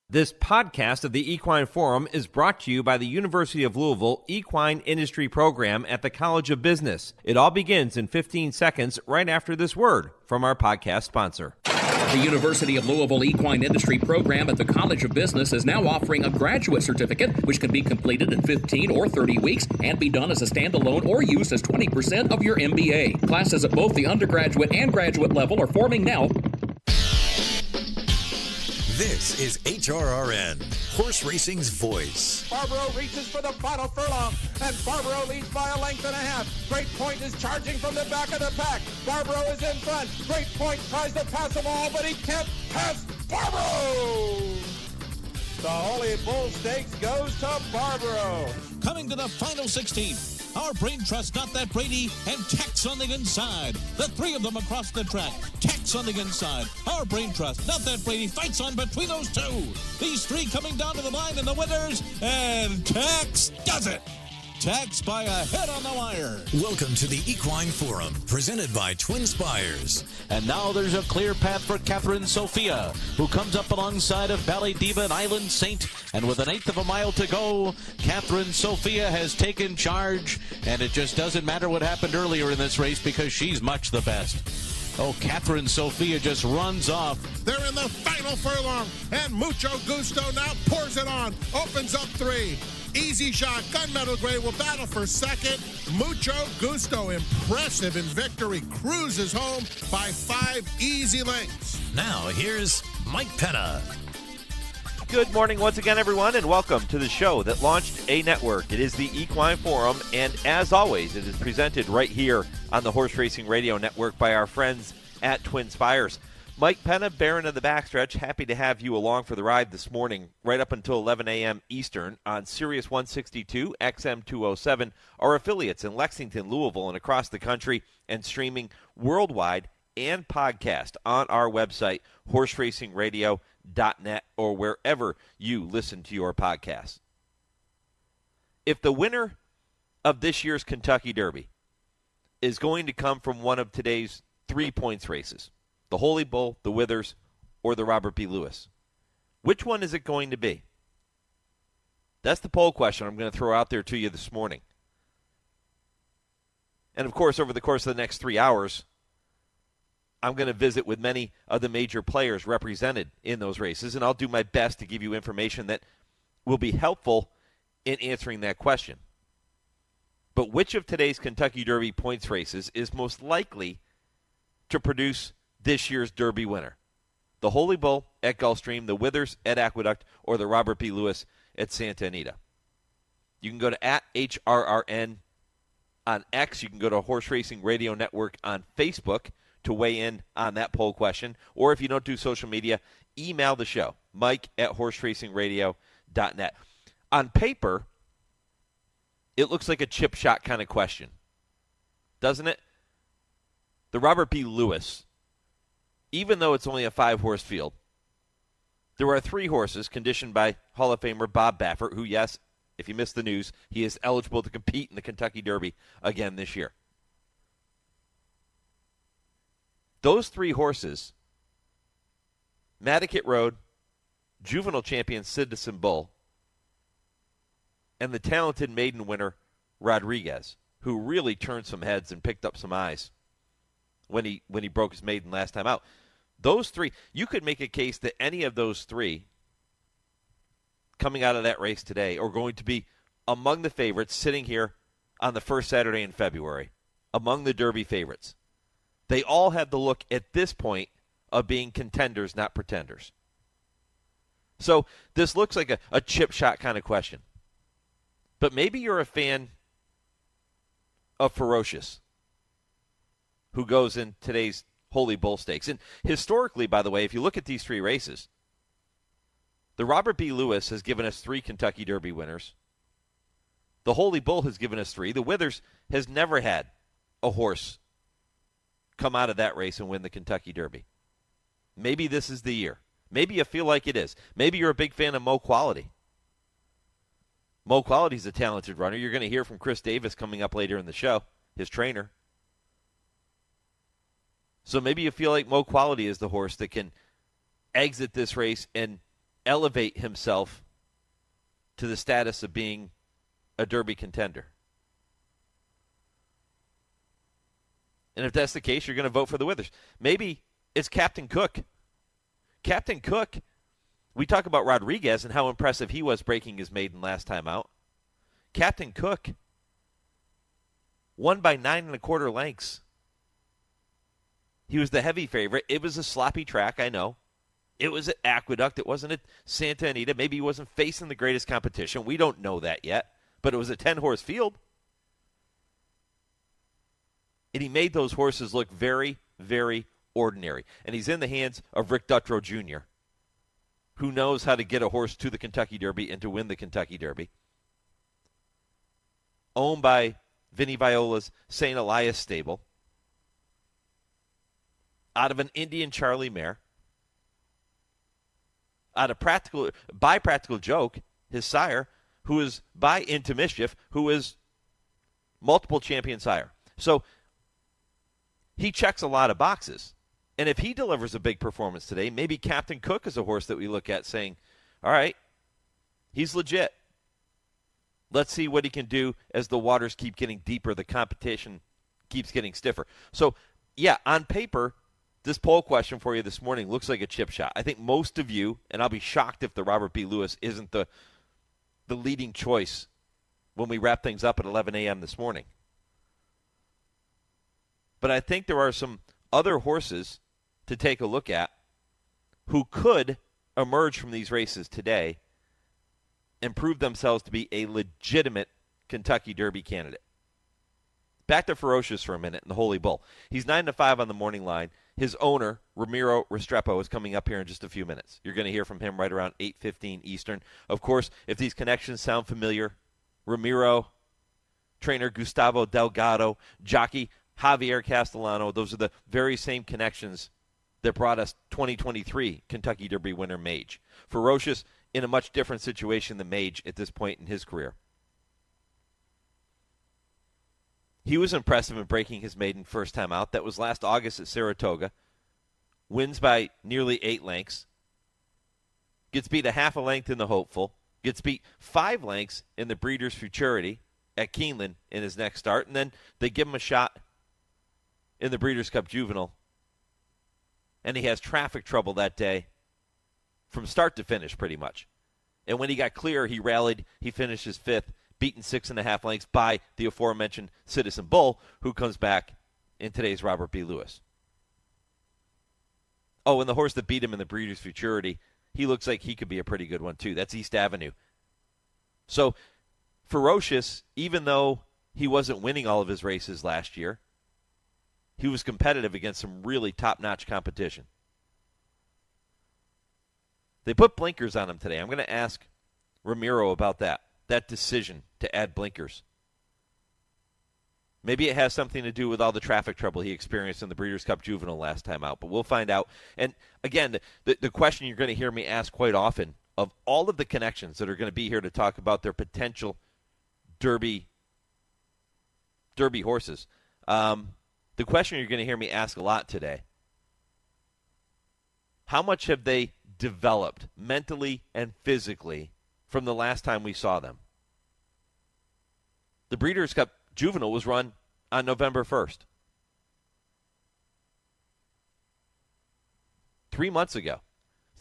This podcast of the Equine Forum is brought to you by the University of Louisville Equine Industry Program at the College of Business. It all begins in 15 seconds right after this word from our podcast sponsor. The University of Louisville Equine Industry Program at the College of Business is now offering a graduate certificate, which can be completed in 15 or 30 weeks and be done as a standalone or used as 20% of your MBA. Classes at both the undergraduate and graduate level are forming now. This is HRRN, horse racing's voice. Barbaro reaches for the final furlong, and Barbaro leads by a length and a half. Great Point is charging from the back of the pack. Barbaro is in front. Great Point tries to pass them all, but he can't pass Barbaro. The Holy Bull Stakes goes to Barbaro. Coming to the final 16. Our Brain Trust got that Brady and Tex on the inside. The three of them across the track. Tex on the inside. Our Brain Trust, not that Brady, fights on between those two. These three coming down to the line in the winners, and Tex does it. Tex by a head on the wire. Welcome to the Equine Forum, presented by TwinSpires. And now there's a clear path for Catherine Sophia, who comes up alongside of Ballet Diva and Island Saint. And with an eighth of a mile to go, Catherine Sophia has taken charge. And it just doesn't matter what happened earlier in this race because she's much the best. Oh, Catherine Sophia just runs off. They're in the final furlong, and Mucho Gusto now pours it on, opens up three. Easy Shot, Gunmetal Gray will battle for second. Mucho Gusto, impressive in victory, cruises home by 5 easy lengths. Now here's Mike Penna. Good morning once again, everyone, and welcome to the show that launched a network. It is the Equine Forum, and as always, it is presented right here on the Horse Racing Radio Network by our friends at TwinSpires. Mike Penna, Baron of the Backstretch, happy to have you along for the ride this morning, right up until 11 a.m. Eastern on Sirius 162, XM 207, our affiliates in Lexington, Louisville, and across the country, and streaming worldwide and podcast on our website, horseracingradio.net, or wherever you listen to your podcasts. If the winner of this year's Kentucky Derby is going to come from one of today's 3 points races, the Holy Bull, the Withers, or the Robert B. Lewis, which one is it going to be? That's the poll question I'm going to throw out there to you this morning. And, of course, over the course of the next 3 hours, I'm going to visit with many of the major players represented in those races, and I'll do my best to give you information that will be helpful in answering that question. But which of today's Kentucky Derby points races is most likely to produce this year's Derby winner? The Holy Bull at Gulfstream, the Withers at Aqueduct, or the Robert B. Lewis at Santa Anita? You can go to @HRRN on X. You can go to Horse Racing Radio Network on Facebook to weigh in on that poll question. Or if you don't do social media, email the show, mike@horseracingradio.net. On paper, it looks like a chip shot kind of question, doesn't it? The Robert B. Lewis, even though it's only a 5-horse field, there are 3 horses conditioned by Hall of Famer Bob Baffert, who, yes, if you missed the news, he is eligible to compete in the Kentucky Derby again this year. Those 3 horses, Matticat Road, Juvenile champion Citizen Bull, and the talented maiden winner Rodriguez, who really turned some heads and picked up some eyes when he broke his maiden last time out. Those 3, you could make a case that any of those 3 coming out of that race today are going to be among the favorites sitting here on the first Saturday in February, among the Derby favorites. They all have the look at this point of being contenders, not pretenders. So this looks like a chip shot kind of question. But maybe you're a fan of Ferocious, who goes in today's Holy Bull Stakes. And historically, by the way, if you look at these 3 races, the Robert B. Lewis has given us 3 Kentucky Derby winners. The Holy Bull has given us 3. The Withers has never had a horse come out of that race and win the Kentucky Derby. Maybe this is the year. Maybe you feel like it is. Maybe you're a big fan of Mo Quality. Mo Quality's a talented runner. You're going to hear from Chris Davis coming up later in the show, his trainer. So maybe you feel like Mo Quality is the horse that can exit this race and elevate himself to the status of being a Derby contender. And if that's the case, you're going to vote for the Withers. Maybe it's Captain Cook. Captain Cook, we talk about Rodriguez and how impressive he was breaking his maiden last time out. Captain Cook won by 9 1/4 lengths. He was the heavy favorite. It was a sloppy track, I know. It was at Aqueduct. It wasn't at Santa Anita. Maybe he wasn't facing the greatest competition. We don't know that yet. But it was a 10-horse field. And he made those horses look very, very ordinary. And he's in the hands of Rick Dutrow Jr., who knows how to get a horse to the Kentucky Derby and to win the Kentucky Derby. Owned by Vinny Viola's St. Elias stable. Out of an Indian Charlie mare. Out of Practical Joke, his sire, who is by Into Mischief, who is multiple champion sire. So he checks a lot of boxes. And if he delivers a big performance today, maybe Captain Cook is a horse that we look at saying, all right, he's legit. Let's see what he can do as the waters keep getting deeper, the competition keeps getting stiffer. So, yeah, on paper, this poll question for you this morning looks like a chip shot. I think most of you, and I'll be shocked if the Robert B. Lewis isn't the leading choice when we wrap things up at 11 a.m. this morning. But I think there are some other horses to take a look at who could emerge from these races today and prove themselves to be a legitimate Kentucky Derby candidate. Back to Ferocious for a minute in the Holy Bull. He's 9-5 on the morning line. His owner, Ramiro Restrepo, is coming up here in just a few minutes. You're going to hear from him right around 8:15 Eastern. Of course, if these connections sound familiar, Ramiro, trainer Gustavo Delgado, jockey Javier Castellano, those are the very same connections that brought us 2023 Kentucky Derby winner Mage. Ferocious in a much different situation than Mage at this point in his career. He was impressive in breaking his maiden first time out. That was last August at Saratoga. Wins by nearly 8 lengths. Gets beat a half a length in the Hopeful. Gets beat 5 lengths in the Breeders' Futurity at Keeneland in his next start. And then they give him a shot in the Breeders' Cup Juvenile. And he has traffic trouble that day from start to finish pretty much. And when he got clear, he rallied. He finished his 5th. Beaten 6.5 lengths by the aforementioned Citizen Bull, who comes back in today's Robert B. Lewis. Oh, and the horse that beat him in the Breeders' Futurity, he looks like he could be a pretty good one, too. That's East Avenue. So, Ferocious, even though he wasn't winning all of his races last year, he was competitive against some really top-notch competition. They put blinkers on him today. I'm going to ask Ramiro about that decision to add blinkers. Maybe it has something to do with all the traffic trouble he experienced in the Breeders' Cup Juvenile last time out, but we'll find out. And again, the question you're going to hear me ask quite often, of all of the connections that are going to be here to talk about their potential Derby horses, the question you're going to hear me ask a lot today, how much have they developed mentally and physically from the last time we saw them? The Breeders' Cup Juvenile was run on November 1st. 3 months ago.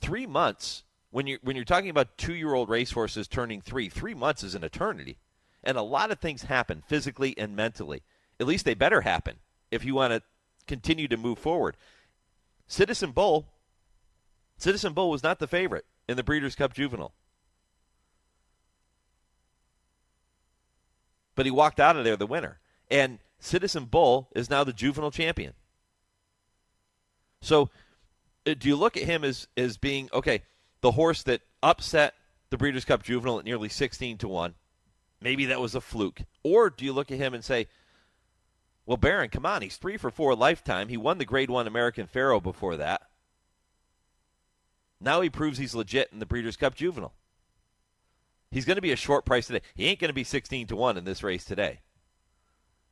3 months, when you're talking about 2-year-old racehorses turning 3 months is an eternity. And a lot of things happen physically and mentally. At least they better happen if you want to continue to move forward. Citizen Bull was not the favorite in the Breeders' Cup Juvenile. But he walked out of there the winner. And Citizen Bull is now the juvenile champion. So do you look at him as being, okay, the horse that upset the Breeders' Cup Juvenile at nearly 16-1? Maybe that was a fluke. Or do you look at him and say, well, Barron, come on, he's 3 for 4 lifetime. He won the Grade 1 American Pharoah before that. Now he proves he's legit in the Breeders' Cup Juvenile. He's going to be a short price today. He ain't going to be 16-1 in this race today.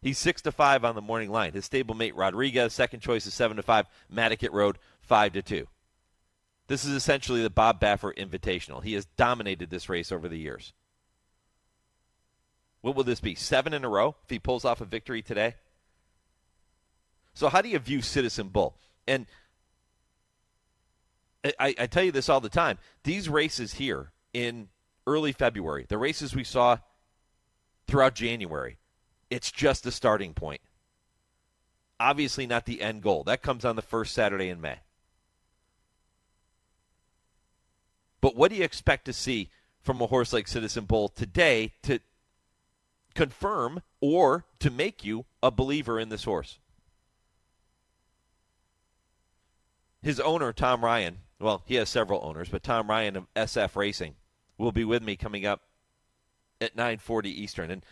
He's 6-5 on the morning line. His stablemate Rodriguez, second choice is 7-5. Matticat Road, 5-2. This is essentially the Bob Baffert Invitational. He has dominated this race over the years. What will this be, 7 in a row if he pulls off a victory today? So how do you view Citizen Bull? And I tell you this all the time. These races here in early February, the races we saw throughout January, it's just a starting point. Obviously not the end goal. That comes on the first Saturday in May. But what do you expect to see from a horse like Citizen Bull today to confirm or to make you a believer in this horse? His owner, Tom Ryan, well, he has several owners, but Tom Ryan of SF Racing will be with me coming up at 9:40 Eastern. And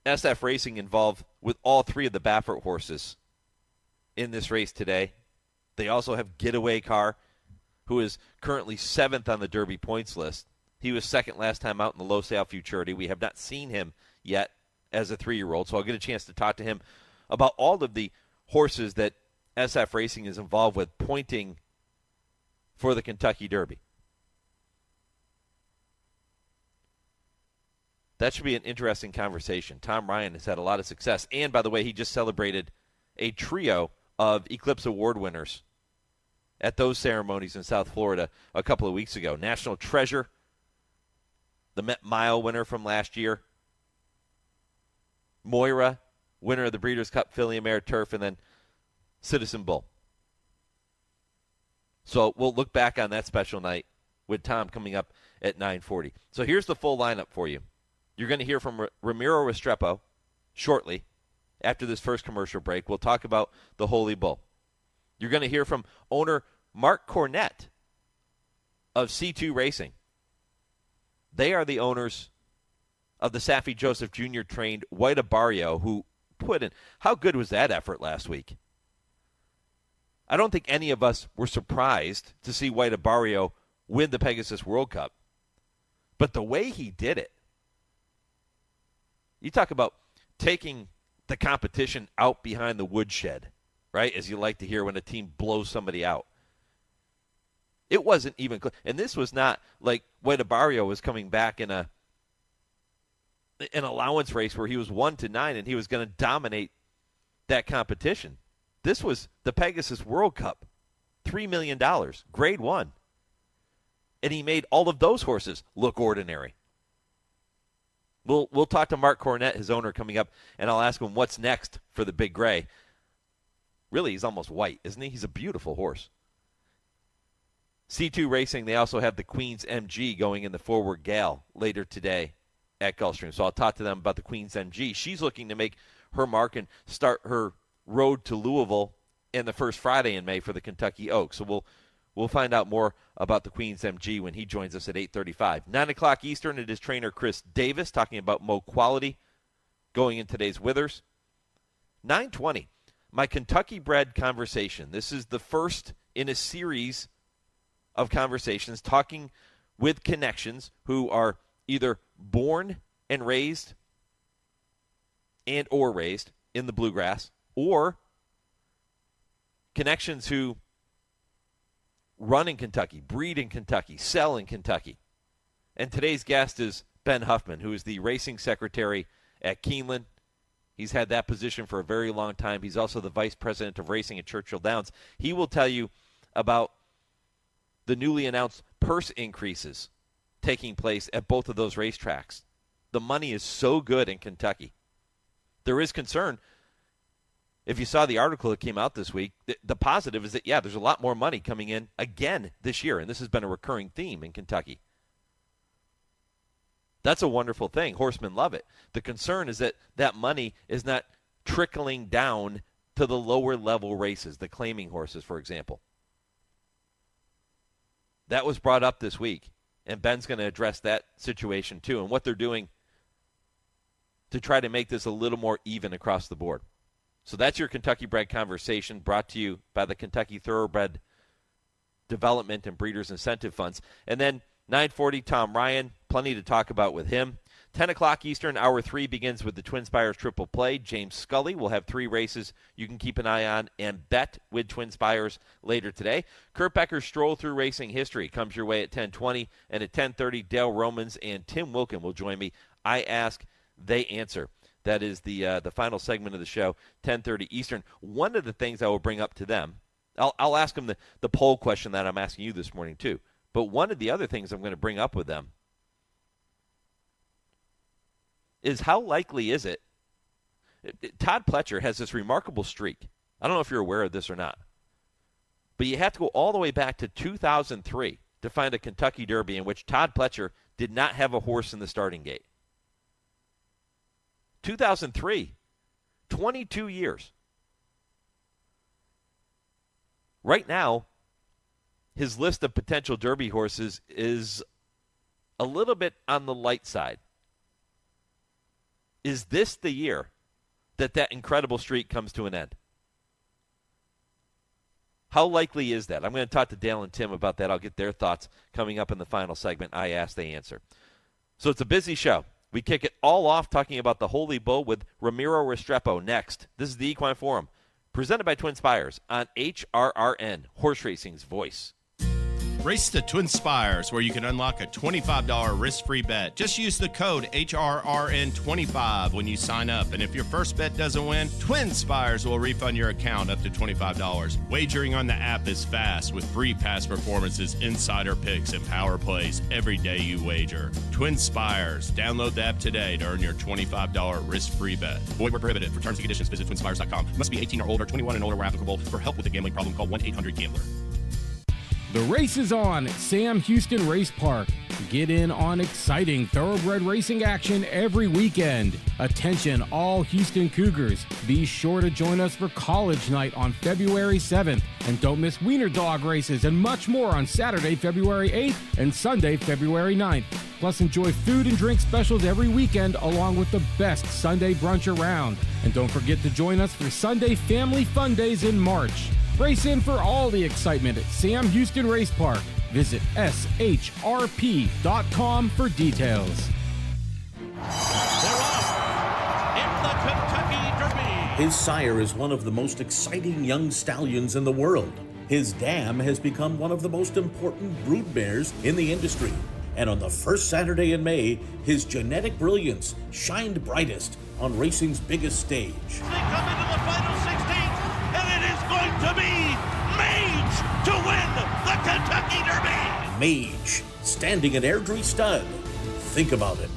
SF Racing involved with all three of the Baffert horses in this race today. They also have Getaway Car, who is currently 7th on the Derby points list. He was second last time out in the Low Sale Futurity. We have not seen him yet as a 3-year-old, so I'll get a chance to talk to him about all of the horses that SF Racing is involved with pointing for the Kentucky Derby. That should be an interesting conversation. Tom Ryan has had a lot of success. And, by the way, he just celebrated a trio of Eclipse Award winners at those ceremonies in South Florida a couple of weeks ago. National Treasure, the Met Mile winner from last year. Moira, winner of the Breeders' Cup Filly and Mare Turf, and then Citizen Bull. So we'll look back on that special night with Tom coming up at 9:40. So here's the full lineup for you. You're going to hear from Ramiro Restrepo shortly after this first commercial break. We'll talk about the Holy Bull. You're going to hear from owner Mark Cornett of C2 Racing. They are the owners of the Saffie Joseph Jr. trained White Abarrio, who put in. How good was that effort last week? I don't think any of us were surprised to see White Abarrio win the Pegasus World Cup. But the way he did it, you talk about taking the competition out behind the woodshed, right, as you like to hear when a team blows somebody out. It wasn't even close. And this was not like White Abarrio was coming back in an allowance race where he was 1-9 and he was going to dominate that competition. This was the Pegasus World Cup, $3 million, grade 1. And he made all of those horses look ordinary. We'll talk to Mark Cornett, his owner, coming up, and I'll ask him what's next for the Big Gray. Really, he's almost white, isn't he? He's a beautiful horse. C2 Racing, they also have the Queen's MG going in the Forward Gale later today at Gulfstream. So I'll talk to them about the Queen's MG. She's looking to make her mark and start her road to Louisville in the first Friday in May for the Kentucky Oaks. So we'll find out more about the Queen's MG when he joins us at 8:35. 9 o'clock Eastern, it is trainer Chris Davis talking about Mo Quality going in today's Withers. 9:20, my Kentucky Bred Conversation. This is the first in a series of conversations talking with connections who are either born and raised in the bluegrass, or connections who run in Kentucky, breed in Kentucky, sell in Kentucky. And today's guest is Ben Huffman, who is the racing secretary at Keeneland. He's had that position for a very long time. He's also the vice president of racing at Churchill Downs. He will tell you about the newly announced purse increases taking place at both of those racetracks. The money is so good in Kentucky. There is concern. If you saw the article that came out this week, the positive is that, yeah, there's a lot more money coming in again this year, and this has been a recurring theme in Kentucky. That's a wonderful thing. Horsemen love it. The concern is that that money is not trickling down to the lower level races, the claiming horses, for example. That was brought up this week, and Ben's going to address that situation too, and what they're doing to try to make this a little more even across the board. So that's your Kentucky Bred Conversation, brought to you by the Kentucky Thoroughbred Development and Breeders Incentive Funds. And then 9:40, Tom Ryan, plenty to talk about with him. 10 o'clock Eastern, Hour 3 begins with the TwinSpires Triple Play. James Scully will have 3 races you can keep an eye on and bet with TwinSpires later today. Kurt Becker's Stroll Through Racing History comes your way at 10:20, and at 10:30, Dale Romans and Tim Wilkin will join me. I ask, they answer. That is the final segment of the show, 10:30 Eastern. One of the things I will bring up to them, I'll ask them the poll question that I'm asking you this morning too, but one of the other things I'm going to bring up with them is how likely is it? Todd Pletcher has this remarkable streak. I don't know if you're aware of this or not, but you have to go all the way back to 2003 to find a Kentucky Derby in which Todd Pletcher did not have a horse in the starting gate. 2003, 22 years. Right now, his list of potential Derby horses is a little bit on the light side. Is this the year that incredible streak comes to an end? How likely is that? I'm going to talk to Dale and Tim about that. I'll get their thoughts coming up in the final segment. I ask, they answer. So it's a busy show. We kick it all off talking about the Holy Bull with Ramiro Restrepo next. This is the Equine Forum, presented by TwinSpires on HRRN, Horse Racing's voice. Race to TwinSpires, where you can unlock a $25 risk-free bet. Just use the code HRRN25 when you sign up. And if your first bet doesn't win, TwinSpires will refund your account up to $25. Wagering on the app is fast with free past performances, insider picks, and power plays every day you wager. TwinSpires. Download the app today to earn your $25 risk-free bet. Void where prohibited. For terms and conditions, visit TwinSpires.com. Must be 18 or older, 21 and older where applicable. For help with a gambling problem, call 1-800-GAMBLER. The race is on at Sam Houston Race Park. Get in on exciting thoroughbred racing action every weekend. Attention all Houston Cougars. Be sure to join us for College Night on February 7th. And don't miss Wiener Dog races and much more on Saturday, February 8th and Sunday, February 9th. Plus enjoy food and drink specials every weekend along with the best Sunday brunch around. And don't forget to join us for Sunday Family Fun Days in March. Race in for all the excitement at Sam Houston Race Park. Visit shrp.com for details. They're off in the Kentucky Derby. His sire is one of the most exciting young stallions in the world. His dam has become one of the most important broodmares in the industry. And on the first Saturday in May, his genetic brilliance shined brightest on racing's biggest stage. They come into the final 16, and it is going to be Mage to win the Kentucky Derby. Mage, standing at Airdrie Stud. Think about it.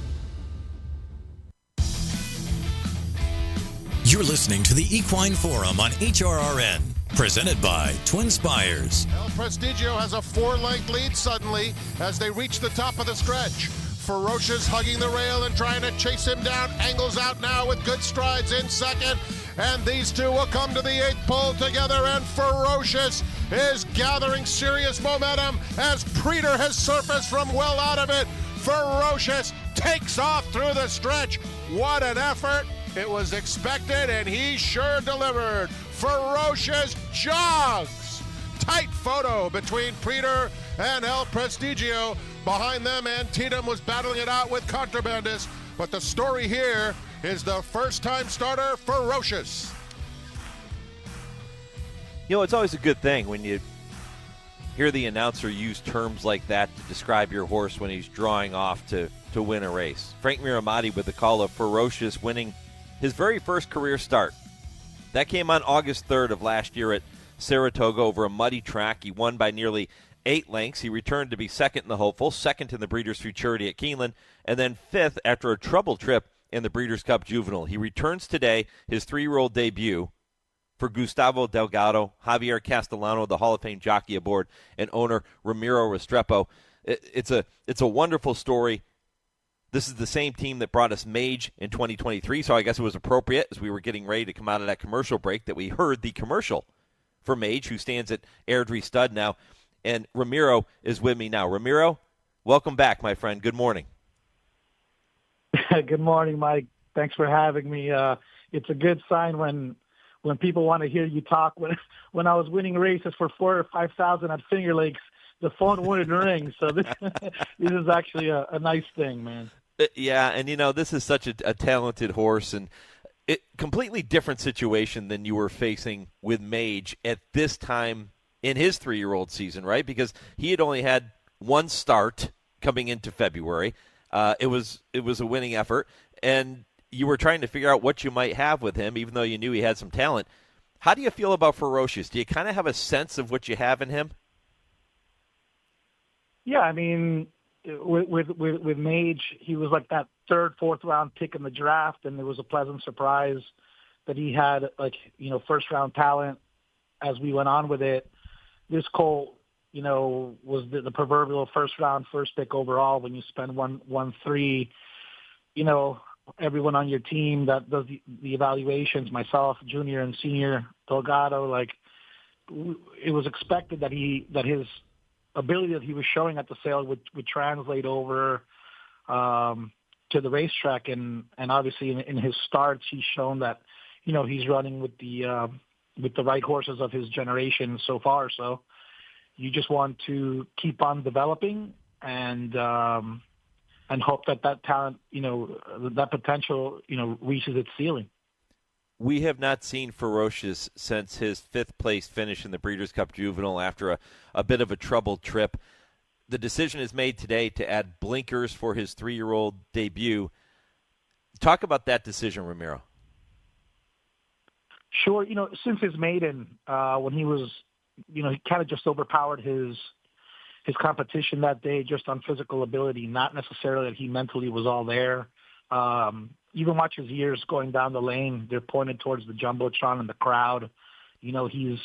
You're listening to the Equine Forum on HRRN, presented by TwinSpires. El Prestigio has a 4-length lead suddenly as they reach the top of the stretch. Ferocious hugging the rail and trying to chase him down. Angles out now with good strides in second. And these two will come to the 8th pole together, and Ferocious is gathering serious momentum as Preeter has surfaced from well out of it. Ferocious takes off through the stretch. What an effort. It was expected, and he sure delivered. Ferocious jogs. Tight photo between Preeter and El Prestigio. Behind them, Antietam was battling it out with Contrabandist. But the story here is the first-time starter, Ferocious. You know, it's always a good thing when you hear the announcer use terms like that to describe your horse when he's drawing off to win a race. Frank Miramati with the call of Ferocious winning his very first career start. That came on August 3rd of last year at Saratoga over a muddy track. He won by nearly 8 lengths. He returned to be second in the Hopeful, second in the Breeders' Futurity at Keeneland, and then fifth after a troubled trip in the Breeders' Cup Juvenile. He returns today, his 3-year-old debut for Gustavo Delgado, Javier Castellano, the Hall of Fame jockey aboard, and owner Ramiro Restrepo. It's a wonderful story. This is the same team that brought us Mage in 2023, so I guess it was appropriate as we were getting ready to come out of that commercial break that we heard the commercial for Mage, who stands at Airdrie Stud now. And Ramiro is with me now. Ramiro, welcome back, my friend. Good morning. Good morning, Mike. Thanks for having me. It's a good sign when people want to hear you talk. When I was winning races for 4,000 or 5,000 at Finger Lakes, the phone wouldn't ring. So this is actually a nice thing, man. Yeah, and this is such a talented horse, and completely different situation than you were facing with Mage at this time in his 3-year-old season, right? Because he had only had one start coming into February. It was a winning effort, and you were trying to figure out what you might have with him, even though you knew he had some talent. How do you feel about Ferocious? Do you kind of have a sense of what you have in him? Yeah, I mean, with Mage, he was like that 3rd, 4th round pick in the draft, and it was a pleasant surprise that he had first round talent as we went on with it. This colt, was the proverbial first round, first pick overall. When you spend 1-3, everyone on your team that does the evaluations, myself, junior and senior, Delgado, it was expected that his ability that he was showing at the sale would translate over to the racetrack, and obviously in his starts he's shown that he's running with the right horses of his generation so far. So you just want to keep on developing and hope that talent, that potential, reaches its ceiling. We have not seen Ferocious since his 5th place finish in the Breeders' Cup Juvenile after a bit of a troubled trip. The decision is made today to add blinkers for his 3-year-old debut. Talk about that decision, Ramiro. Sure. Since his maiden, when he was, he kind of just overpowered his competition that day just on physical ability, not necessarily that he mentally was all there. Even watch his ears going down the lane. They're pointed towards the Jumbotron and the crowd. He's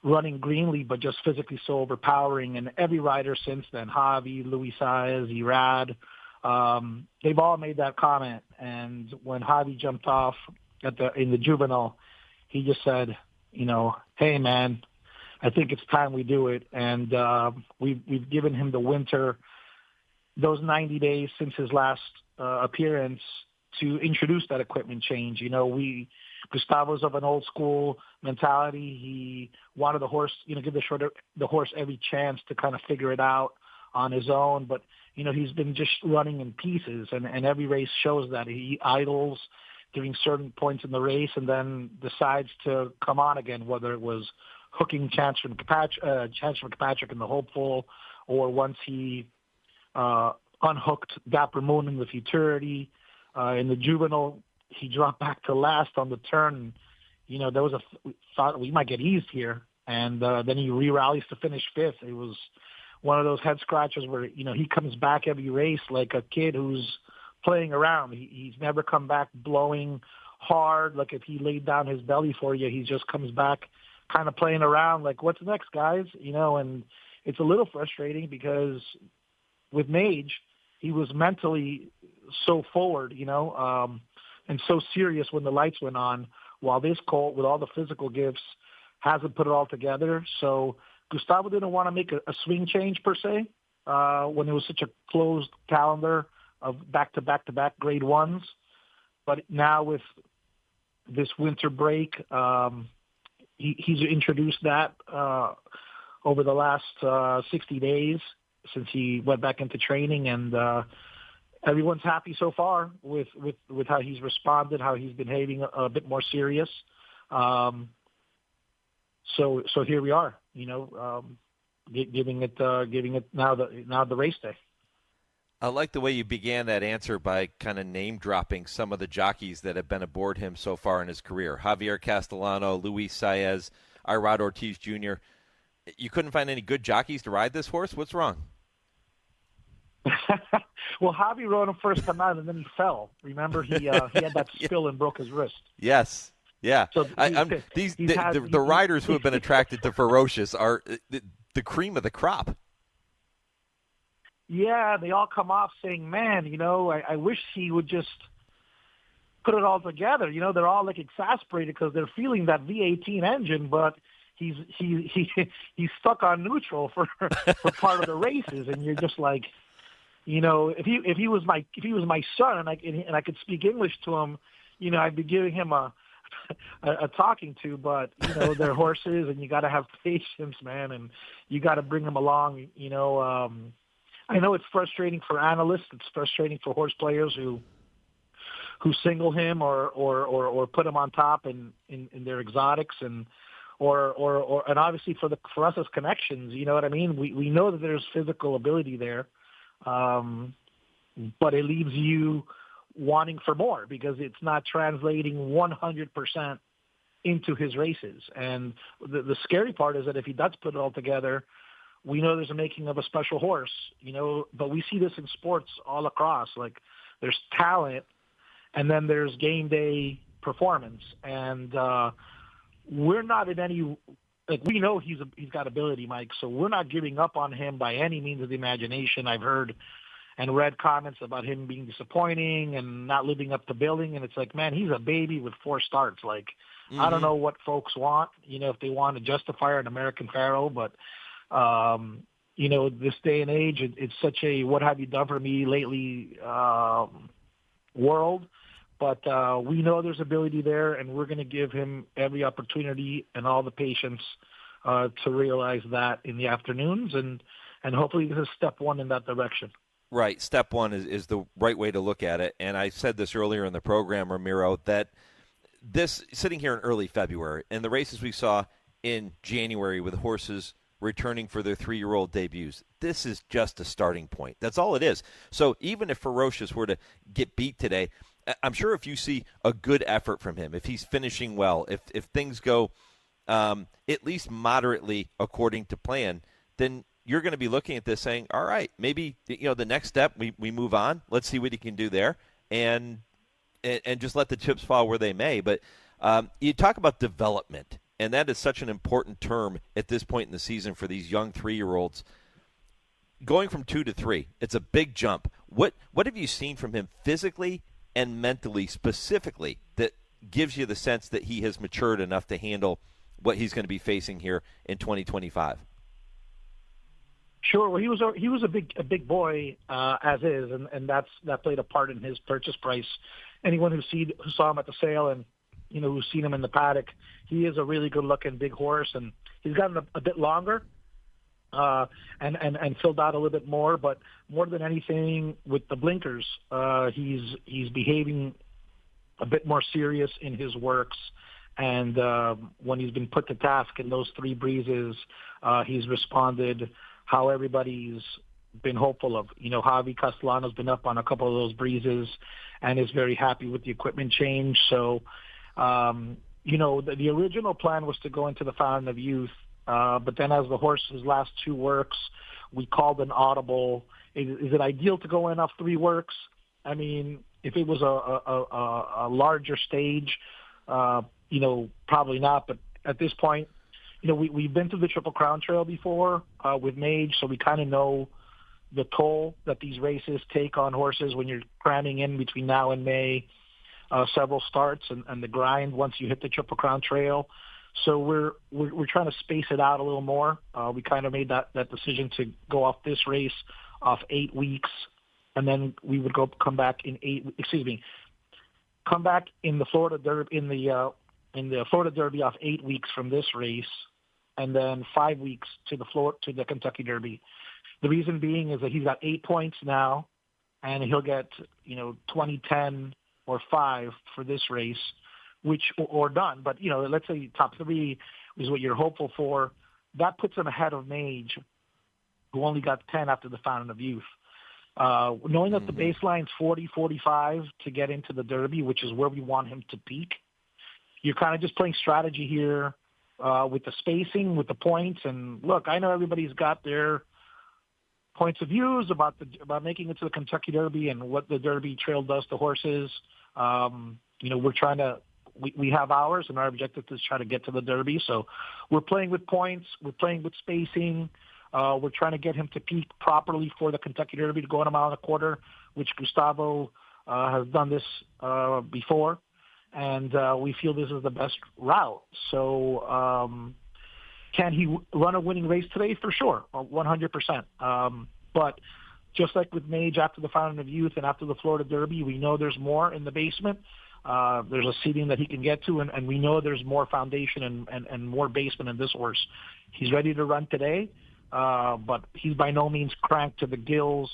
running greenly, but just physically so overpowering. And every rider since then, Javi, Luis Saez, Irad, they've all made that comment. And when Javi jumped off in the Juvenile, he just said, hey, man, I think it's time we do it. And we've given him the winter, those 90 days since his last appearance, to introduce that equipment change. Gustavo's of an old school mentality. He wanted the horse, give the horse every chance to kind of figure it out on his own. But, he's been just running in pieces, and every race shows that. He idles during certain points in the race and then decides to come on again, whether it was hooking Chance from Kirkpatrick in the Hopeful, or once he unhooked Dapper Moon in the Futurity. In the Juvenile, he dropped back to last on the turn. There was thought we might get eased here, and then he re-rallies to finish 5th. It was one of those head scratches where he comes back every race like a kid who's playing around. He's never come back blowing hard. Like if he laid down his belly for you, he just comes back kind of playing around like, what's next, guys? And it's a little frustrating because with Mage, he was mentally so forward, and so serious when the lights went on, while this colt, with all the physical gifts, hasn't put it all together. So Gustavo didn't want to make a swing change per se when it was such a closed calendar of back-to-back-to-back grade 1s. But now with this winter break, he's introduced that over the last 60 days since he went back into training, and everyone's happy so far with how he's responded, how he's behaving a bit more serious. So here we are, giving it now the race day. I like the way you began that answer by kind of name dropping some of the jockeys that have been aboard him so far in his career. Javier Castellano, Luis Saez, Irad Ortiz Jr. You couldn't find any good jockeys to ride this horse? What's wrong? Well, Javi rode him first time out, and then he fell. Remember, he had that spill and broke his wrist. Yes, yeah. So the riders who have been attracted to Ferocious are the cream of the crop. Yeah, they all come off saying, "Man, I wish he would just put it all together." They're all like exasperated because they're feeling that V18 engine, but he's stuck on neutral for part of the races, and you're just like. If he was my son and I could speak English to him, I'd be giving him a talking to. But they're horses, and you got to have patience, man, and you got to bring them along. I know it's frustrating for analysts. It's frustrating for horse players who single him or put him on top in their exotics and obviously for us as connections, you know what I mean? We know that there's physical ability there, but it leaves you wanting for more because it's not translating 100% into his races. And the scary part is that if he does put it all together, we know there's a making of a special horse, you know, but we see this in sports all across. Like there's talent and then there's game day performance. And we're not in any, like we know he's got ability, Mike, so we're not giving up on him by any means of the imagination. I've heard and read comments about him being disappointing and not living up to billing. And it's like, man, he's a baby with 4 starts. Like, I don't know what folks want, you know, if they want to justify an American Pharaoh, but, you know, this day and age, it's such a what have you done for me lately world. But we know there's ability there, and we're going to give him every opportunity and all the patience to realize that in the afternoons. And hopefully this is step one in that direction. Right. Step one is the right way to look at it. And I said this earlier in the program, Ramiro, that this sitting here in early February and the races we saw in January with horses returning for their 3-year-old debuts, this is just a starting point. That's all it is. So even if Ferocious were to get beat today, I'm sure if you see a good effort from him, if he's finishing well, if things go at least moderately according to plan, then you're going to be looking at this saying, all right, maybe, you know, the next step, we move on. Let's see what he can do there and just let the chips fall where they may. But you talk about development, and that is such an important term at this point in the season for these young 3-year-olds. Going from 2 to 3, it's a big jump. What have you seen from him physically and mentally specifically that gives you the sense that he has matured enough to handle what he's going to be facing here in 2025? Sure. Well, he was a big boy as is, and that played a part in his purchase price. Anyone who saw him at the sale and you know who's seen him in the paddock, he is a really good looking big horse, and he's gotten a bit longer and filled out a little bit more. But more than anything, with the blinkers, he's behaving a bit more serious in his works. And when he's been put to task in those 3 breezes, he's responded how everybody's been hopeful of. You know, Javi Castellano's been up on a couple of those breezes and is very happy with the equipment change. So, you know, the original plan was to go into the Fountain of Youth, but then as the horse's last 2 works, we called an audible. Is it ideal to go in off 3 works? I mean, if it was a larger stage, you know, probably not. But at this point, you know, we've been to the Triple Crown Trail before with Mage, so we kind of know the toll that these races take on horses when you're cramming in between now and May, several starts and the grind once you hit the Triple Crown Trail. So we're trying to space it out a little more. We kind of made that decision to go off this race off 8 weeks, and then we would come back in the Florida Derby in the Florida Derby off 8 weeks from this race, and then 5 weeks to the Kentucky Derby. The reason being is that he's got 8 points now, and he'll get 20, 10, or 5 for this race, or done. But let's say top 3 is what you're hopeful for. That puts him ahead of Mage, who only got 10 after the Fountain of Youth. Knowing that the baseline's 40, 45 to get into the Derby, which is where we want him to peak, you're kind of just playing strategy here with the spacing, with the points. And look, I know everybody's got their points of views about making it to the Kentucky Derby and what the Derby Trail does to horses. We're trying to we have ours, and our objective is try to get to the Derby. So we're playing with points, we're playing with spacing. We're trying to get him to peak properly for the Kentucky Derby to go in a mile and a quarter, which Gustavo has done this before. And we feel this is the best route. So can he run a winning race today? For sure, 100%. But just like with Mage after the Fountain of Youth and after the Florida Derby, we know there's more in the basement. There's a seeding that he can get to, and we know there's more foundation and more basement in this horse. He's ready to run today. but he's by no means cranked to the gills,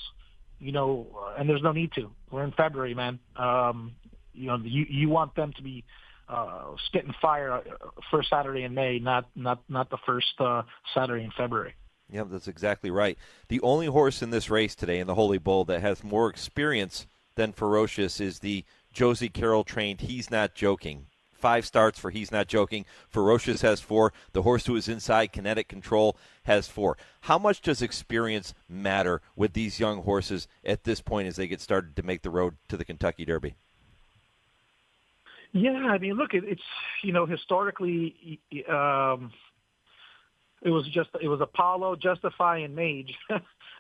and there's no need to. We're in February, man. You want them to be spitting fire first Saturday in May, not the first Saturday in February. Yeah, that's exactly right. The only horse in this race today in the Holy Bull that has more experience than Ferocious is the Josie Carroll trained He's Not Joking. 5 starts for He's Not Joking. Ferocious has 4. The horse who is inside Kinetic Control has 4. How much does experience matter with these young horses at this point as they get started to make the road to the Kentucky Derby? Yeah, I mean, look, it's historically, it was Apollo, Justify, and Mage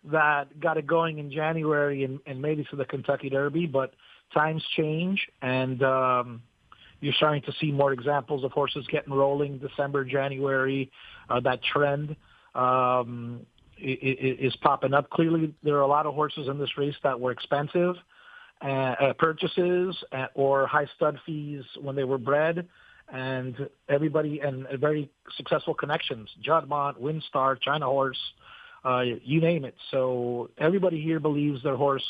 that got it going in January and made it to the Kentucky Derby. But times change, and you're starting to see more examples of horses getting rolling December, January. That trend is popping up. Clearly, there are a lot of horses in this race that were expensive purchases or high stud fees when they were bred. And everybody and very successful connections, Juddmonte, Windstar, China Horse, you name it. So everybody here believes their horse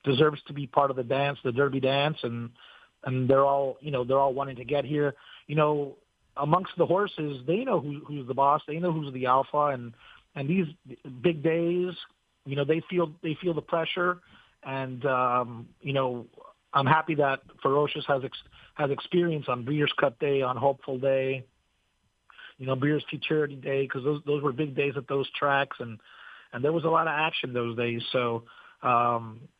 deserves to be part of the dance, the Derby dance, and they're all wanting to get here. Amongst the horses, they know who's the boss, they know who's the alpha, and these big days, they feel the pressure, and I'm happy that Ferocious has experience on Breeders' Cup Day, on Hopeful Day, Breeders' Futurity Day, because those were big days at those tracks, and there was a lot of action those days. So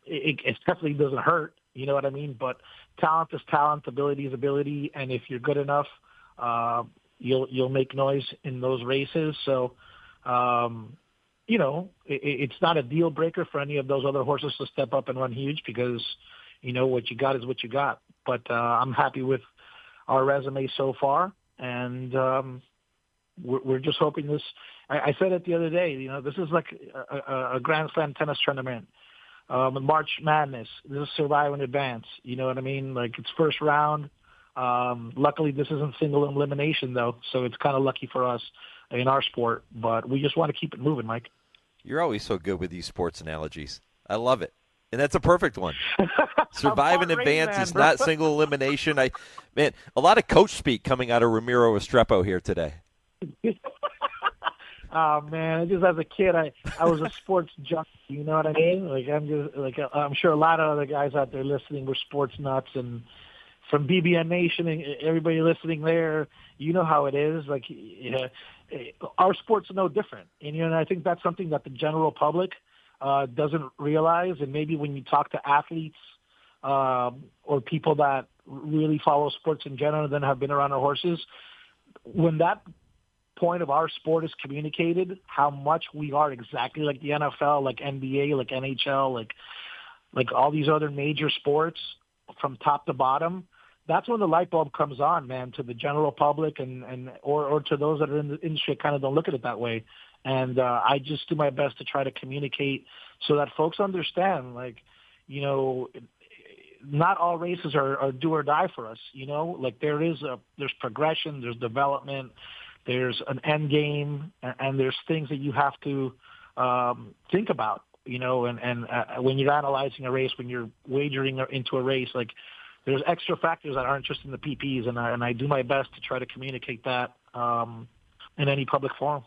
it definitely doesn't hurt, you know what I mean? But talent is talent, ability is ability, and if you're good enough, you'll make noise in those races. So it's not a deal breaker for any of those other horses to step up and run huge, because what you got is what you got. But I'm happy with our resume so far, and we're just hoping this. I said it the other day. This is like a Grand Slam tennis tournament, March Madness. This is survive and advance. You know what I mean? Like, it's first round. Luckily, this isn't single elimination though, so it's kind of lucky for us in our sport. But we just want to keep it moving, Mike. You're always so good with these sports analogies. I love it. And that's a perfect one. Survive and advance is not single elimination. A lot of coach speak coming out of Ramiro Restrepo here today. Oh man, just as a kid, I was a sports junkie. You know what I mean? I'm sure a lot of other guys out there listening were sports nuts, and from BBN Nation and everybody listening there, you know how it is. Our sports are no different, and I think that's something that the general public doesn't realize. And maybe when you talk to athletes or people that really follow sports in general and then have been around our horses, when that point of our sport is communicated, how much we are exactly like the NFL, like NBA, like NHL, like all these other major sports from top to bottom, that's when the light bulb comes on, man, to the general public or to those that are in the industry kind of don't look at it that way. And I just do my best to try to communicate so that folks understand, not all races are do or die for us. There's progression, there's development, there's an end game, and there's things that you have to think about, and when you're analyzing a race, when you're wagering into a race, there's extra factors that aren't just in the PPs, and I do my best to try to communicate that in any public forum.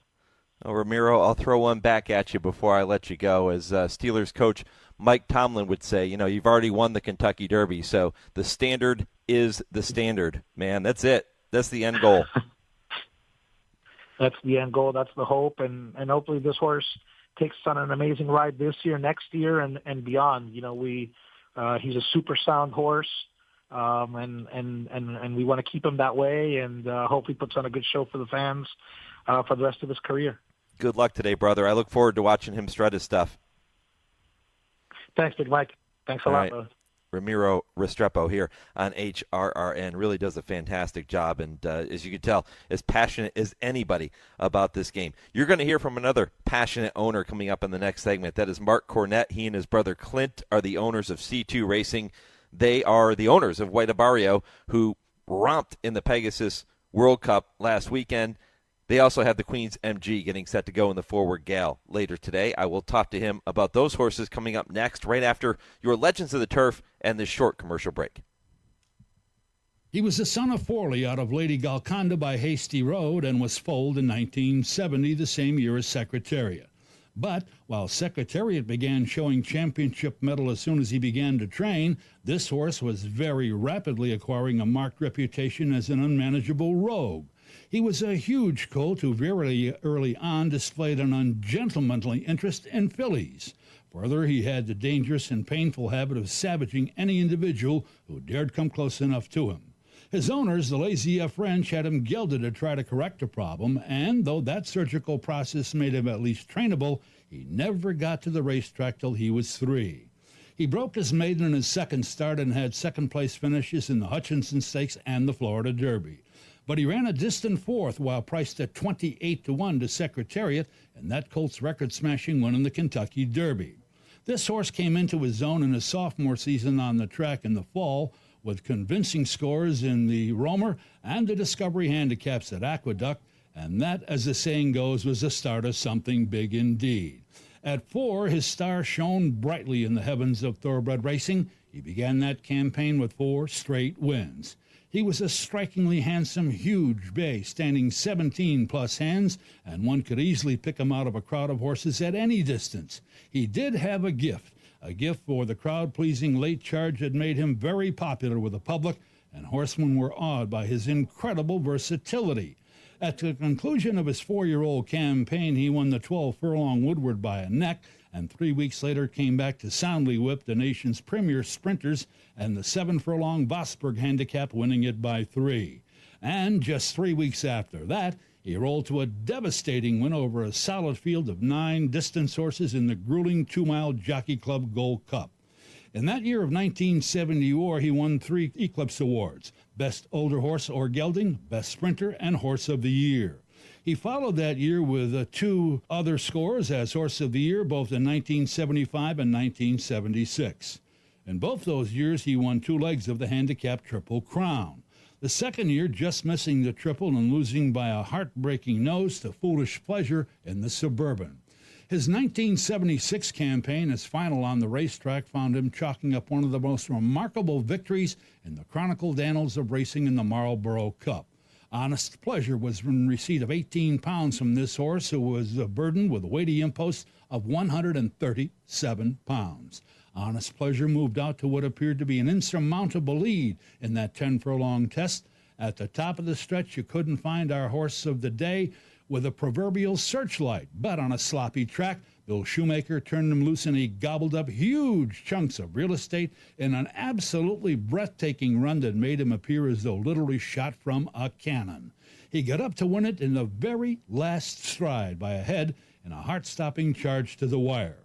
Well, Ramiro, I'll throw one back at you before I let you go. As Steelers coach Mike Tomlin would say, you've already won the Kentucky Derby, so the standard is the standard, man. That's it. That's the end goal. That's the end goal. That's the hope, and hopefully this horse takes us on an amazing ride this year, next year, and beyond. He's a super sound horse, and we want to keep him that way, and hopefully puts on a good show for the fans for the rest of his career. Good luck today, brother. I look forward to watching him strut his stuff. Thanks, Big Mike. Thanks a lot, brother. Ramiro Restrepo here on HRRN really does a fantastic job, and as you can tell, as passionate as anybody about this game. You're going to hear from another passionate owner coming up in the next segment. That is Mark Cornett. He and his brother Clint are the owners of C2 Racing. They are the owners of White Abarrio, who romped in the Pegasus World Cup last weekend. They also have the Queen's MG getting set to go in the Forward Gale later today. I will talk to him about those horses coming up next, right after your Legends of the Turf and this short commercial break. He was the son of Forley out of Lady Golconda by Hasty Road and was foaled in 1970, the same year as Secretariat. But while Secretariat began showing championship mettle as soon as he began to train, this horse was very rapidly acquiring a marked reputation as an unmanageable rogue. He was a huge colt who very early on displayed an ungentlemanly interest in fillies. Further, he had the dangerous and painful habit of savaging any individual who dared come close enough to him. His owners, the Lazy F. Wrench, had him gelded to try to correct the problem, and though that surgical process made him at least trainable, he never got to the racetrack till he was 3. He broke his maiden in his second start and had second-place finishes in the Hutchinson Stakes and the Florida Derby. But he ran a distant 4th while priced at 28-1 to Secretariat, and that colt's record-smashing win in the Kentucky Derby. This horse came into his own in his sophomore season on the track in the fall, with convincing scores in the Romer and the Discovery handicaps at Aqueduct, and that, as the saying goes, was the start of something big indeed. At 4, his star shone brightly in the heavens of thoroughbred racing. He began that campaign with 4 straight wins. He was a strikingly handsome, huge bay, standing 17-plus hands, and one could easily pick him out of a crowd of horses at any distance. He did have a gift for the crowd-pleasing late charge that made him very popular with the public, and horsemen were awed by his incredible versatility. At the conclusion of his 4-year-old campaign, he won the 12-furlong Woodward by a neck, and 3 weeks later came back to soundly whip the nation's premier sprinters and the 7-furlong Vosburg handicap, winning it by 3. And just 3 weeks after that, he rolled to a devastating win over a solid field of 9 distance horses in the grueling 2-mile Jockey Club Gold Cup. In that year of 1974, he won 3 Eclipse Awards: Best Older Horse or Gelding, Best Sprinter, and Horse of the Year. He followed that year with 2 other scores as Horse of the Year, both in 1975 and 1976. In both those years, he won 2 legs of the handicap Triple Crown. The second year, just missing the triple and losing by a heartbreaking nose to Foolish Pleasure in the Suburban. His 1976 campaign, his final on the racetrack, found him chalking up one of the most remarkable victories in the chronicled annals of racing in the Marlboro Cup. Honest Pleasure was in receipt of 18 pounds from this horse, who was burdened with a weighty impost of 137 pounds. Honest Pleasure moved out to what appeared to be an insurmountable lead in that 10-furlong test. At the top of the stretch, you couldn't find our horse of the day with a proverbial searchlight, but on a sloppy track, Bill Shoemaker turned him loose and he gobbled up huge chunks of real estate in an absolutely breathtaking run that made him appear as though literally shot from a cannon. He got up to win it in the very last stride by a head in a heart-stopping charge to the wire.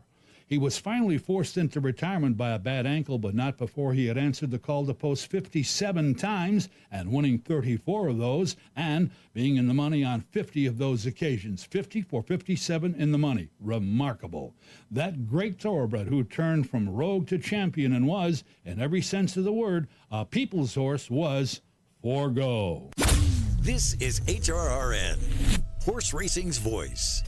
He was finally forced into retirement by a bad ankle, but not before he had answered the call to post 57 times and winning 34 of those and being in the money on 50 of those occasions. 50 for 57 in the money. Remarkable. That great thoroughbred who turned from rogue to champion and was, in every sense of the word, a people's horse, was Forgo. This is HRRN, horse racing's voice.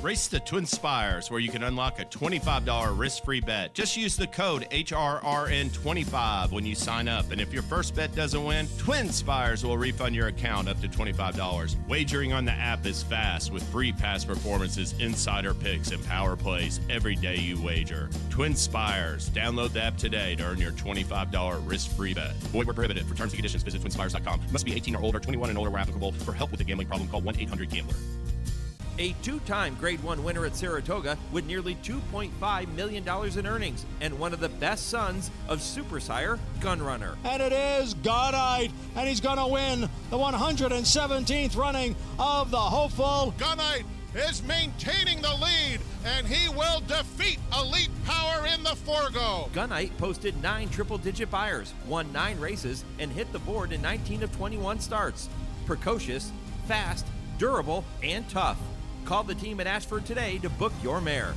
Race the TwinSpires, where you can unlock a $25 risk-free bet. Just use the code HRRN25 when you sign up. And if your first bet doesn't win, TwinSpires will refund your account up to $25. Wagering on the app is fast with free past performances, insider picks, and power plays every day you wager. TwinSpires. Download the app today to earn your $25 risk-free bet. Void where prohibited. For terms and conditions, visit TwinSpires.com. Must be 18 or older, 21 and older where applicable. For help with a gambling problem, call 1-800-GAMBLER. A 2-time Grade 1 winner at Saratoga with nearly $2.5 million in earnings, and one of the best sons of super sire Gunrunner. And it is Gunite, and he's going to win the 117th running of the hopeful. Gunite is maintaining the lead, and he will defeat Elite Power in the Forgo. Gunite posted 9 triple-digit buyers, won 9 races, and hit the board in 19 of 21 starts. Precocious, fast, durable, and tough. Call the team at Ashford today to book your mare.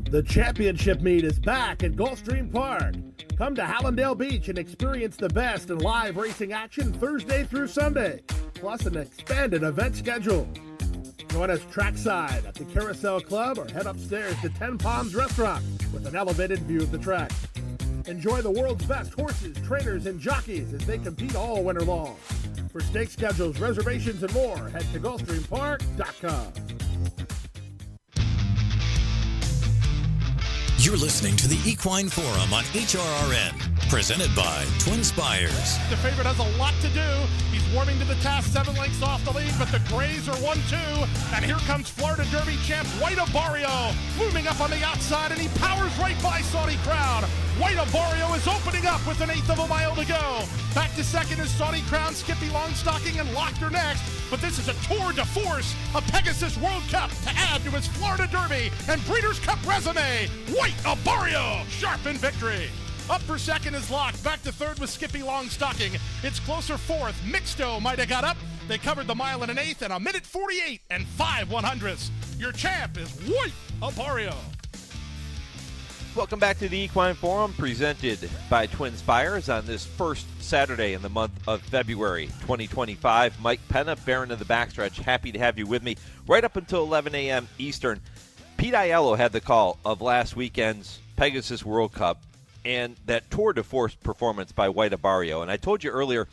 The championship meet is back at Gulfstream Park. Come to Hallandale Beach and experience the best in live racing action Thursday through Sunday. plus an expanded event schedule. Join us trackside at the Carousel Club or head upstairs to 10 Palms Restaurant with an elevated view of the track. Enjoy the world's best horses, trainers, and jockeys as they compete all winter long. For stake schedules, reservations, and more, head to GulfstreamPark.com. You're listening to the Equine Forum on HRRN, presented by TwinSpires. The favorite has a lot to do. He's warming to the task, 7 lengths off the lead, but the Grays are 1-2. And here comes Florida Derby champ White Abarrio, moving up on the outside, and he powers right by Saudi Crown. White Abarrio is opening up with 1/8 of a mile to go. Back to second is Saudi Crown, Skippy Longstocking, and Lochter next. But this is a tour de force, a Pegasus World Cup to add to his Florida Derby and Breeders' Cup resume. White Abarrio, sharp in victory. Up for second is Locked. Back to third with Skippy Longstocking. It's closer fourth. Mixto might have got up. They covered the mile in 1/8 and 1:48 and 5/100ths. Your champ is White Abarrio. Welcome back to the Equine Forum, presented by TwinSpires on this first Saturday in the month of February 2025. Mike Penna, Baron of the Backstretch, happy to have you with me right up until 11 a.m. Eastern. Pete Aiello had the call of last weekend's Pegasus World Cup and that tour de force performance by White Abarrio. And I told you earlier,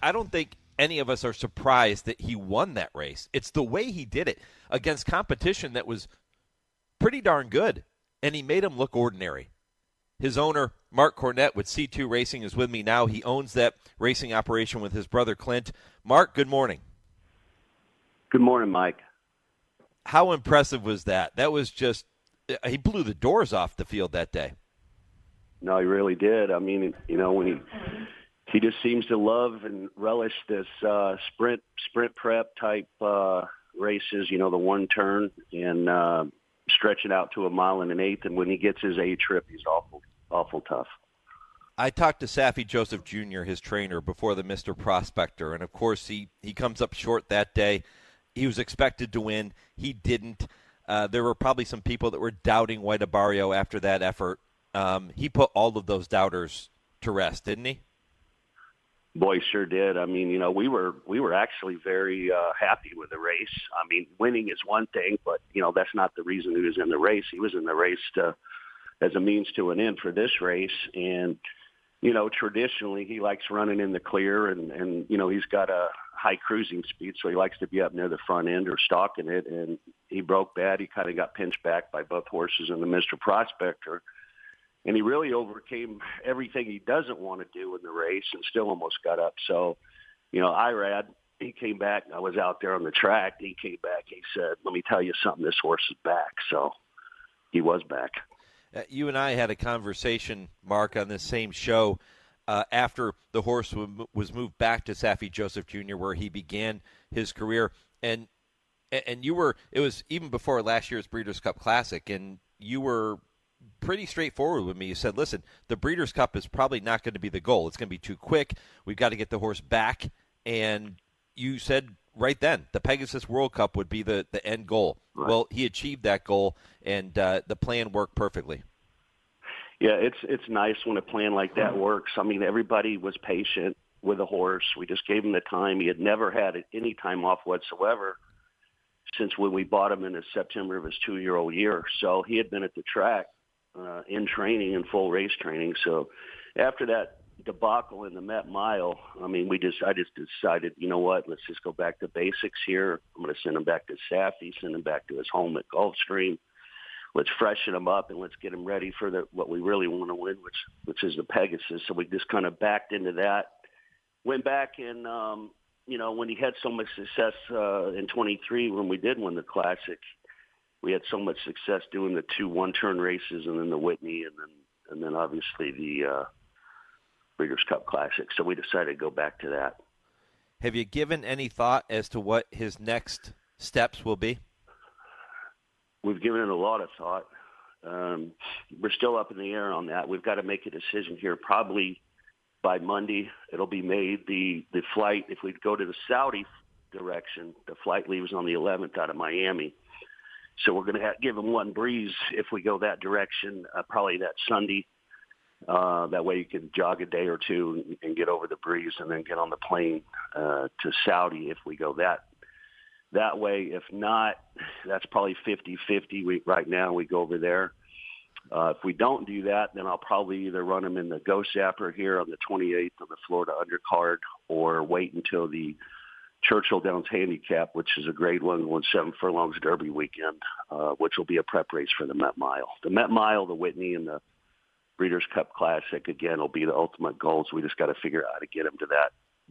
I don't think any of us are surprised that he won that race. It's the way he did it against competition that was pretty darn good. And he made him look ordinary. His owner, Mark Cornett with C2 Racing, is with me now. He owns that racing operation with his brother Clint. Mark, good morning. Good morning, Mike. How impressive was that? That was just, he blew the doors off the field that day. No, he really did. I mean, you know, when he just seems to love and relish this sprint prep type races, you know, the one turn and stretch it out to 1 1/8, and when he gets his A trip, he's awful tough. I talked to Saffie Joseph Jr., his trainer, before the Mr. Prospector, and of course he comes up short that day. He was expected to win. He didn't. There were probably some people that were doubting White Abarrio after that effort. He put all of those doubters to rest, didn't he? Boy, sure did. I mean, you know, we were actually very happy with the race. I mean, winning is one thing, but, you know, that's not the reason he was in the race. He was in the race as a means to an end for this race. And, you know, traditionally he likes running in the clear and you know, he's got a high cruising speed, so he likes to be up near the front end or stalking it. And he broke bad. He kind of got pinched back by both horses in the Mr. Prospector. And he really overcame everything he doesn't want to do in the race and still almost got up. So, you know, Irad, he came back. I was out there on the track. He came back. He said, let me tell you something, this horse is back. So he was back. You and I had a conversation, Mark, on this same show after the horse was moved back to Saffie Joseph Jr., where he began his career. And you were, it was even before last year's Breeders' Cup Classic, and you were pretty straightforward with me. You said, listen, the Breeders' Cup is probably not going to be the goal. It's going to be too quick. We've got to get the horse back. And you said right then the Pegasus World Cup would be the end goal. Right. Well, he achieved that goal, and the plan worked perfectly. Yeah, it's nice when a plan like that works. I mean, everybody was patient with the horse. We just gave him the time. He had never had any time off whatsoever since when we bought him in the September of his 2-year-old year. So he had been at the track in training, in full race training. So after that debacle in the Met Mile, I mean, I just decided, you know what, let's just go back to basics here. I'm going to send him back to Saffie, send him back to his home at Gulfstream. Let's freshen him up and let's get him ready for what we really want to win, which is the Pegasus. So we just kind of backed into that. Went back and, you know, when he had so much success in 23 when we did win the Classic, we had so much success doing the 2 one-turn races and then the Whitney and then obviously the Breeders' Cup Classic. So we decided to go back to that. Have you given any thought as to what his next steps will be? We've given it a lot of thought. We're still up in the air on that. We've got to make a decision here. Probably by Monday it'll be made. The flight, if we go to the Saudi direction, the flight leaves on the 11th out of Miami. So we're going to give him one breeze if we go that direction, probably that Sunday. That way you can jog a day or two and get over the breeze and then get on the plane to Saudi if we go that way. If not, that's probably 50-50. Right now we go over there. If we don't do that, then I'll probably either run him in the Go Zapper here on the 28th of the Florida undercard, or wait until the Churchill Downs Handicap, which is a grade 1 7 furlongs Derby weekend, which will be a prep race for the Met Mile. The Met Mile, the Whitney, and the Breeders' Cup Classic, again, will be the ultimate goals. We just got to figure out how to get him to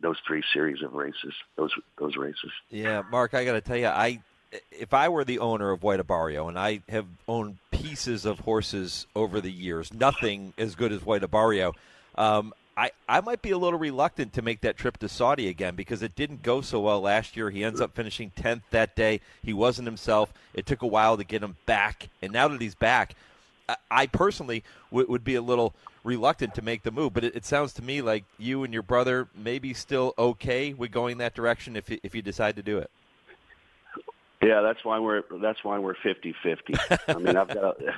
those 3 series of races, those races. Yeah, Mark, I got to tell you, if I were the owner of White Abarrio, and I have owned pieces of horses over the years, nothing as good as White Abarrio, I might be a little reluctant to make that trip to Saudi again because it didn't go so well last year. He ends up finishing 10th that day. He wasn't himself. It took a while to get him back, and now that he's back, I personally would be a little reluctant to make the move, but it sounds to me like you and your brother may be still okay with going that direction if you decide to do it. Yeah, that's why we're 50-50.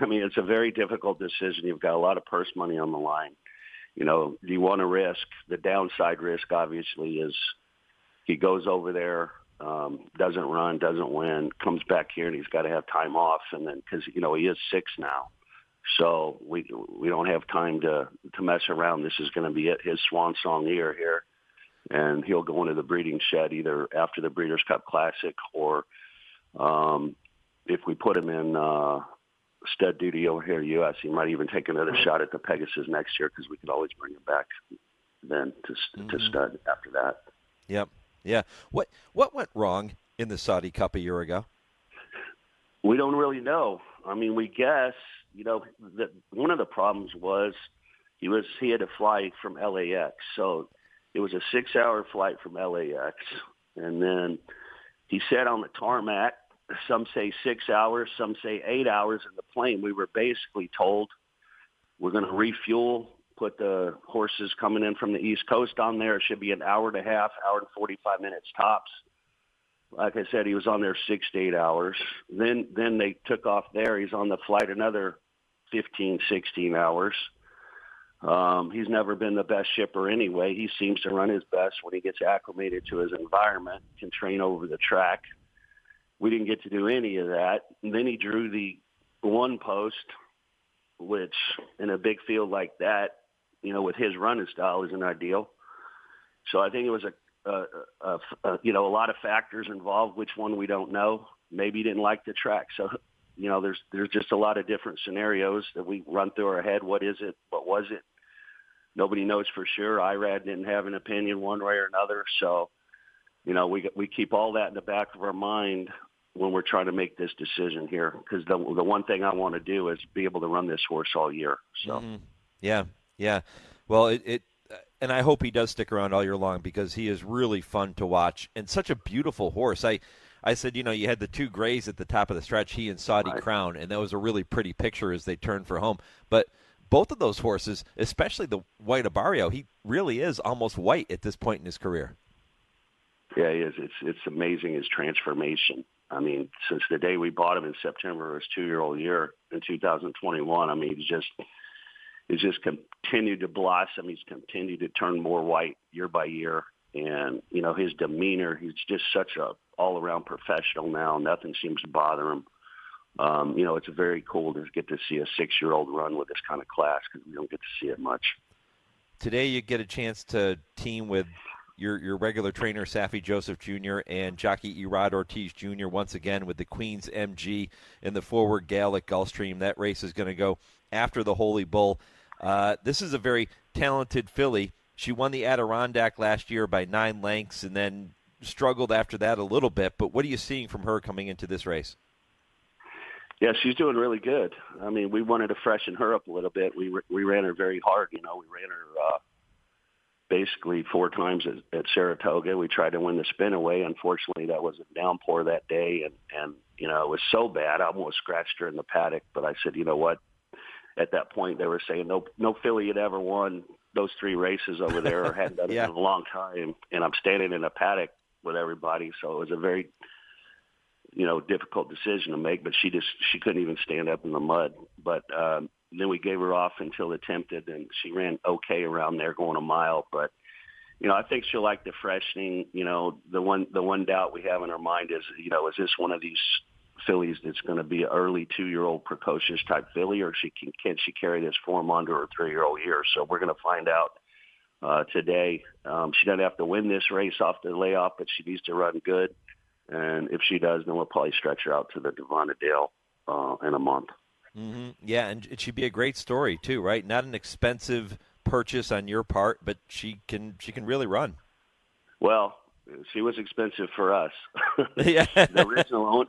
I mean, it's a very difficult decision. You've got a lot of purse money on the line. You know, do you want to risk? The downside risk, obviously, is he goes over there, doesn't run, doesn't win, comes back here, and he's got to have time off, and then because he is 6 now. So we don't have time to mess around. This is going to be it, his swan song year here, and he'll go into the breeding shed either after the Breeders' Cup Classic or if we put him in stud duty over here in the U.S., he might even take another shot at the Pegasus next year because we could always bring him back then to stud after that. Yep. Yeah. What went wrong in the Saudi Cup a year ago? We don't really know. I mean, we guess. That one of the problems was he had to fly from LAX. So it was a 6-hour flight from LAX. And then he sat on the tarmac. Some say 6 hours, some say 8 hours in the plane. We were basically told we're going to refuel, put the horses coming in from the East Coast on there. It should be an hour and a half, hour and 45 minutes tops. Like I said, he was on there 6 to 8 hours. Then they took off there. He's on the flight another 15, 16 hours. He's never been the best shipper anyway. He seems to run his best when he gets acclimated to his environment, can train over the track. We didn't get to do any of that. And then he drew the 1 post, which in a big field like that, with his running style isn't ideal. So I think it was a lot of factors involved, which one we don't know. Maybe he didn't like the track. So, there's just a lot of different scenarios that we run through our head. What is it? What was it? Nobody knows for sure. IRAD didn't have an opinion one way or another. So, we keep all that in the back of our mind when we're trying to make this decision here, because the one thing I want to do is be able to run this horse all year. So, yeah. Well, and I hope he does stick around all year long because he is really fun to watch and such a beautiful horse. I said, you had the 2 grays at the top of the stretch, he and Saudi Crown, and that was a really pretty picture as they turned for home. But both of those horses, especially the White Abarrio, he really is almost white at this point in his career. Yeah, he is. It's amazing his transformation. I mean, since the day we bought him in September of his 2-year-old year in 2021, I mean, he's just continued to blossom. He's continued to turn more white year by year. And, his demeanor, he's just such a all-around professional now. Nothing seems to bother him. It's very cool to get to see a 6-year-old run with this kind of class because we don't get to see it much. Today you get a chance to team with your regular trainer, Safi Joseph Jr., and jockey Erod Ortiz Jr. once again with the Queen's MG in the Forward Gale at Gulfstream. That race is going to go after the Holy Bull. This is a very talented filly. She won the Adirondack last year by 9 lengths and then struggled after that a little bit. But what are you seeing from her coming into this race? Yeah, she's doing really good. I mean, we wanted to freshen her up a little bit. We ran her very hard. We ran her basically 4 times at Saratoga. We tried to win the spin away. Unfortunately, that was a downpour that day, and it was so bad I almost scratched her in the paddock. But I said, you know what? At that point, they were saying no filly had ever won those 3 races over there or hadn't done it in a long time. And I'm standing in a paddock with everybody, so it was a very difficult decision to make. But she couldn't even stand up in the mud. But then we gave her off until attempted, and she ran okay around there going a mile. But, I think she'll like the freshening. The one doubt we have in our mind is, is this one of these fillies that's going to be an early 2-year-old precocious type filly, or can she carry this form under her 3-year-old year? So we're going to find out today. She doesn't have to win this race off the layoff, but she needs to run good. And if she does, then we'll probably stretch her out to the Devonna Dale in a month. Mm-hmm. Yeah, and it should be a great story too, right? Not an expensive purchase on your part, but she can really run. Well, she was expensive for us. Yeah. The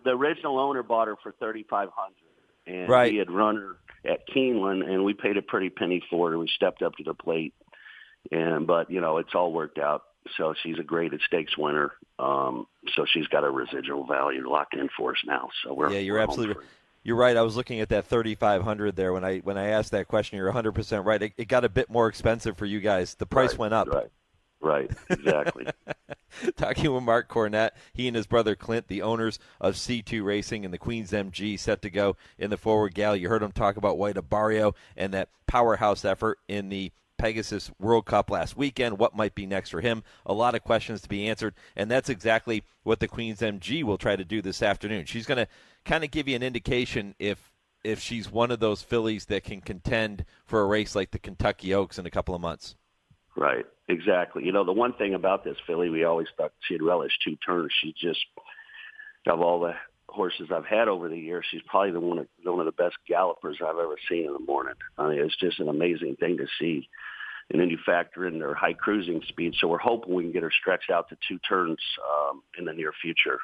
original owner bought her for $3,500, and right. He had run her at Keeneland, and we paid a pretty penny for her. We stepped up to the plate, but it's all worked out. So she's a graded stakes winner. So she's got a residual value locked in for us now. So you're absolutely right. You're right. I was looking at that 3,500 there when I asked that question. You're 100% right. It got a bit more expensive for you guys. The price went up. Right. Exactly. Talking with Mark Cornett, he and his brother Clint, the owners of C2 Racing and the Queen's MG, set to go in the Forward Galley. You heard him talk about White Abarrio and that powerhouse effort in the Pegasus World Cup last weekend. What might be next for him? A lot of questions to be answered, and that's exactly what the Queen's MG will try to do this afternoon. She's going to kind of give you an indication if she's one of those fillies that can contend for a race like the Kentucky Oaks in a couple of months. Right, exactly. The one thing about this filly, we always thought she'd relish 2 turns. She just, of all the horses I've had over the years, she's probably one of the best gallopers I've ever seen in the morning. I mean, it's just an amazing thing to see. And then you factor in their high cruising speed. So we're hoping we can get her stretched out to 2 turns in the near future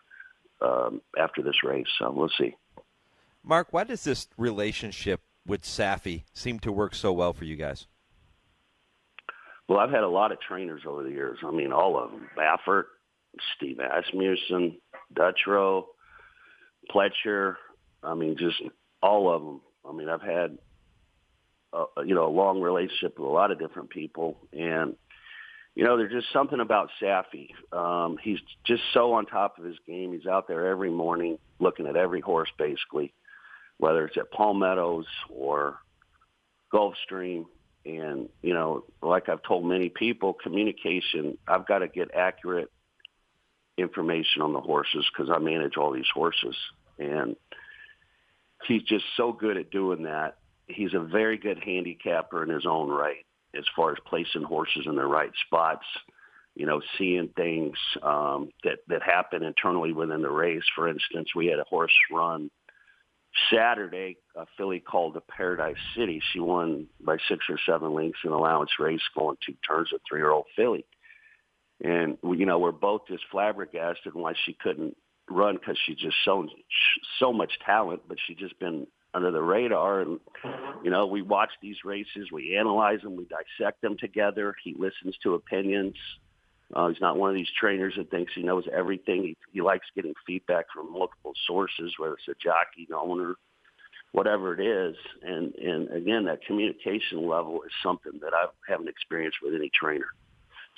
after this race. So we'll see. Mark, why does this relationship with Safi seem to work so well for you guys? Well, I've had a lot of trainers over the years. I mean, all of them. Baffert, Steve Asmussen, Dutrow, Pletcher. I mean, just all of them. I mean, I've had a long relationship with a lot of different people, and there's just something about Safi. He's just so on top of his game. He's out there every morning looking at every horse, basically, whether it's at Palmettos or Gulfstream. And like I've told many people, communication. I've got to get accurate information on the horses because I manage all these horses, and he's just so good at doing that. He's a very good handicapper in his own right as far as placing horses in their right spots, seeing things that happen internally within the race. For instance, we had a horse run Saturday, a filly called the Paradise City. She won by 6 or 7 lengths in allowance race going 2 turns, a 3-year-old filly. And, we're both just flabbergasted why she couldn't run because she's just so much talent, but she's just been under the radar. And, we watch these races, we analyze them, we dissect them together. He listens to opinions. He's not one of these trainers that thinks he knows everything. He likes getting feedback from multiple sources, whether it's a jockey, an owner, whatever it is. And again, that communication level is something that I haven't experienced with any trainer.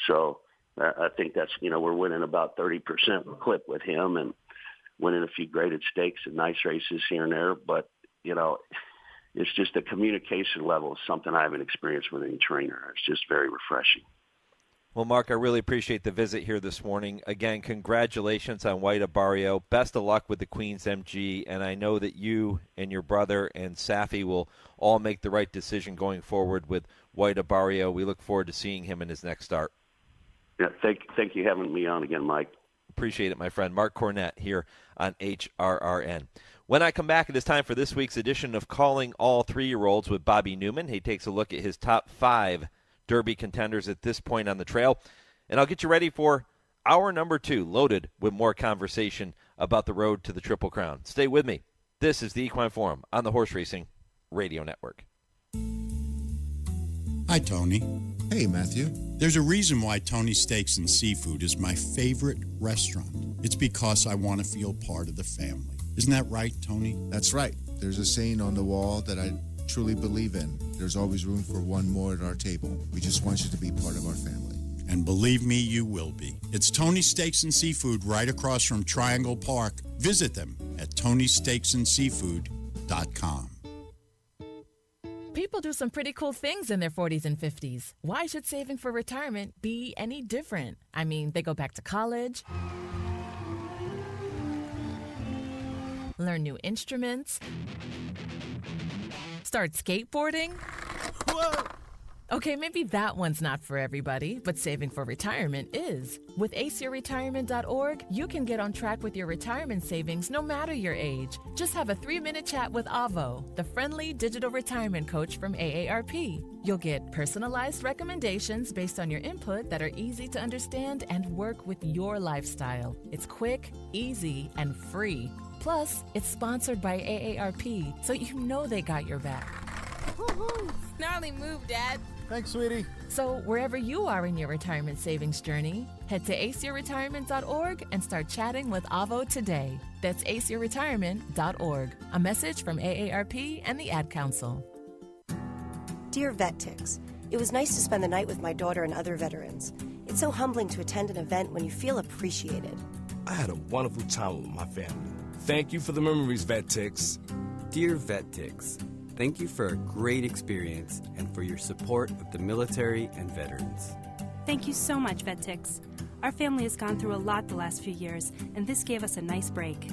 So I think that's, we're winning about 30% clip with him and winning a few graded stakes and nice races here and there. But, it's just the communication level is something I haven't experienced with any trainer. It's just very refreshing. Well, Mark, I really appreciate the visit here this morning. Again, congratulations on White Abarrio. Best of luck with the Queen's MG, and I know that you and your brother and Safi will all make the right decision going forward with White Abarrio. We look forward to seeing him in his next start. Yeah, thank you for having me on again, Mike. Appreciate it, my friend. Mark Cornett here on HRRN. When I come back, it is time for this week's edition of Calling All 3-Year-Olds with Bobby Neuman. He takes a look at his top 5 Derby contenders at this point on the trail. And I'll get you ready for hour number 2, loaded with more conversation about the road to the Triple Crown. Stay with me. This is the Equine Forum on the Horse Racing Radio Network. Hi, Tony. Hey, Matthew. There's a reason why Tony's Steaks and Seafood is my favorite restaurant. It's because I want to feel part of the family. Isn't that right, Tony? That's right. There's a saying on the wall that I truly believe in. There's always room for one more at our table. We just want you to be part of our family. And believe me, you will be. It's Tony's Steaks and Seafood right across from Triangle Park. Visit them at TonySteaksandSeafood.com. People do some pretty cool things in their 40s and 50s. Why should saving for retirement be any different? I mean, they go back to college, learn new instruments, start skateboarding. Whoa! Okay, maybe that one's not for everybody, but saving for retirement is. With aceyourretirement.org, you can get on track with your retirement savings no matter your age. Just have a 3-minute chat with Avo, the friendly digital retirement coach from AARP. You'll get personalized recommendations based on your input that are easy to understand and work with your lifestyle. It's quick, easy, and free. Plus, it's sponsored by AARP, so you know they got your back. Woohoo! Gnarly move, Dad. Thanks, sweetie. So wherever you are in your retirement savings journey, head to aceyourretirement.org and start chatting with Avo today. That's aceyourretirement.org. A message from AARP and the Ad Council. Dear Vet Ticks, it was nice to spend the night with my daughter and other veterans. It's so humbling to attend an event when you feel appreciated. I had a wonderful time with my family. Thank you for the memories, Vet Ticks. Dear Vet Ticks, thank you for a great experience and for your support of the military and veterans. Thank you so much, Vet Ticks. Our family has gone through a lot the last few years, and this gave us a nice break.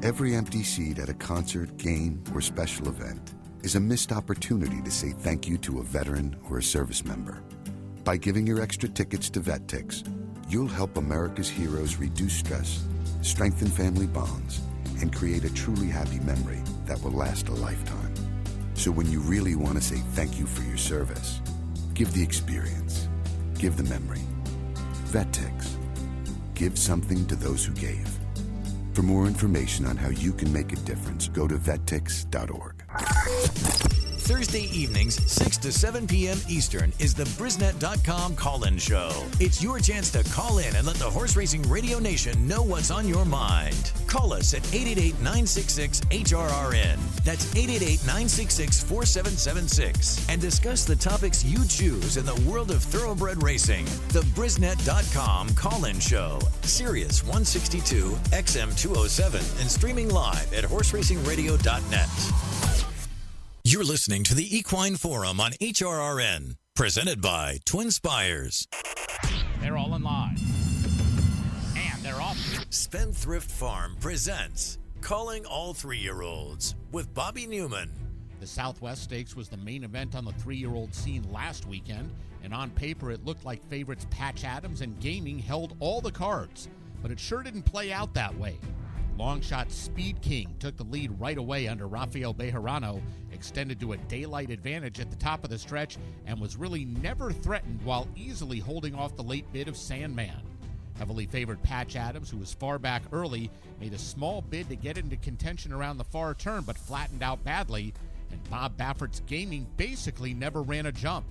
Every empty seat at a concert, game, or special event is a missed opportunity to say thank you to a veteran or a service member. By giving your extra tickets to Vet Ticks, you'll help America's heroes reduce stress, strengthen family bonds, and create a truly happy memory that will last a lifetime. So when you really want to say thank you for your service, give the experience, give the memory. Vet Ticks. Give something to those who gave. For more information on how you can make a difference, go to vettix.org. Thursday evenings, 6 to 7 p.m. Eastern, is the Brisnet.com call-in show. It's your chance to call in and let the Horse Racing Radio Nation know what's on your mind. Call us at 888-966-HRRN. That's 888-966-4776. And discuss the topics you choose in the world of thoroughbred racing. The Brisnet.com call-in show. Sirius 162, XM 207, and streaming live at horseracingradio.net. You're listening to the Equine Forum on HRRN, presented by TwinSpires. They're all in line. And they're off. Spendthrift Farm presents Calling All 3-Year-Olds with Bobby Neuman. The Southwest Stakes was the main event on the 3-year-old scene last weekend, and on paper it looked like favorites Patch Adams and Gaming held all the cards, but it sure didn't play out that way. Longshot Speed King took the lead right away under Rafael Bejarano, extended to a daylight advantage at the top of the stretch, and was really never threatened while easily holding off the late bid of Sandman. Heavily favored Patch Adams, who was far back early, made a small bid to get into contention around the far turn but flattened out badly, and Bob Baffert's Gaming basically never ran a jump.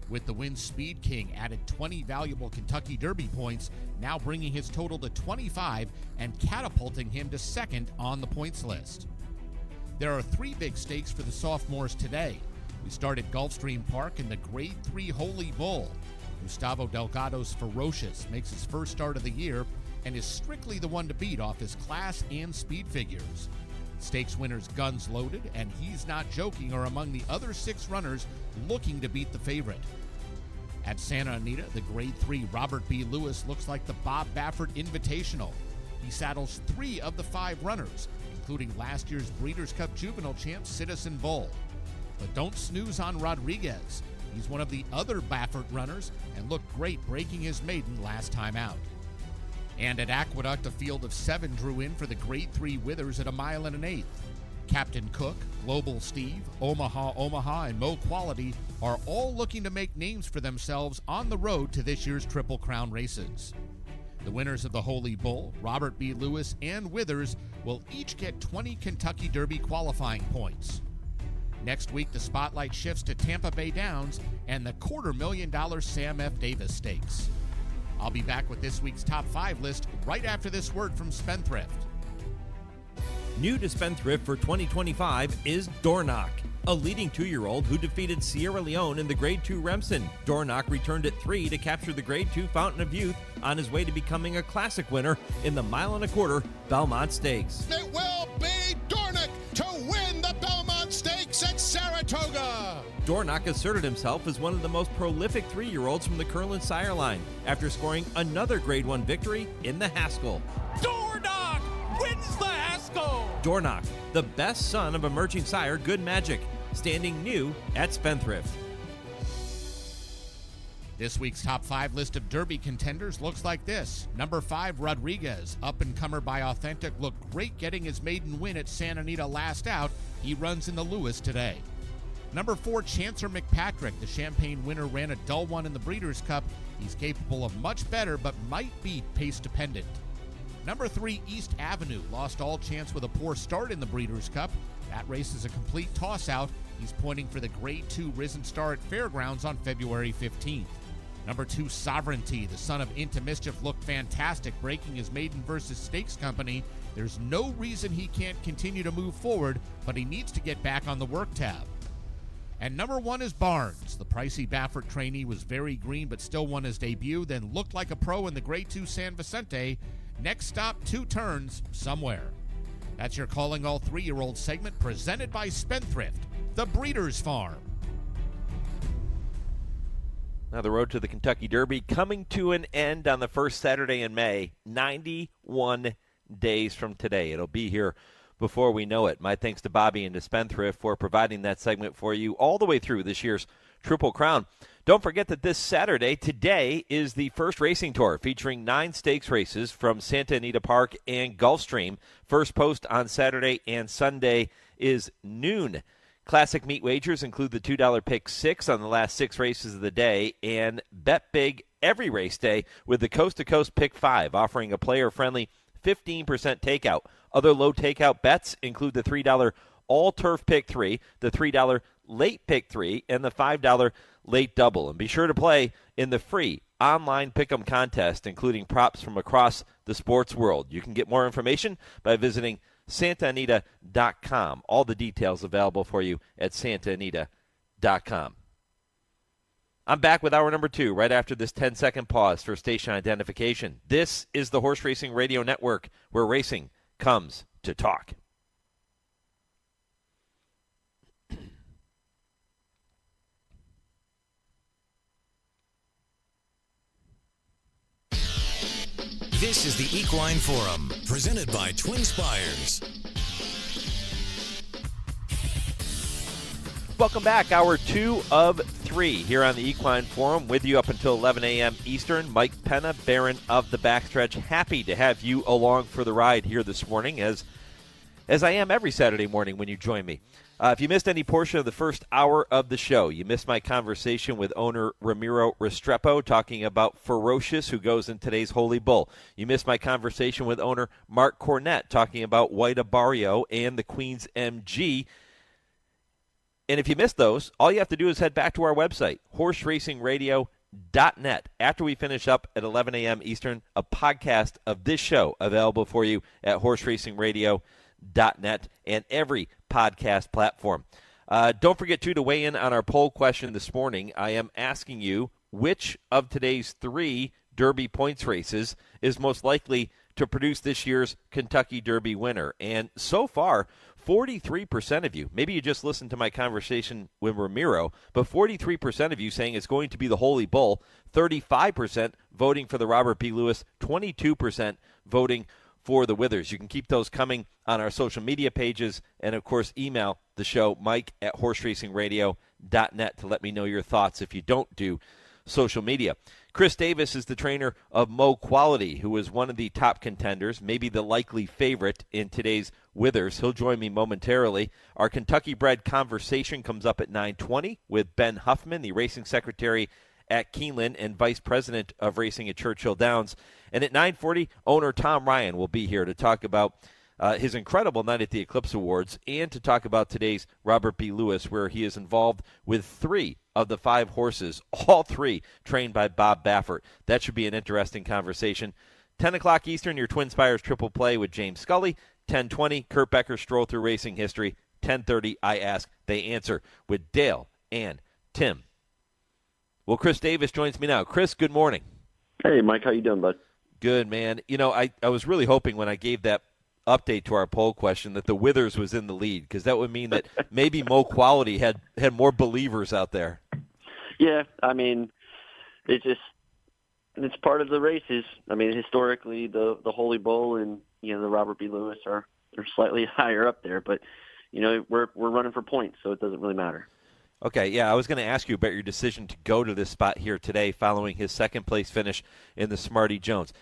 With the win, Speed King added 20 valuable Kentucky Derby points, now bringing his total to 25 and catapulting him to second on the points list. There are 3 big stakes for the sophomores today. We start at Gulfstream Park in the Grade 3 Holy Bull. Gustavo Delgado's Ferocious makes his first start of the year and is strictly the one to beat off his class and speed figures. Stakes winners Guns Loaded and He's Not Joking are among the other 6 runners looking to beat the favorite. At Santa Anita, the Grade 3 Robert B. Lewis looks like the Bob Baffert Invitational. He saddles 3 of the 5 runners, including last year's Breeders' Cup Juvenile champ Citizen Bull. But don't snooze on Rodriguez. He's one of the other Baffert runners and looked great breaking his maiden last time out. And at Aqueduct, a field of 7 drew in for the Grade 3 Withers at 1 1/8. Captain Cook, Global Steve, Omaha, and Mo Quality are all looking to make names for themselves on the road to this year's Triple Crown races. The winners of the Holy Bull, Robert B. Lewis and Withers, will each get 20 Kentucky Derby qualifying points. Next week, the spotlight shifts to Tampa Bay Downs and the $250,000 Sam F. Davis Stakes. I'll be back with this week's top 5 list right after this word from Spendthrift. New to Spendthrift for 2025 is Dornoch, a leading 2-year-old who defeated Sierra Leone in the Grade 2 Remsen. Dornoch returned at 3 to capture the Grade 2 Fountain of Youth on his way to becoming a classic winner in the 1 1/4 Belmont Stakes. It will be Dornoch to win the Belmont Stakes at Sarah Saratoga. Dornock asserted himself as one of the most prolific 3-year-olds from the Curlin sire line after scoring another Grade 1 victory in the Haskell. Dornock wins the Haskell. Dornock, the best son of emerging sire Good Magic, standing new at Spendthrift. This week's top 5 list of Derby contenders looks like this. Number 5, Rodriguez, up-and-comer by Authentic, looked great getting his maiden win at Santa Anita last out. He runs in the Lewis today. Number 4, Chancer McPatrick, the Champagne winner, ran a dull one in the Breeders' Cup. He's capable of much better, but might be pace-dependent. Number 3, East Avenue, lost all chance with a poor start in the Breeders' Cup. That race is a complete toss-out. He's pointing for the Grade 2 Risen Star at Fairgrounds on February 15th. Number 2, Sovereignty, the son of Into Mischief, looked fantastic, breaking his maiden versus Stakes Company. There's no reason he can't continue to move forward, but he needs to get back on the work tab. And number 1 is Barnes. The pricey Baffert trainee was very green but still won his debut, then looked like a pro in the Grade 2 San Vicente. Next stop, 2 turns, somewhere. That's your Calling All 3-Year-Olds segment presented by Spendthrift, the Breeders' Farm. Now the road to the Kentucky Derby coming to an end on the first Saturday in May, 91 days from today. It'll be here before we know it. My thanks to Bobby and to Spendthrift for providing that segment for you all the way through this year's Triple Crown. Don't forget that this Saturday, today, is the first racing tour featuring 9 stakes races from Santa Anita Park and Gulfstream. First post on Saturday and Sunday is noon. Classic meat wagers include the $2 pick 6 on the last 6 races of the day and bet big every race day with the Coast to Coast pick 5, offering a player-friendly 15% takeout. Other low takeout bets include the $3 all-turf pick 3, the $3 late pick 3, and the $5 late double. And be sure to play in the free online pick'em contest, including props from across the sports world. You can get more information by visiting santaanita.com. All the details available for you at santaanita.com. I'm back with hour number 2 right after this 10-second pause for station identification. This is the Horse Racing Radio Network, where racing comes to talk. This is the Equine Forum, presented by TwinSpires. Welcome back. Hour 2 of 3 here on the Equine Forum. With you up until 11 a.m. Eastern. Mike Penna, Baron of the Backstretch. Happy to have you along for the ride here this morning, as I am every Saturday morning when you join me. If you missed any portion of the first hour of the show, you missed my conversation with owner Ramiro Restrepo talking about Ferocious, who goes in today's Holy Bull. You missed my conversation with owner Mark Cornett talking about White Abarrio and the Queen's MG. And if you missed those, all you have to do is head back to our website, horseracingradio.net. After we finish up at 11 a.m. Eastern, a podcast of this show available for you at horseracingradio.net and every podcast platform. Don't forget, too, to weigh in on our poll question this morning. I am asking you which of today's 3 Derby points races is most likely to produce this year's Kentucky Derby winner. And so far, 43% of you, maybe you just listened to my conversation with Ramiro, but 43% of you saying it's going to be the Holy Bull, 35% voting for the Robert B. Lewis, 22% voting for the Withers. You can keep those coming on our social media pages, and of course email the show, mike@horseracingradio.net, to let me know your thoughts if you don't do social media. Chris Davis is the trainer of Mo Quality, who is one of the top contenders, maybe the likely favorite in today's Withers. He'll join me momentarily. Our Kentucky Bred Conversation comes up at 9:20 with Ben Huffman, the racing secretary at Keeneland and vice president of racing at Churchill Downs. And at 9:40, owner Tom Ryan will be here to talk about his incredible night at the Eclipse Awards and to talk about today's Robert B. Lewis, where he is involved with 3 of the 5 horses, all 3 trained by Bob Baffert. That should be an interesting conversation. 10 o'clock Eastern, your TwinSpires Triple Play with James Scully. 10:20, Kurt Becker, Stroll Through Racing History. 10:30, I Ask, They Answer with Dale and Tim. Well, Chris Davis joins me now. Chris, good morning. Hey, Mike. How you doing, bud? Good, man. You know, I was really hoping when I gave that update to our poll question that the Withers was in the lead, because that would mean that maybe Mo Quality had more believers out there. Yeah, I mean, it's part of the races. I mean, historically, the Holy Bull and the Robert B. Lewis are slightly higher up there, but we're running for points, so it doesn't really matter. Okay, yeah, I was going to ask you about your decision to go to this spot here today following his second-place finish in the Smarty Jones.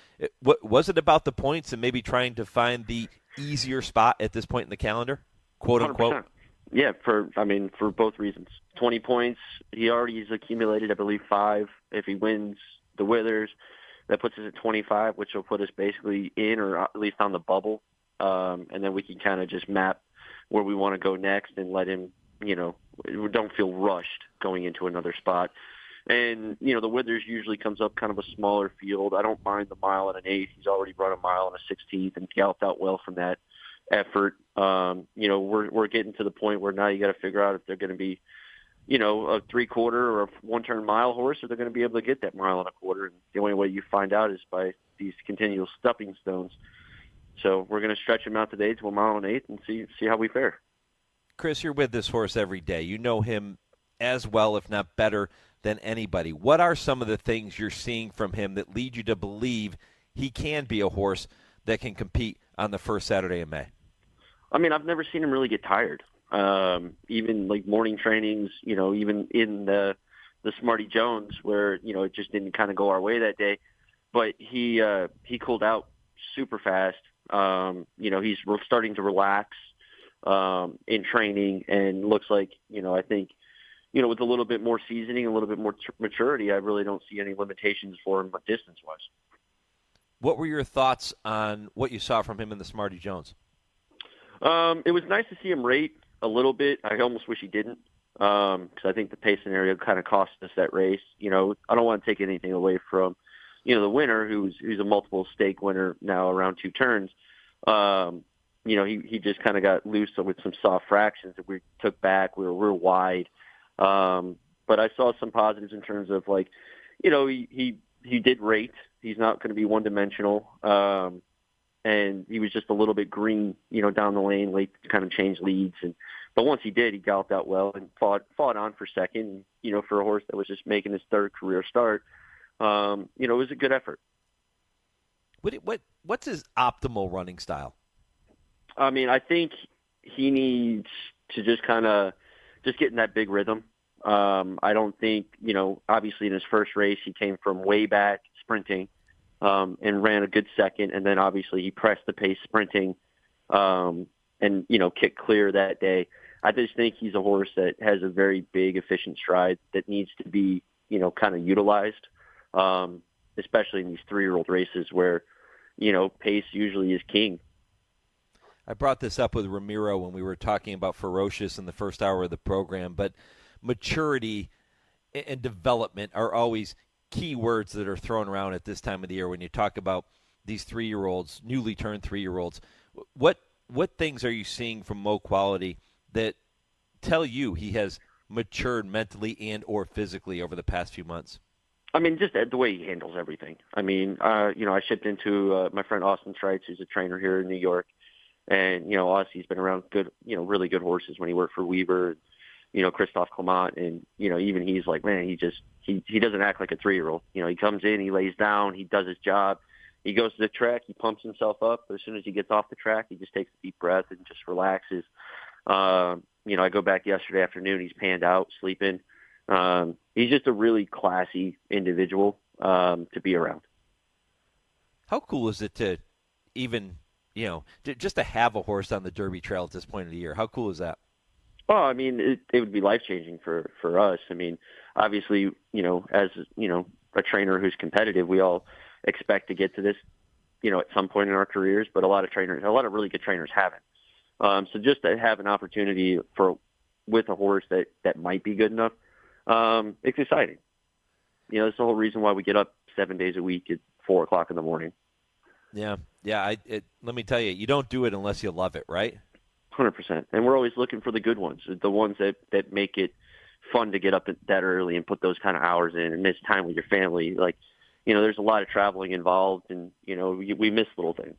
Was it about the points and maybe trying to find the easier spot at this point in the calendar, quote-unquote? 100%. Yeah, for both reasons. 20 points, he already has accumulated, I believe, 5. If he wins the Withers, that puts us at 25, which will put us basically in or at least on the bubble, and then we can kind of just map where we want to go next and let him, don't feel rushed going into another spot. And, the Withers usually comes up kind of a smaller field. I don't mind the mile and an 8. He's already run a mile and a 16th and galloped out well from that effort. We're getting to the point where now you got to figure out if they're going to be, a 3/4 or a 1-turn mile horse, or they're going to be able to get that mile and a quarter. And the only way you find out is by these continual stepping stones. So we're going to stretch him out today to a mile and 8 and see how we fare. Chris, you're with this horse every day. You know him as well, if not better, than anybody. What are some of the things you're seeing from him that lead you to believe he can be a horse that can compete on the first Saturday in May? I mean, I've never seen him really get tired. Even like morning trainings, even in the Smarty Jones where, it just didn't kind of go our way that day. But he cooled out super fast. He's starting to relax in training, and looks like, I think, with a little bit more seasoning, a little bit more maturity, I really don't see any limitations for him distance-wise. What were your thoughts on what you saw from him in the Smarty Jones? It was nice to see him rate a little bit. I almost wish he didn't, because I think the pace scenario kind of cost us that race. I don't want to take anything away from, the winner, who's a multiple stake winner now around 2 turns. He just kind of got loose with some soft fractions that we took back. We were wide. But I saw some positives in terms of, like, he did rate. He's not going to be one-dimensional. And he was just a little bit green, down the lane, late to kind of change leads. But once he did, he galloped out well and fought on for second. For a horse that was just making his 3rd career start, it was a good effort. What's his optimal running style? I mean, I think he needs to just get in that big rhythm. I don't think, obviously in his first race, he came from way back sprinting, and ran a good second. And then obviously he pressed the pace sprinting, and, kicked clear that day. I just think he's a horse that has a very big, efficient stride that needs to be, kind of utilized, especially in these 3-year-old races where, pace usually is king. I brought this up with Ramiro when we were talking about Ferocious in the first hour of the program, but maturity and development are always key words that are thrown around at this time of the year when you talk about these 3-year-olds, newly turned 3-year-olds. What things are you seeing from Mo Quality that tell you he has matured mentally and or physically over the past few months? I mean, just the way he handles everything. I mean, I shipped into my friend Austin Streitz, who's a trainer here in New York. And, Aussie's been around good, really good horses when he worked for Weaver, Christophe Clement. And, even he's like, man, he doesn't act like a 3-year-old. He comes in, he lays down, he does his job. He goes to the track, he pumps himself up. But as soon as he gets off the track, he just takes a deep breath and just relaxes. I go back yesterday afternoon, he's panned out, sleeping. He's just a really classy individual to be around. How cool is it to even, just to have a horse on the Derby Trail at this point of the year? How cool is that? Oh, I mean, it would be life-changing for us. I mean, obviously, as, a trainer who's competitive, we all expect to get to this, at some point in our careers, but a lot of really good trainers haven't. So just to have an opportunity with a horse that might be good enough, it's exciting. That's the whole reason why we get up 7 days a week at 4:00 in the morning. Yeah. Let me tell you, you don't do it unless you love it, right? 100%. And we're always looking for the good ones, the ones that make it fun to get up that early and put those kind of hours in and miss time with your family. Like, there's a lot of traveling involved, and, we miss little things.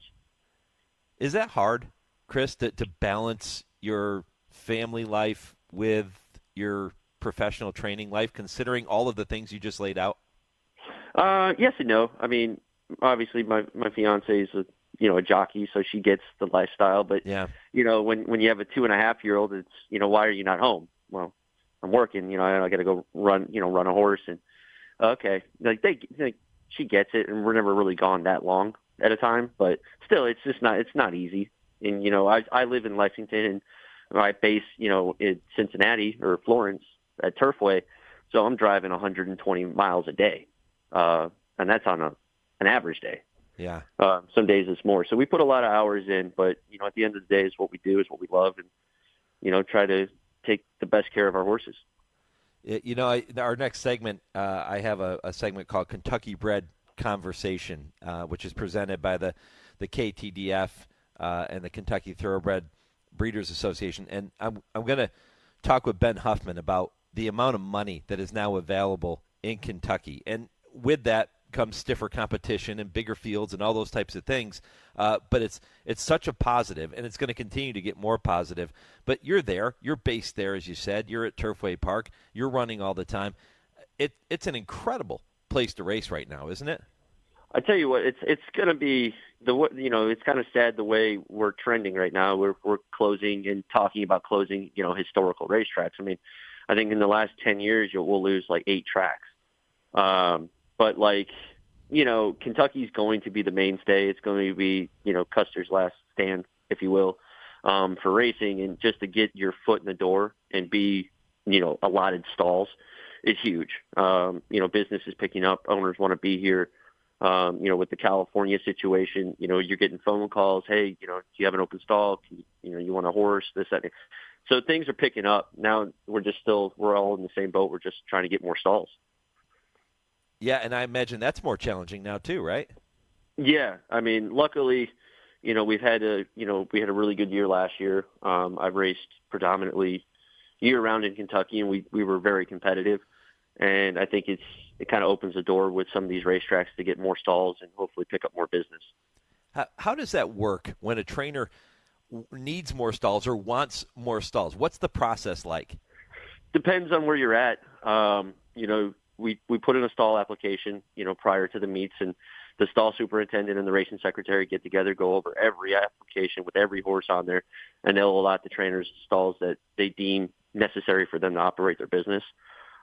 Is that hard, Chris, to balance your family life with your professional training life, considering all of the things you just laid out? Yes and no. I mean, obviously my fiance is a jockey, so she gets the lifestyle. But yeah, when you have a 2.5-year-old, it's why are you not home? Well, I'm working. I got to go run a horse, and okay, she gets it, and we're never really gone that long at a time. But still, it's not easy. And I live in Lexington, and my base in Cincinnati or Florence at Turfway, so I'm driving 120 miles a day, and that's on an average day. Yeah. Some days it's more. So we put a lot of hours in, but at the end of the day, is what we do, is what we love, and try to take the best care of our horses. Our next segment, I have a segment called Kentucky Bred Conversation, which is presented by the KTDF and the Kentucky Thoroughbred Breeders Association, and I'm going to talk with Ben Huffman about the amount of money that is now available in Kentucky, and with that comes stiffer competition and bigger fields and all those types of things. But it's such a positive, and it's going to continue to get more positive. But you're there. You're based there, as you said. You're at Turfway Park. You're running all the time. It's an incredible place to race right now, isn't it? I tell you what, it's going to be it's kind of sad the way we're trending right now. We're closing and talking about closing, historical racetracks. I mean, I think in the last 10 years we'll lose like 8 tracks. But Kentucky's going to be the mainstay. It's going to be, Custer's last stand, if you will, for racing, and just to get your foot in the door and be, allotted stalls is huge. Business is picking up. Owners want to be here. With the California situation, you're getting phone calls. Hey, do you have an open stall? You want a horse? This, that. So things are picking up. Now we're all in the same boat. We're just trying to get more stalls. Yeah, and I imagine that's more challenging now too, right? Yeah, I mean, luckily, we had a really good year last year. I've raced predominantly year-round in Kentucky, and we were very competitive. And I think it kind of opens the door with some of these racetracks to get more stalls and hopefully pick up more business. How does that work when a trainer needs more stalls or wants more stalls? What's the process like? Depends on where you're at. We put in a stall application, prior to the meets, and the stall superintendent and the racing secretary get together, go over every application with every horse on there, and they'll allot the trainers stalls that they deem necessary for them to operate their business.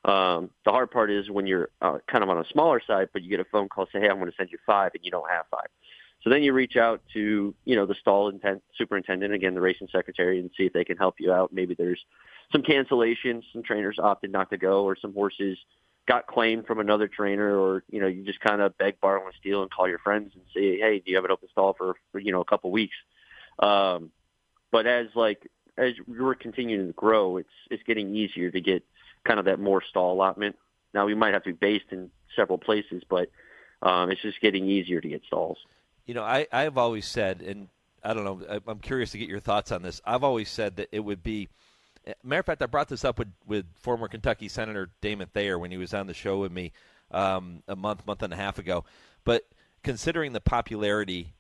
The hard part is when you're kind of on a smaller side, but you get a phone call, say, hey, I'm going to send you 5, and you don't have 5. So then you reach out to, the stall superintendent, again, the racing secretary, and see if they can help you out. Maybe there's some cancellations, some trainers opted not to go, or some horses got claimed from another trainer, or, you just kind of beg, borrow, and steal and call your friends and say, hey, do you have an open stall for a couple weeks? But as we're continuing to grow, it's getting easier to get kind of that more stall allotment. Now we might have to be based in several places, but it's just getting easier to get stalls. I've always said, and I don't know, I'm curious to get your thoughts on this. I've always said that it would be, matter of fact, I brought this up with former Kentucky Senator Damon Thayer when he was on the show with me a month and a half ago. But considering the popularity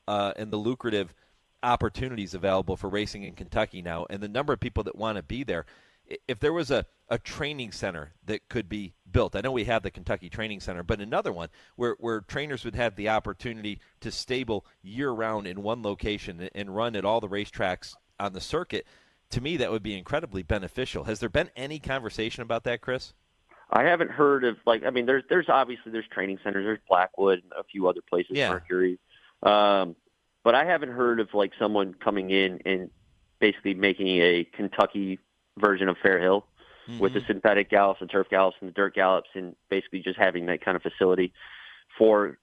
and the lucrative opportunities available for racing in Kentucky now, and the number of people that want to be there, if there was a training center that could be built, I know we have the Kentucky Training Center, but another one where trainers would have the opportunity to stable year-round in one location and run at all the racetracks on the circuit, to me that would be incredibly beneficial. Has there been any conversation about that, Chris? I haven't heard of, there's obviously training centers. There's Blackwood and a few other places, yeah. Mercury. But I haven't heard of, someone coming in and basically making a Kentucky version of Fair Hill with the synthetic gallops, the turf gallops, and the dirt gallops, and basically just having that kind of facility for,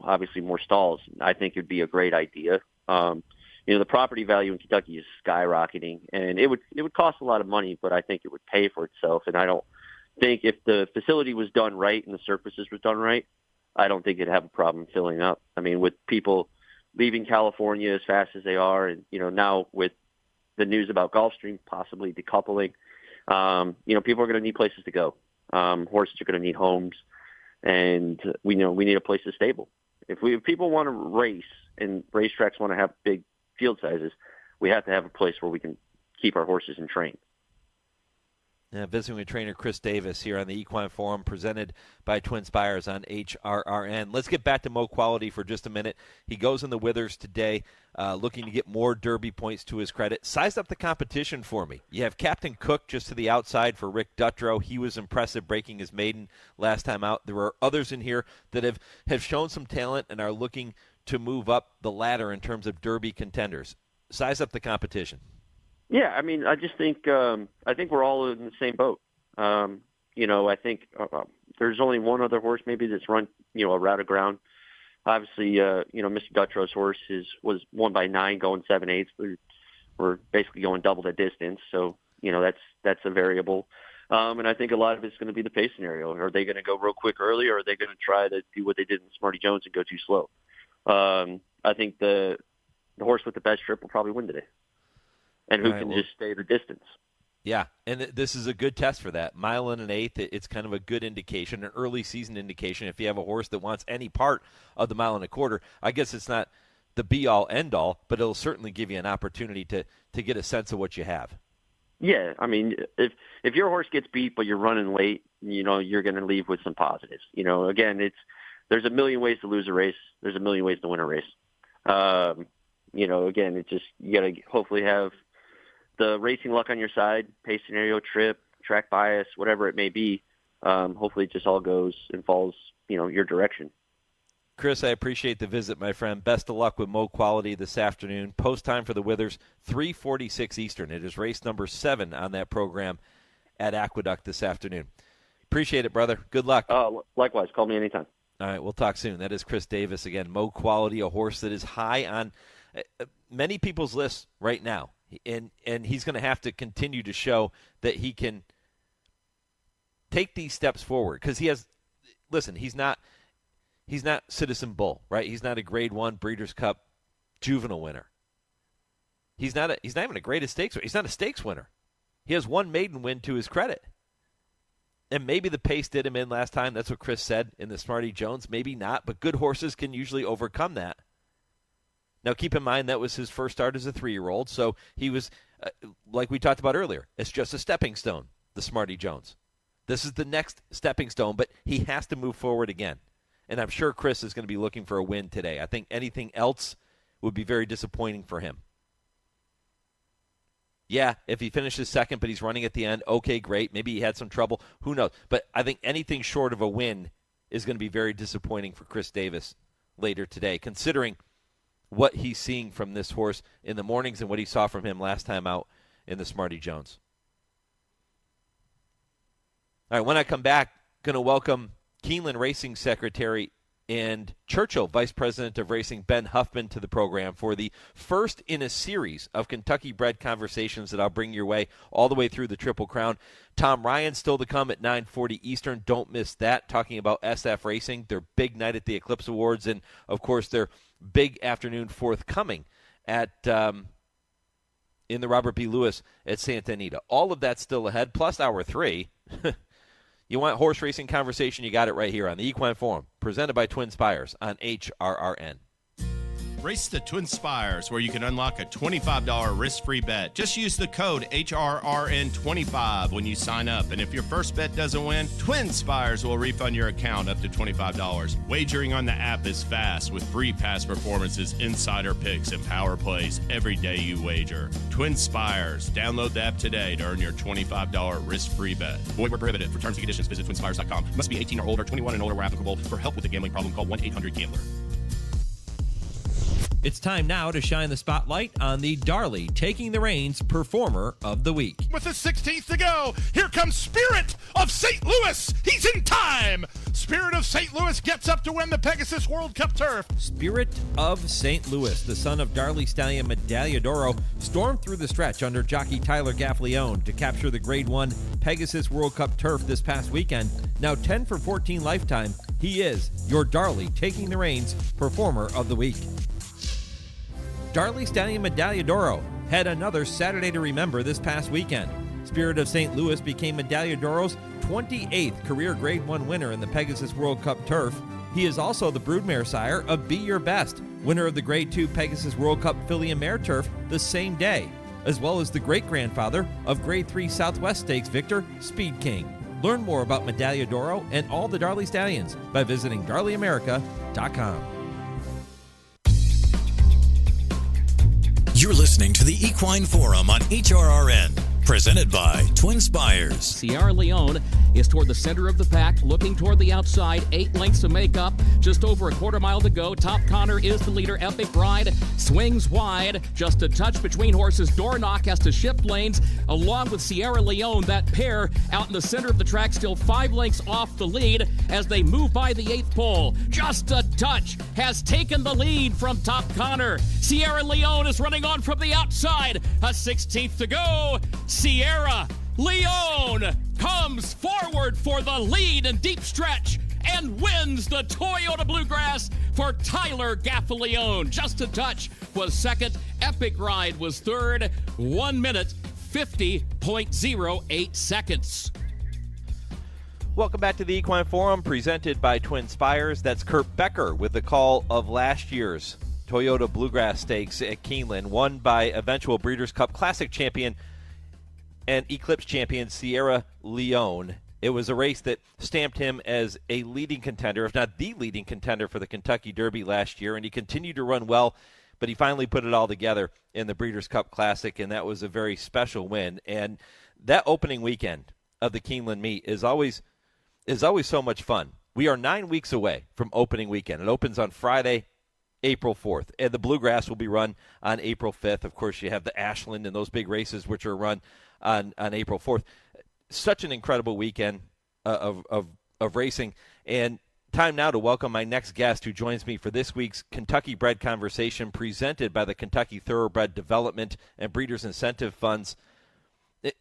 obviously more stalls. I think it would be a great idea. The property value in Kentucky is skyrocketing, and it would cost a lot of money, but I think it would pay for itself. And I don't think if the facility was done right and the surfaces was done right, I don't think it'd have a problem filling up. I mean, with people leaving California as fast as they are, and, now with the news about Gulfstream possibly decoupling, people are going to need places to go. Horses are going to need homes, and we need a place to stable. If people want to race and racetracks want to have big field sizes, we have to have a place where we can keep our horses in train. Visiting with trainer Chris Davis here on the Equine Forum, presented by TwinSpires on HRRN. Let's get back to Mo Quality for just a minute. He goes in the Withers today, looking to get more Derby points to his credit. Size up the competition for me. You have Captain Cook just to the outside for Rick Dutrow. He was impressive breaking his maiden last time out. There are others in here that have shown some talent and are looking to move up the ladder in terms of Derby contenders. Size up the competition. Yeah, I mean, I just think I think we're all in the same boat. I think there's only one other horse maybe that's run, a route of ground. Obviously, Mr. Dutrow's horse was won by 9 going 7/8. We're basically going double the distance, so that's a variable. And I think a lot of it's going to be the pace scenario. Are they going to go real quick early, or are they going to try to do what they did in Smarty Jones and go too slow? I think the horse with the best trip will probably win today. And who can just stay the distance. Yeah, and this is a good test for that. Mile and an eighth, it's kind of a good indication, an early season indication. If you have a horse that wants any part of the mile and a quarter, I guess it's not the be-all, end-all, but it'll certainly give you an opportunity to get a sense of what you have. Yeah, I mean, if your horse gets beat but you're running late, you're going to leave with some positives. Again, there's a million ways to lose a race. There's a million ways to win a race. Again, it's just you got to hopefully have the racing luck on your side, pace scenario, trip, track bias, whatever it may be. Hopefully it just all goes and falls, your direction. Chris, I appreciate the visit, my friend. Best of luck with Mo Quality this afternoon. Post time for the Withers, 3:46 Eastern. It is race number 7 on that program at Aqueduct this afternoon. Appreciate it, brother. Good luck. Likewise. Call me anytime. All right, we'll talk soon. That is Chris Davis again. Mo Quality, a horse that is high on many people's lists right now. And he's going to have to continue to show that he can take these steps forward, because he's not Citizen Bull, right? He's not a Grade 1 Breeders' Cup Juvenile winner. He's not even a Greatest Stakes winner. He's not a stakes winner. He has one maiden win to his credit. And maybe the pace did him in last time. That's what Chris said in the Smarty Jones. Maybe not, but good horses can usually overcome that. Now, keep in mind that was his first start as a 3-year-old, so he was, like we talked about earlier, it's just a stepping stone, the Smarty Jones. This is the next stepping stone, but he has to move forward again. And I'm sure Chris is going to be looking for a win today. I think anything else would be very disappointing for him. Yeah, if he finishes second, but he's running at the end, okay, great. Maybe he had some trouble. Who knows? But I think anything short of a win is going to be very disappointing for Chris Davis later today, considering what he's seeing from this horse in the mornings and what he saw from him last time out in the Smarty Jones. All right, when I come back, going to welcome Keeneland Racing Secretary and Churchill Vice President of Racing Ben Huffman to the program for the first in a series of Kentucky Bred Conversations that I'll bring your way all the way through the Triple Crown. Tom Ryan still to come at 9:40 Eastern. Don't miss that, talking about SF Racing, their big night at the Eclipse Awards, and, of course, their big afternoon forthcoming at in the Robert B. Lewis at Santa Anita. All of that still ahead, plus Hour 3. You want horse racing conversation, you got it right here on the Equine Forum, presented by TwinSpires on HRRN. Race to TwinSpires, where you can unlock a $25 risk-free bet. Just use the code HRRN25 when you sign up. And if your first bet doesn't win, TwinSpires will refund your account up to $25. Wagering on the app is fast with free past performances, insider picks, and power plays every day you wager. TwinSpires. Download the app today to earn your $25 risk-free bet. Void where prohibited. For terms and conditions, visit TwinSpires.com. Must be 18 or older, 21 and older where applicable. For help with a gambling problem, call 1-800-GAMBLER. It's time now to shine the spotlight on the Darley Taking the Reins Performer of the Week. With the 16th to go, here comes Spirit of St. Louis. He's in time. Spirit of St. Louis gets up to win the Pegasus World Cup turf. Spirit of St. Louis, the son of Darley stallion Medaglia d'Oro, stormed through the stretch under jockey Tyler Gaffleone to capture the Grade 1 Pegasus World Cup turf this past weekend. Now 10 for 14 lifetime, he is your Darley Taking the Reins Performer of the Week. Darley stallion Medaglia d'Oro had another Saturday to remember this past weekend. Spirit of St. Louis became Medaglia d'Oro's 28th career Grade 1 winner in the Pegasus World Cup turf. He is also the broodmare sire of Be Your Best, winner of the Grade 2 Pegasus World Cup filly and mare turf the same day, as well as the great-grandfather of Grade 3 Southwest Stakes victor Speed King. Learn more about Medaglia d'Oro and all the Darley Stallions by visiting darleyamerica.com. You're listening to the Equine Forum on HRRN, presented by TwinSpires. Sierra Leone is toward the center of the pack, looking toward the outside. 8 lengths to make up, just over a quarter mile to go. Top Connor is the leader. Epic Ride swings wide, just a touch between horses. Doorknock has to shift lanes along with Sierra Leone. That pair out in the center of the track, still 5 lengths off the lead as they move by the 8th pole. Just a touch has taken the lead from Top Connor. Sierra Leone is running on from the outside. A 16th to go. Sierra Leone comes forward for the lead in deep stretch and wins the Toyota Bluegrass for Tyler Gaffalione. Just a touch was second. Epic Ride was third. 1 minute, 50.08 seconds. Welcome back to the Equine Forum, presented by TwinSpires. That's Kurt Becker with the call of last year's Toyota Bluegrass Stakes at Keeneland, won by eventual Breeders' Cup Classic champion and Eclipse champion Sierra Leone. It was a race that stamped him as a leading contender, if not the leading contender, for the Kentucky Derby last year, and he continued to run well, but he finally put it all together in the Breeders' Cup Classic, and that was a very special win. And that opening weekend of the Keeneland meet is always so much fun. We are 9 weeks away from opening weekend. It opens on Friday, April 4th, and the Bluegrass will be run on April 5th. Of course, you have the Ashland and those big races, which are run on April 4th. Such an incredible weekend of racing. And time now to welcome my next guest, who joins me for this week's Kentucky Bred Conversation, presented by the Kentucky Thoroughbred Development and Breeders' Incentive Funds.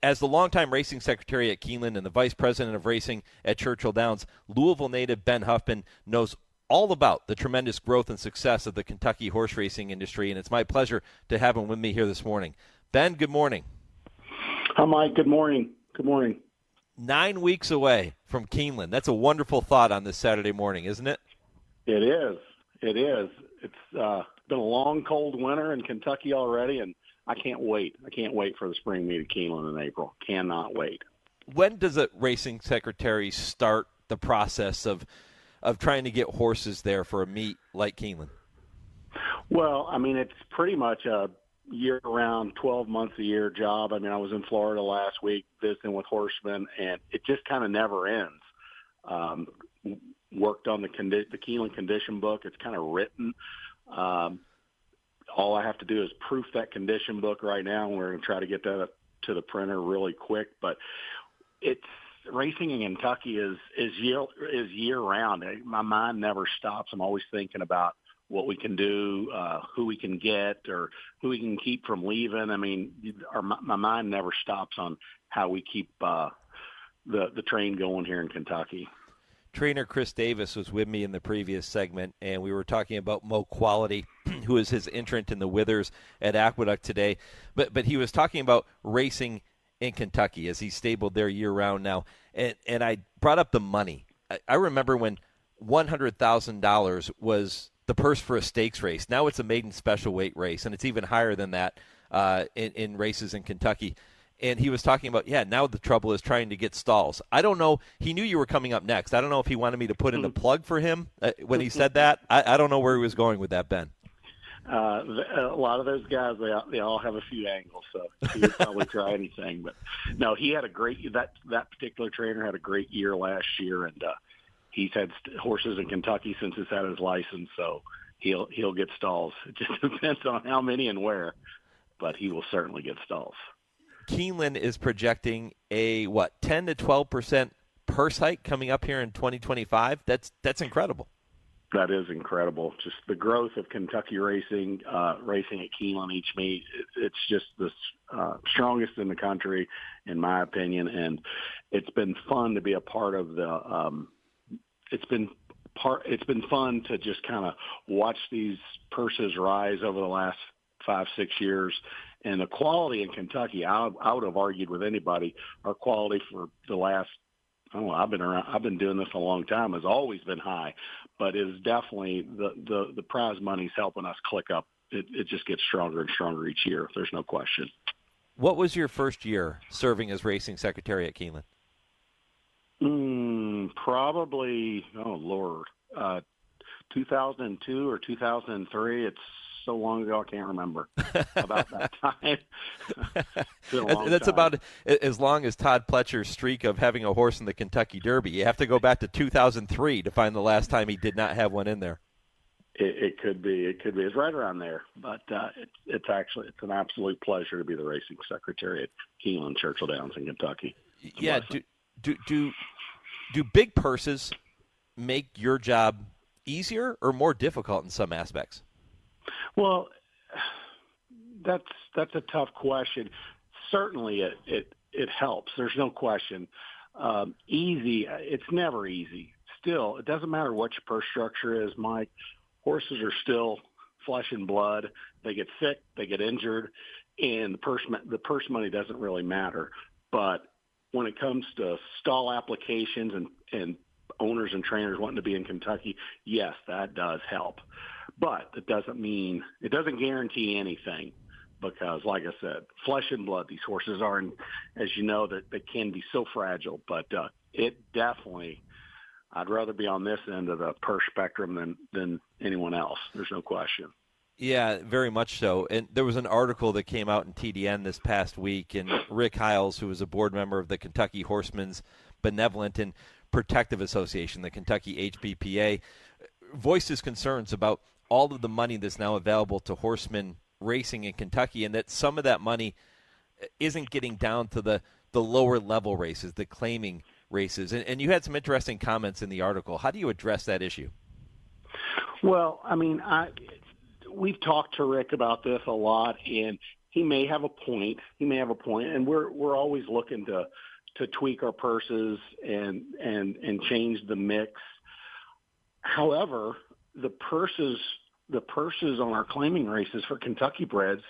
As the longtime racing secretary at Keeneland and the vice president of racing at Churchill Downs, Louisville native Ben Huffman knows all about the tremendous growth and success of the Kentucky horse racing industry, and it's my pleasure to have him with me here this morning. Ben, good morning. Hi, Mike. Good morning. Good morning. 9 weeks away from Keeneland. That's a wonderful thought on this Saturday morning, isn't it? It is. It is. It's been a long, cold winter in Kentucky already, and I can't wait. I can't wait for the spring meet at Keeneland in April. Cannot wait. When does a racing secretary start the process of trying to get horses there for a meet like Keeneland? Well, I mean, it's pretty much a year-round, 12 months a year job. I mean, I was in Florida last week visiting with horsemen, and it just kind of never ends. Worked on the Keeneland condition book. It's kind of written. All I have to do is proof that condition book right now, and we're going to try to get that to the printer really quick. But it's racing in Kentucky is year-round. My mind never stops. I'm always thinking about what we can do, who we can get, or who we can keep from leaving. I mean, my mind never stops on how we keep the train going here in Kentucky. Trainer Chris Davis was with me in the previous segment, and we were talking about Mo Quality, who is his entrant in the Withers at Aqueduct today. But he was talking about racing in Kentucky as he's stabled there year-round now. And I brought up the money. I remember when $100,000 was the purse for a stakes race. Now it's a maiden special weight race, and it's even higher than that in races in Kentucky. And he was talking about, now the trouble is trying to get stalls. I don't know. He knew you were coming up next. I don't know if he wanted me to put in a plug for him when he said that. I don't know where he was going with that, Ben. A lot of those guys, they all have a few angles, so he would probably try anything. But no, he had a great that particular trainer had a great year last year, and he's had horses in Kentucky since he's had his license, so he'll get stalls. It just depends on how many and where, but he will certainly get stalls. Keeneland is projecting a 10 to 12% purse hike coming up here in 2025. That's incredible. That is incredible. Just the growth of Kentucky racing, racing at Keeneland each meet. It's just the strongest in the country, in my opinion. And it's been fun to be a part of the. It's been fun to just kind of watch these purses rise over the last 5-6 years. And the quality in Kentucky, I would have argued with anybody, our quality for the last I've been doing this a long time, has always been high, but it is definitely the prize money's helping us click up. It just gets stronger and stronger each year. There's no question. What was your first year serving as racing secretary at Keeneland? Probably, 2002 or 2003. It's so long ago I can't remember about that time. That's time. About as long as Todd Pletcher's streak of having a horse in the Kentucky Derby. You have to go back to 2003 to find the last time he did not have one in there. It could be. It's right around there. But it's an absolute pleasure to be the racing secretary at Keeneland, Churchill Downs in Kentucky. Yeah. Do big purses make your job easier or more difficult in some aspects? Well, that's a tough question. Certainly it helps. There's no question. Easy, it's never easy. Still, it doesn't matter what your purse structure is, Mike. Horses are still flesh and blood. They get sick, they get injured, and the purse money doesn't really matter. But when it comes to stall applications and owners and trainers wanting to be in Kentucky, yes, that does help. But it doesn't guarantee anything because, like I said, flesh and blood, these horses are, and as you know, that they can be so fragile. But it definitely, I'd rather be on this end of the purse spectrum than anyone else. There's no question. Yeah, very much so. And there was an article that came out in TDN this past week, and Rick Hiles, who is a board member of the Kentucky Horsemen's Benevolent and Protective Association, the Kentucky HBPA, voiced his concerns about all of the money that's now available to horsemen racing in Kentucky, and that some of that money isn't getting down to the lower level races, the claiming races. And you had some interesting comments in the article. How do you address that issue? Well, I mean, we've talked to Rick about this a lot, and he may have a point. And we're always looking to tweak our purses and change the mix. However, the purses on our claiming races for Kentucky breds,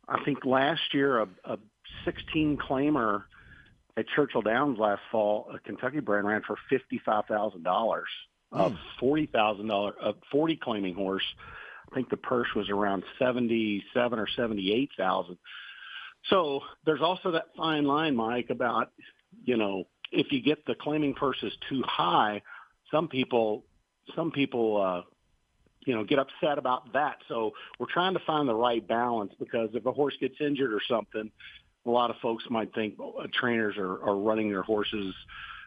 I think last year a 16 claimer at Churchill Downs last fall, a Kentucky bred ran for $55,000. A $40,000, a 40 claiming horse, I think the purse was around 77 or 78,000. So there's also that fine line, Mike, about, if you get the claiming purses too high, some people get upset about that. So we're trying to find the right balance, because if a horse gets injured or something, a lot of folks might think trainers are running their horses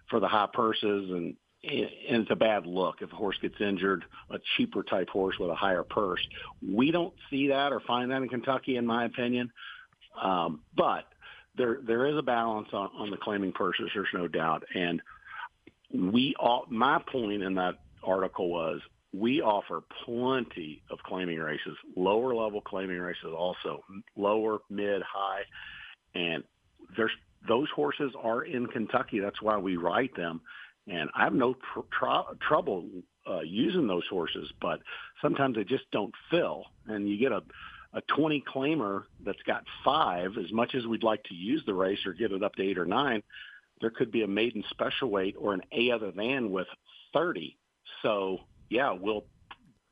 for the high purses, and it's a bad look if a horse gets injured, a cheaper type horse with a higher purse. We don't see that or find that in Kentucky, in my opinion. But there is a balance on the claiming purses, there's no doubt. And my point in that article was, we offer plenty of claiming races, lower level claiming races also, lower, mid, high. And those horses are in Kentucky. That's why we write them. And I have no trouble using those horses, but sometimes they just don't fill. And you get a 20 claimer that's got 5, as much as we'd like to use the race or get it up to 8 or 9, there could be a maiden special weight or an A other than with 30. So, yeah,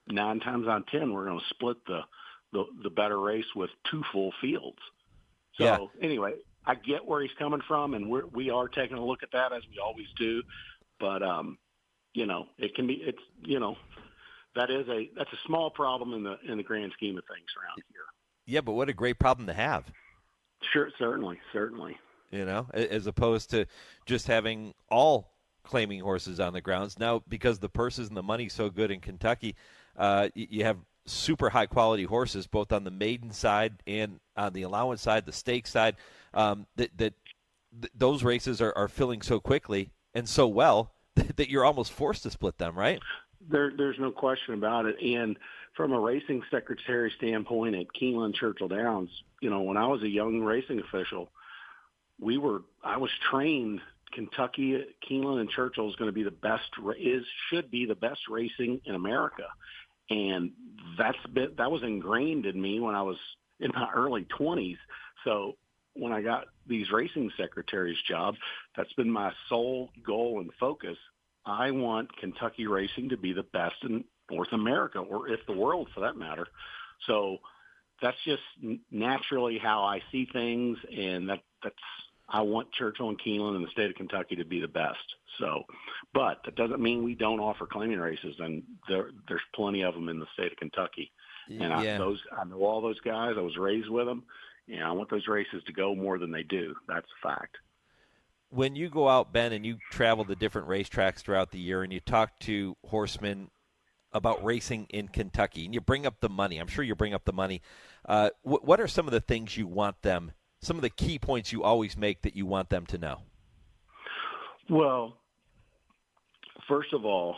9 times out of 10, we're going to split the better race with 2 full fields. So, Anyway, I get where he's coming from, and we are taking a look at that, as we always do. But, it can be, that's a small problem in the grand scheme of things around here. Yeah, but what a great problem to have. Sure, certainly. As opposed to just having all claiming horses on the grounds. Now, because the purses and the money's so good in Kentucky, you have super high quality horses, both on the maiden side and on the allowance side, the stake side, those races are filling so quickly and so well that you're almost forced to split them, right? There's no question about it. And from a racing secretary standpoint at Keeneland, Churchill Downs, when I was a young racing official, I was trained Kentucky, Keeneland, and Churchill is going to be should be the best racing in America. And that was ingrained in me when I was in my early 20s. So when I got these racing secretaries job, that's been my sole goal and focus. I want Kentucky racing to be the best in North America, or if the world for that matter. So that's just naturally how I see things, and that's I want Churchill and Keeneland in the state of Kentucky to be the best. So, but that doesn't mean we don't offer claiming races, and there's plenty of them in the state of Kentucky. And I know all those guys. I was raised with them, and I want those races to go more than they do. That's a fact. When you go out, Ben, and you travel to different racetracks throughout the year, and you talk to horsemen about racing in Kentucky, and you bring up the money. I'm sure you bring up the money. What are some of the things you want them? Some of the key points you always make that you want them to know? Well, first of all,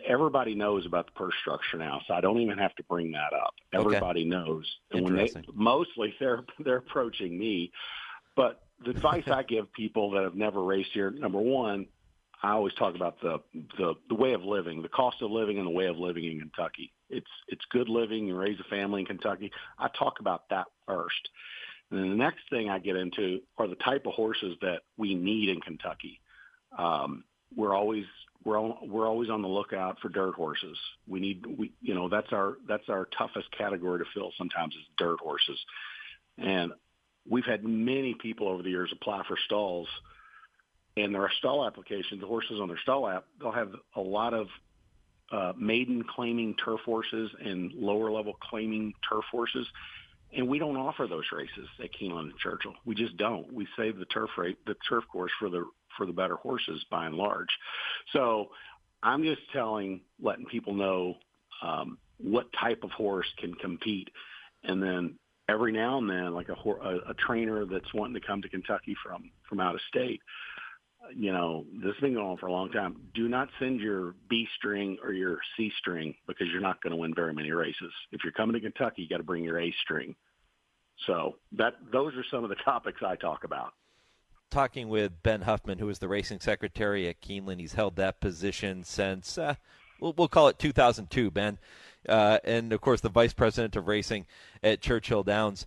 everybody knows about the purse structure now, so I don't even have to bring that up. Everybody knows. And when mostly they're approaching me. But the advice I give people that have never raced here, number one, I always talk about the way of living, the cost of living and the way of living in Kentucky. It's good living. You raise a family in Kentucky. I talk about that first. And then the next thing I get into are the type of horses that we need in Kentucky. We're always on the lookout for dirt horses. That's our toughest category to fill sometimes is dirt horses. And we've had many people over the years apply for stalls, and there are stall applications. The horses on their stall app, they'll have a lot of maiden claiming turf horses and lower level claiming turf horses. And we don't offer those races at Keeneland and Churchill. We just don't. We save the turf course for the better horses by and large. So I'm just letting people know what type of horse can compete. And then every now and then, like a trainer that's wanting to come to Kentucky from out of state, this has been going on for a long time. Do not send your B string or your C string because you're not going to win very many races. If you're coming to Kentucky, you got to bring your A string. So those are some of the topics I talk about. Talking with Ben Huffman, who is the racing secretary at Keeneland. He's held that position since, we'll call it 2002, Ben. And, of course, the vice president of racing at Churchill Downs.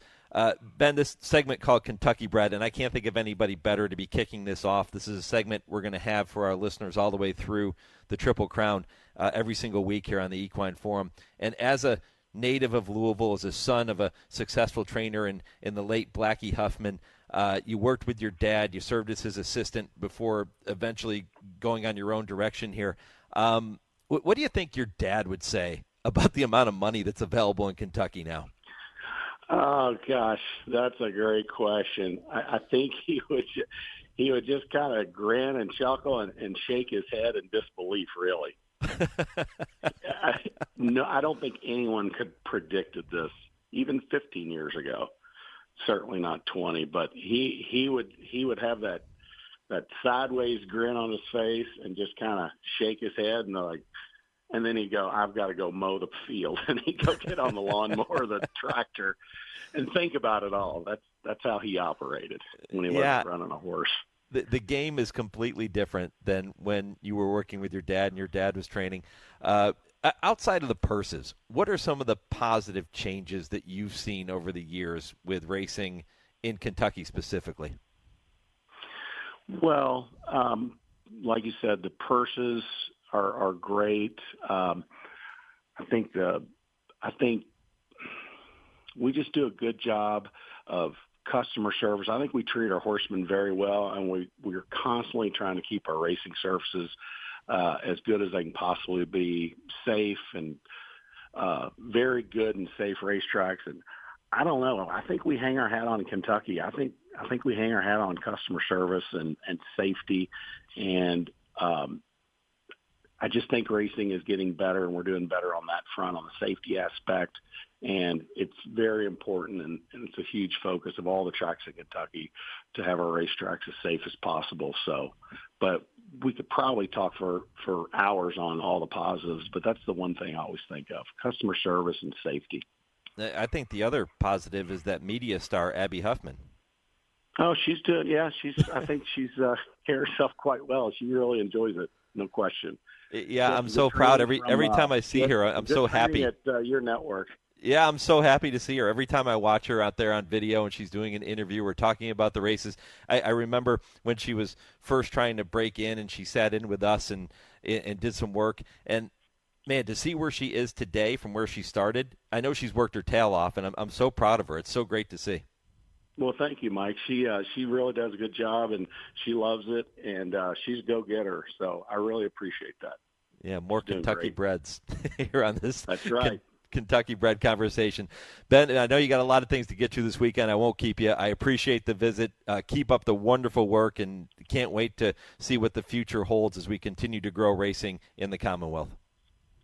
Ben, this segment called Kentucky Bred, and I can't think of anybody better to be kicking this off. This is a segment we're going to have for our listeners all the way through the Triple Crown every single week here on the Equine Forum. And as a native of Louisville, as a son of a successful trainer in the late Blackie Huffman, you worked with your dad. You served as his assistant before eventually going on your own direction here. What do you think your dad would say about the amount of money that's available in Kentucky now? Oh gosh, that's a great question. I think he would just kind of grin and chuckle and shake his head in disbelief. Really, I don't think anyone could predicted this even 15 years ago. Certainly not 20, but he would have that sideways grin on his face and just kind of shake his head and then he'd go, I've got to go mow the field. And he'd go get on the lawnmower, the tractor, and think about it all. That's how he operated when he wasn't running a horse. The game is completely different than when you were working with your dad and your dad was training. Outside of the purses, what are some of the positive changes that you've seen over the years with racing in Kentucky specifically? Well, like you said, the purses are great. I think we just do a good job of customer service. I think we treat our horsemen very well, and we're constantly trying to keep our racing surfaces as good as they can possibly be, safe and very good and safe racetracks. And I don't know. I think we hang our hat on in Kentucky. I think we hang our hat on customer service and safety. And I just think racing is getting better, and we're doing better on that front, on the safety aspect. And it's very important, and it's a huge focus of all the tracks in Kentucky to have our racetracks as safe as possible. So, but we could probably talk for hours on all the positives, but that's the one thing I always think of, customer service and safety. I think the other positive is that media star, Abby Huffman. Oh, she's doing, yeah. I think she's carried herself quite well. She really enjoys it, no question. Yeah, I'm so proud. Every time I see her, I'm so happy. At your network. Yeah, I'm so happy to see her. Every time I watch her out there on video and she's doing an interview or talking about the races, I remember when she was first trying to break in and she sat in with us and did some work. And, man, to see where she is today from where she started, I know she's worked her tail off, and I'm so proud of her. It's so great to see. Well, thank you, Mike. She really does a good job, and she loves it, and she's a go-getter. So I really appreciate that. Yeah, more Kentucky Breds here on this. That's right. Kentucky Bred Conversation. Ben, I know you got a lot of things to get to this weekend. I won't keep you. I appreciate the visit. Keep up the wonderful work, and can't wait to see what the future holds as we continue to grow racing in the Commonwealth.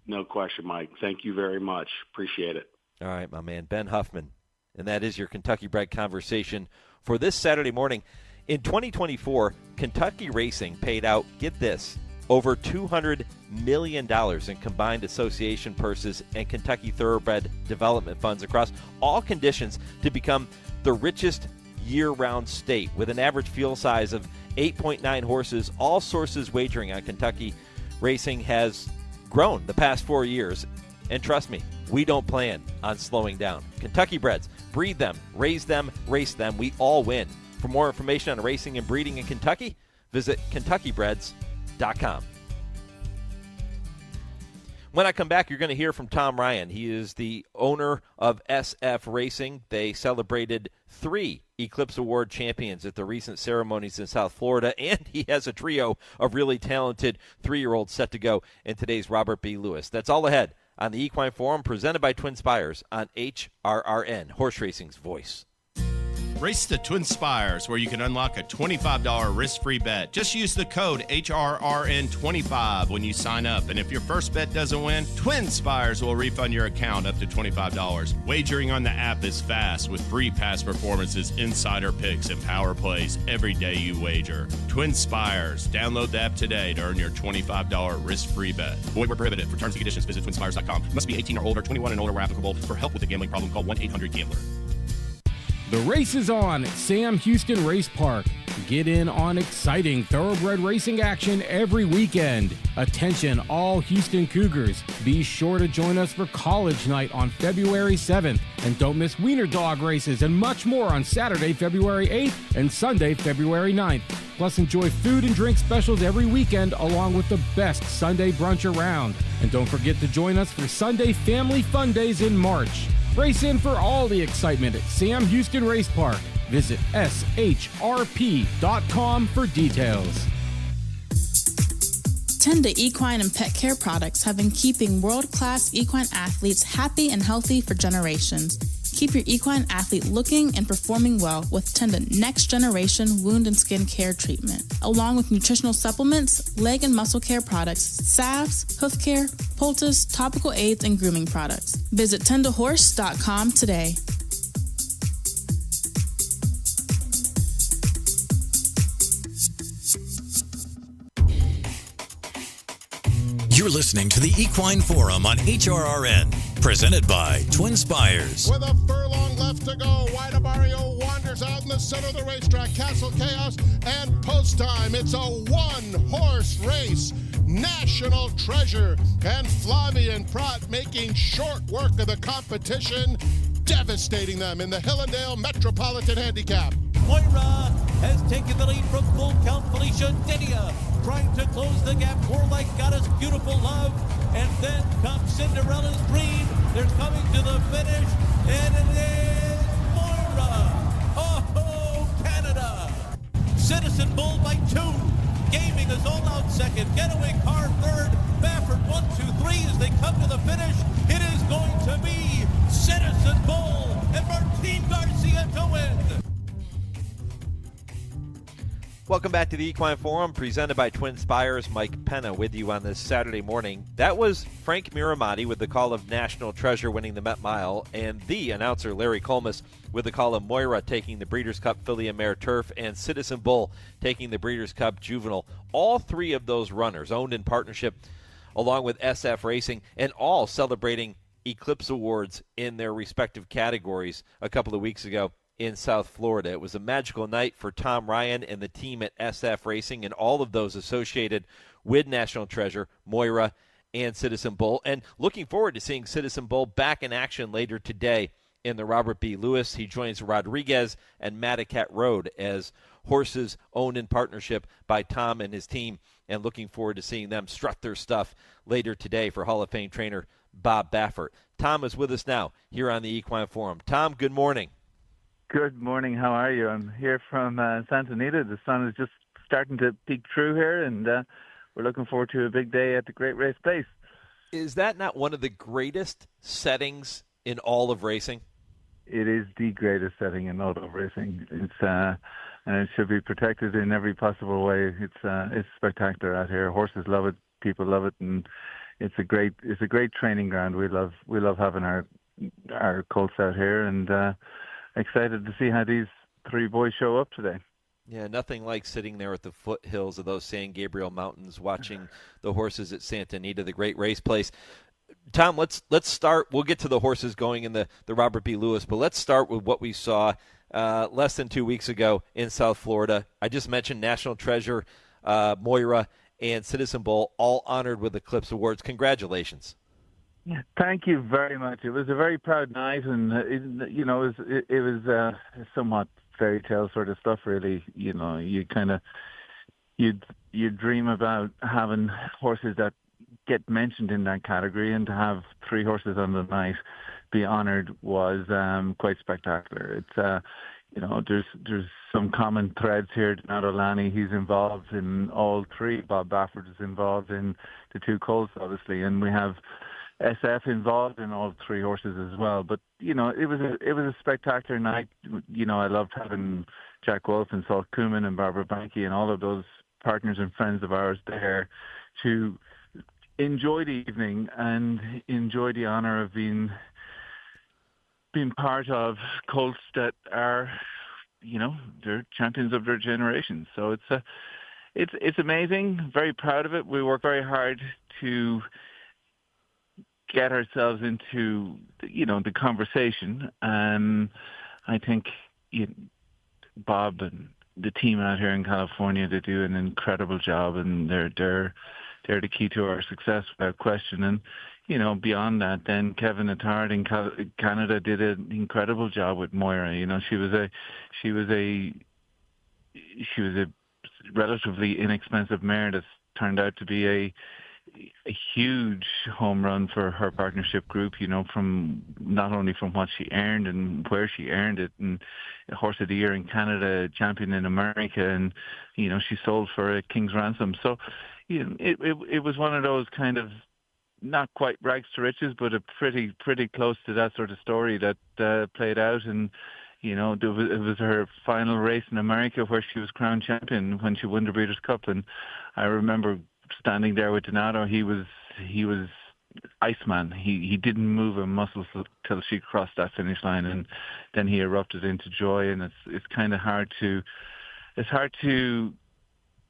No question, Mike. Thank you very much. Appreciate it. All right, my man, Ben Huffman. And that is your Kentucky Bred Conversation for this Saturday morning. In 2024, Kentucky Racing paid out, get this, over $200 million in combined association purses and Kentucky Thoroughbred development funds across all conditions to become the richest year-round state with an average field size of 8.9 horses. All sources wagering on Kentucky Racing has grown the past 4 years. And trust me, we don't plan on slowing down. Kentucky Breds, breed them, raise them, race them. We all win. For more information on racing and breeding in Kentucky, visit KentuckyBreds.com. When I come back, you're going to hear from Tom Ryan. He is the owner of SF Racing. They celebrated 3 Eclipse Award champions at the recent ceremonies in South Florida, and he has a trio of really talented 3-year-olds set to go in today's Robert B. Lewis. That's all ahead on the Equine Forum, presented by TwinSpires on HRRN, Horse Racing's voice. Race the TwinSpires, where you can unlock a $25 risk-free bet. Just use the code HRRN25 when you sign up. And if your first bet doesn't win, TwinSpires will refund your account up to $25. Wagering on the app is fast with free past performances, insider picks, and power plays every day you wager. TwinSpires. Download the app today to earn your $25 risk-free bet. Void where prohibited. For terms and conditions, visit TwinSpires.com. Must be 18 or older, 21 and older where applicable. For help with a gambling problem, call 1-800-GAMBLER. The race is on at Sam Houston Race Park. Get in on exciting thoroughbred racing action every weekend. Attention all Houston Cougars. Be sure to join us for College Night on February 7th. And don't miss Wiener Dog races and much more on Saturday, February 8th and Sunday, February 9th. Plus enjoy food and drink specials every weekend along with the best Sunday brunch around. And don't forget to join us for Sunday Family Fun Days in March. Race in for all the excitement at Sam Houston Race Park. Visit shrp.com for details. Tenda Equine and Pet Care Products have been keeping world-class equine athletes happy and healthy for generations. Keep your equine athlete looking and performing well with Tenda Next Generation Wound and Skin Care Treatment, along with nutritional supplements, leg and muscle care products, salves, hoof care, poultice, topical aids, and grooming products. Visit tendahorse.com today. You're listening to the Equine Forum on HRRN, presented by TwinSpires. With a furlong left to go, White Abarrio wanders out in the center of the racetrack. Castle Chaos and post time. It's a one-horse race. National Treasure and Flavian Prat making short work of the competition, devastating them in the Hillendale Metropolitan Handicap. Moira has taken the lead from full count. Felicia Didia trying to close the gap. More like Goddess Beautiful Love. And then comes Cinderella's Dream. They're coming to the finish. And it is Moira. Oh, Canada. Citizen Bull by 2. Gaming is all out second. Getaway car third. Baffert 1, 2, 3 as they come to the finish. It is going to be Citizen Bull and Martin Garcia to win. Welcome back to the Equine Forum, presented by TwinSpires. Mike Penna with you on this Saturday morning. That was Frank Miramati with the call of National Treasure winning the Met Mile, and the announcer Larry Colmus with the call of Moira taking the Breeders' Cup Filly and Mare Turf, and Citizen Bull taking the Breeders' Cup Juvenile. All 3 of those runners owned in partnership along with SF Racing, and all celebrating Eclipse Awards in their respective categories a couple of weeks ago in South Florida. It was a magical night for Tom Ryan and the team at SF Racing and all of those associated with National Treasure, Moira, and Citizen Bull. And looking forward to seeing Citizen Bull back in action later today in the Robert B. Lewis. He joins Rodriguez and Madacat Road as horses owned in partnership by Tom and his team, and looking forward to seeing them strut their stuff later today for Hall of Fame trainer Bob Baffert. Tom is with us now here on the Equine Forum. Tom, good morning. Good morning. How are you? I'm here from Santa Anita. The sun is just starting to peek through here, and we're looking forward to a big day at the Great Race Place. Is that not one of the greatest settings in all of racing? It is the greatest setting in all of racing. It's and it should be protected in every possible way. It's spectacular out here. Horses love it. People love it, and it's a great training ground. We love having our colts out here, and excited to see how these three boys show up today. Yeah, nothing like sitting there at the foothills of those San Gabriel Mountains, watching the horses at Santa Anita, the great race place. Tom, let's start. We'll get to the horses going in the Robert B. Lewis, but let's start with what we saw less than 2 weeks ago in South Florida. I just mentioned National Treasure, Moira, and Citizen Bull, all honored with Eclipse Awards. Congratulations. Thank you very much. It was a very proud night, and it was somewhat fairy tale sort of stuff, really. You know, you dream about having horses that get mentioned in that category, and to have three horses on the night be honored was quite spectacular. It's there's some common threads here. Donato Lani, he's involved in all three. Bob Baffert is involved in the two colts, obviously, and we have SF involved in all three horses as well. But it was a spectacular night. I loved having Jack Wolf and Salt Kuman and Barbara Banke and all of those partners and friends of ours there to enjoy the evening and enjoy the honor of being part of colts that are, they're champions of their generation. So it's amazing. Very proud of it. We work very hard to get ourselves into, the conversation. I think Bob and the team out here in California, they do an incredible job, and they're the key to our success without question. And beyond that, then Kevin Attard in Canada did an incredible job with Moira. She was a relatively inexpensive mare that's turned out to be a huge home run for her partnership group, from not only from what she earned and where she earned it, and Horse of the Year in Canada, champion in America, and she sold for a king's ransom. So it was one of those kind of not quite rags to riches, but a pretty close to that sort of story that played out. And it was her final race in America where she was crowned champion when she won the Breeders' Cup. And I remember standing there with Donato. He was Iceman. He didn't move a muscle till she crossed that finish line, and then he erupted into joy. And it's kind of hard to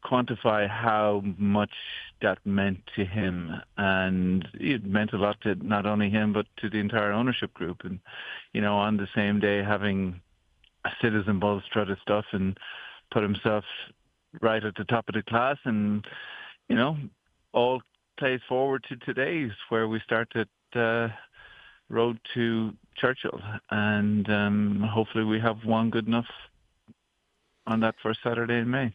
quantify how much that meant to him, and it meant a lot to not only him but to the entire ownership group. And on the same day, having a Citizen Bull strut his stuff and put himself right at the top of the class, and all plays forward to today's, where we start at road to Churchill, and hopefully we have one good enough on that first Saturday in May.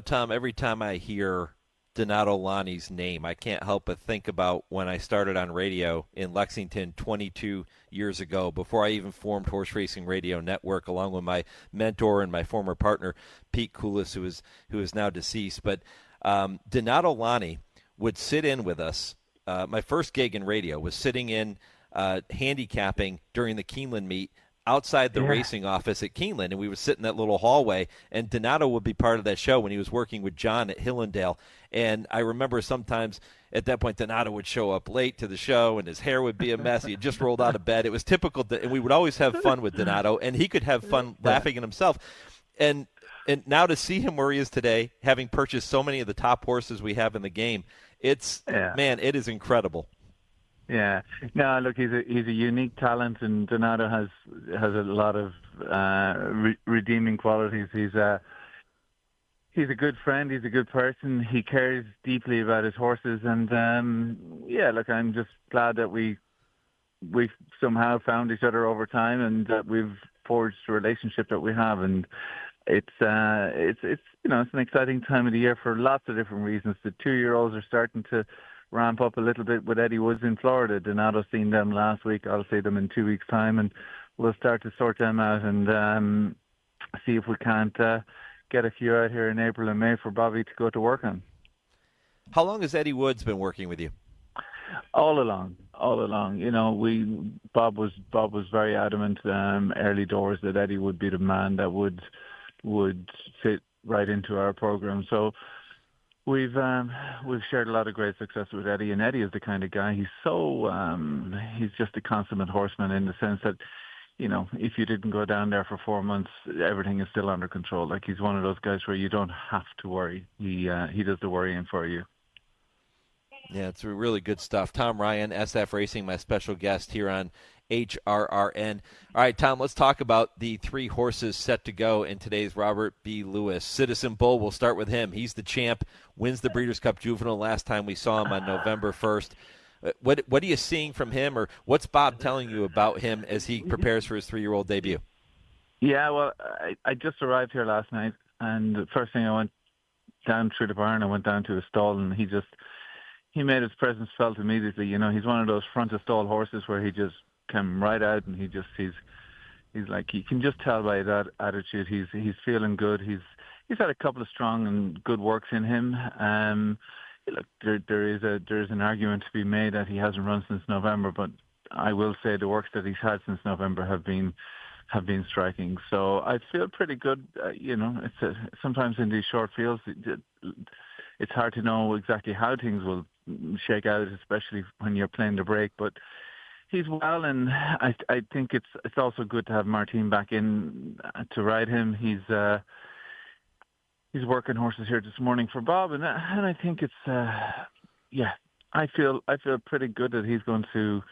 Tom, every time I hear Donato Lani's name, I can't help but think about when I started on radio in Lexington 22 years ago, before I even formed Horse Racing Radio Network, along with my mentor and my former partner, Pete Coulis, who is now deceased. But Donato Lani would sit in with us. My first gig in radio was sitting in handicapping during the Keeneland meet outside the racing office at Keeneland, and we would sit in that little hallway, and Donato would be part of that show when he was working with John at Hillendale. And I remember sometimes at that point Donato would show up late to the show, and his hair would be a mess. He had just rolled out of bed. It was typical, and we would always have fun with Donato, and he could have fun laughing at himself. And now to see him where he is today, having purchased so many of the top horses we have in the game, man, it is incredible. Yeah, no, look, he's a unique talent, and Donato has a lot of redeeming qualities. He's a good friend. He's a good person. He cares deeply about his horses, and look, I'm just glad that we somehow found each other over time, and that we've forged a relationship that we have. And it's it's an exciting time of the year for lots of different reasons. The 2-year-olds are starting to ramp up a little bit with Eddie Woods in Florida. Donato seen them last week. I'll see them in 2 weeks' time, and we'll start to sort them out and see if we can't get a few out here in April and May for Bobby to go to work on. How long has Eddie Woods been working with you? All along. You know, Bob was very adamant early doors that Eddie would be the man that would fit right into our program. So we've shared a lot of great success with Eddie, and Eddie is the kind of guy. He's just a consummate horseman in the sense that, you know, if you didn't go down there for 4 months, everything is still under control. Like, he's one of those guys where you don't have to worry. He does the worrying for you. Yeah, it's really good stuff. Tom Ryan, SF Racing, my special guest here on HRRN. All right, Tom, let's talk about the 3 horses set to go in today's Robert B. Lewis. Citizen Bull, we'll start with him. He's the champ, wins the Breeders' Cup Juvenile last time we saw him on November 1st. What are you seeing from him, or what's Bob telling you about him as he prepares for his 3-year-old debut? Yeah, well, I just arrived here last night, and the first thing I went down through the barn, I went down to a stall, and he made his presence felt immediately. You know, he's one of those front of stall horses where he just came right out, and he's like, you can just tell by that attitude he's feeling good. He's had a couple of strong and good works in him. Look, there is an argument to be made that he hasn't run since November, but I will say the works that he's had since November have been striking. So I feel pretty good. You know, sometimes in these short fields, it's hard to know exactly how things will shake out, especially when you're playing the break. But he's well, and I think it's also good to have Martin back in to ride him. He's working horses here this morning for Bob, and I think it's I feel pretty good that he's going to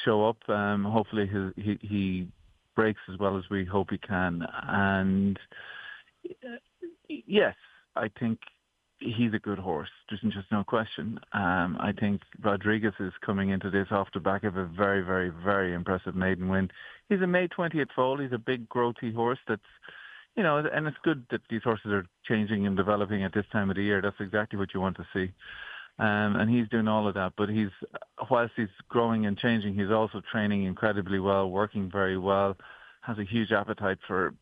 show up. Hopefully he breaks as well as we hope he can, and yes, I think he's a good horse. There's just no question. I think Rodriguez is coming into this off the back of a very, very, very impressive maiden win. He's a May 20th foal. He's a big, growthy horse that's, you know, and it's good that these horses are changing and developing at this time of the year. That's exactly what you want to see. And he's doing all of that. But whilst he's growing and changing, he's also training incredibly well, working very well, has a huge appetite for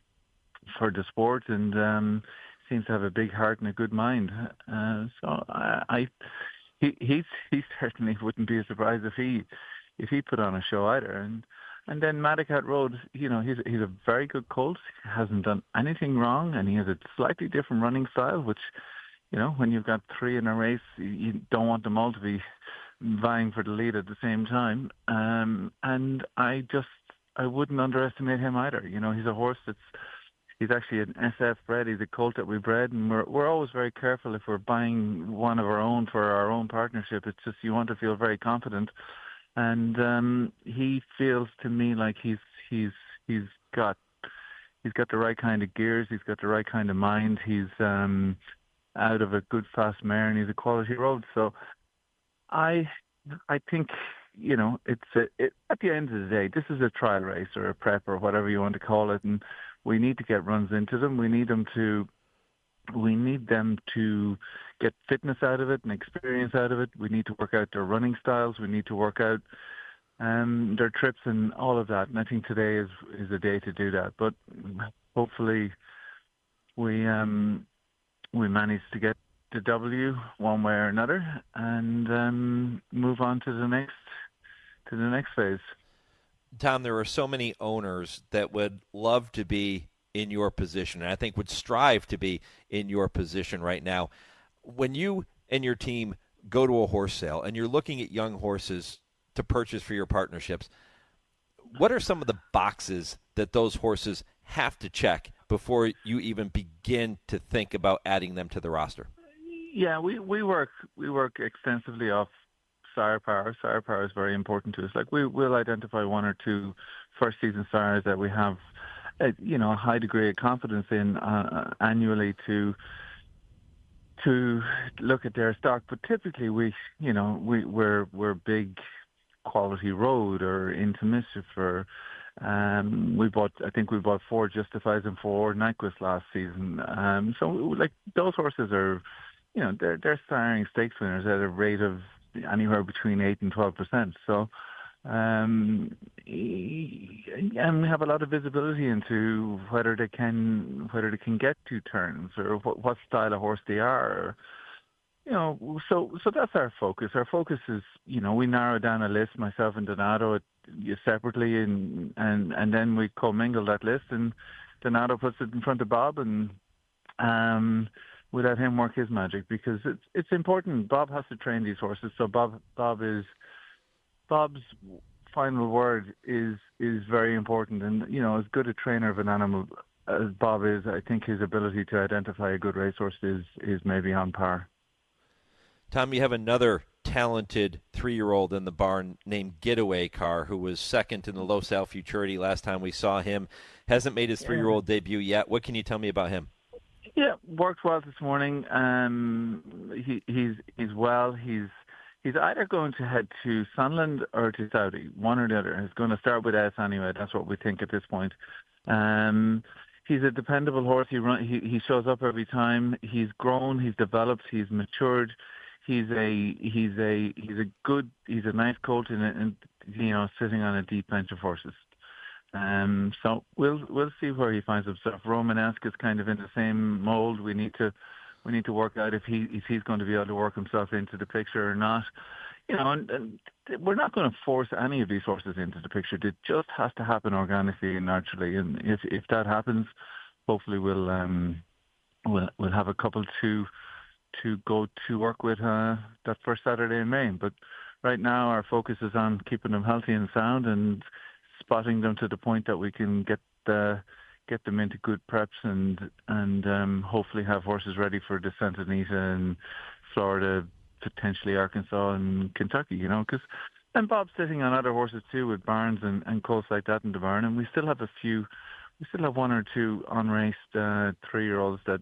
the sport, and seems to have a big heart and a good mind. So he certainly wouldn't be surprised if he put on a show either. And then Maddocat Road, you know, he's a very good colt. He hasn't done anything wrong, and he has a slightly different running style, which, you know, when you've got 3 in a race, you don't want them all to be vying for the lead at the same time. And I wouldn't underestimate him either. You know, he's a horse he's actually an SF bred. He's a colt that we bred, and we're always very careful if we're buying one of our own for our own partnership. It's just, you want to feel very confident. And he feels to me like he's got the right kind of gears. He's got the right kind of mind. He's out of a good fast mare, and he's a quality road. So I think, you know, at the end of the day, this is a trial race or a prep or whatever you want to call it, and we need to get runs into them. We need them to get fitness out of it and experience out of it. We need to work out their running styles. We need to work out their trips and all of that. And I think today is a day to do that. But hopefully we manage to get the W one way or another and move on to the next phase. Tom, there are so many owners that would love to be in your position, and I think would strive to be in your position right now. When you and your team go to a horse sale and you're looking at young horses to purchase for your partnerships, what are some of the boxes that those horses have to check before you even begin to think about adding them to the roster? Yeah, we work extensively off sire power. Sire power is very important to us. Like, we'll identify 1 or 2 first season sires that we have a high degree of confidence in annually to to look at their stock. But typically, we're big Quality Road or Into Mischief or we bought 4 Justifies and 4 Nyquist last season. So like those horses are, they're starring stakes winners at a rate of anywhere between 8 and 12%. So. And we have a lot of visibility into whether they can get 2 turns or what style of horse they are. So that's our focus. Our focus is, we narrow down a list, myself and Donato, separately, and then we commingle that list, and Donato puts it in front of Bob, and we let him work his magic, because it's important. Bob has to train these horses, so Bob's final word is very important. And, as good a trainer of an animal as Bob is, I think his ability to identify a good racehorse is maybe on par. Tom, you have another talented 3-year-old in the barn named Getaway Car, who was second in the Los Al Futurity last time we saw him. Hasn't made his 3-year-old debut yet. What can you tell me about him? Yeah, worked well this morning. He's well. He's either going to head to Sunland or to Saudi, one or the other. He's going to start with S anyway. That's what we think at this point. He's a dependable horse. He shows up every time. He's grown. He's developed. He's matured. He's a nice colt and sitting on a deep bench of horses. So we'll see where he finds himself. Romanesque is kind of in the same mold. We need to work out if he's going to be able to work himself into the picture or not. And we're not going to force any of these horses into the picture. It just has to happen organically and naturally. And if that happens, hopefully we'll have a couple to go to work with that first Saturday in May. But right now our focus is on keeping them healthy and sound and spotting them to the point that we can get them into good preps and hopefully have horses ready for the Santa Anita and Florida, potentially Arkansas and Kentucky, and Bob's sitting on other horses too with Barnes and colts like that in the barn, and we still have 1 or 2 unraced 3-year-olds that,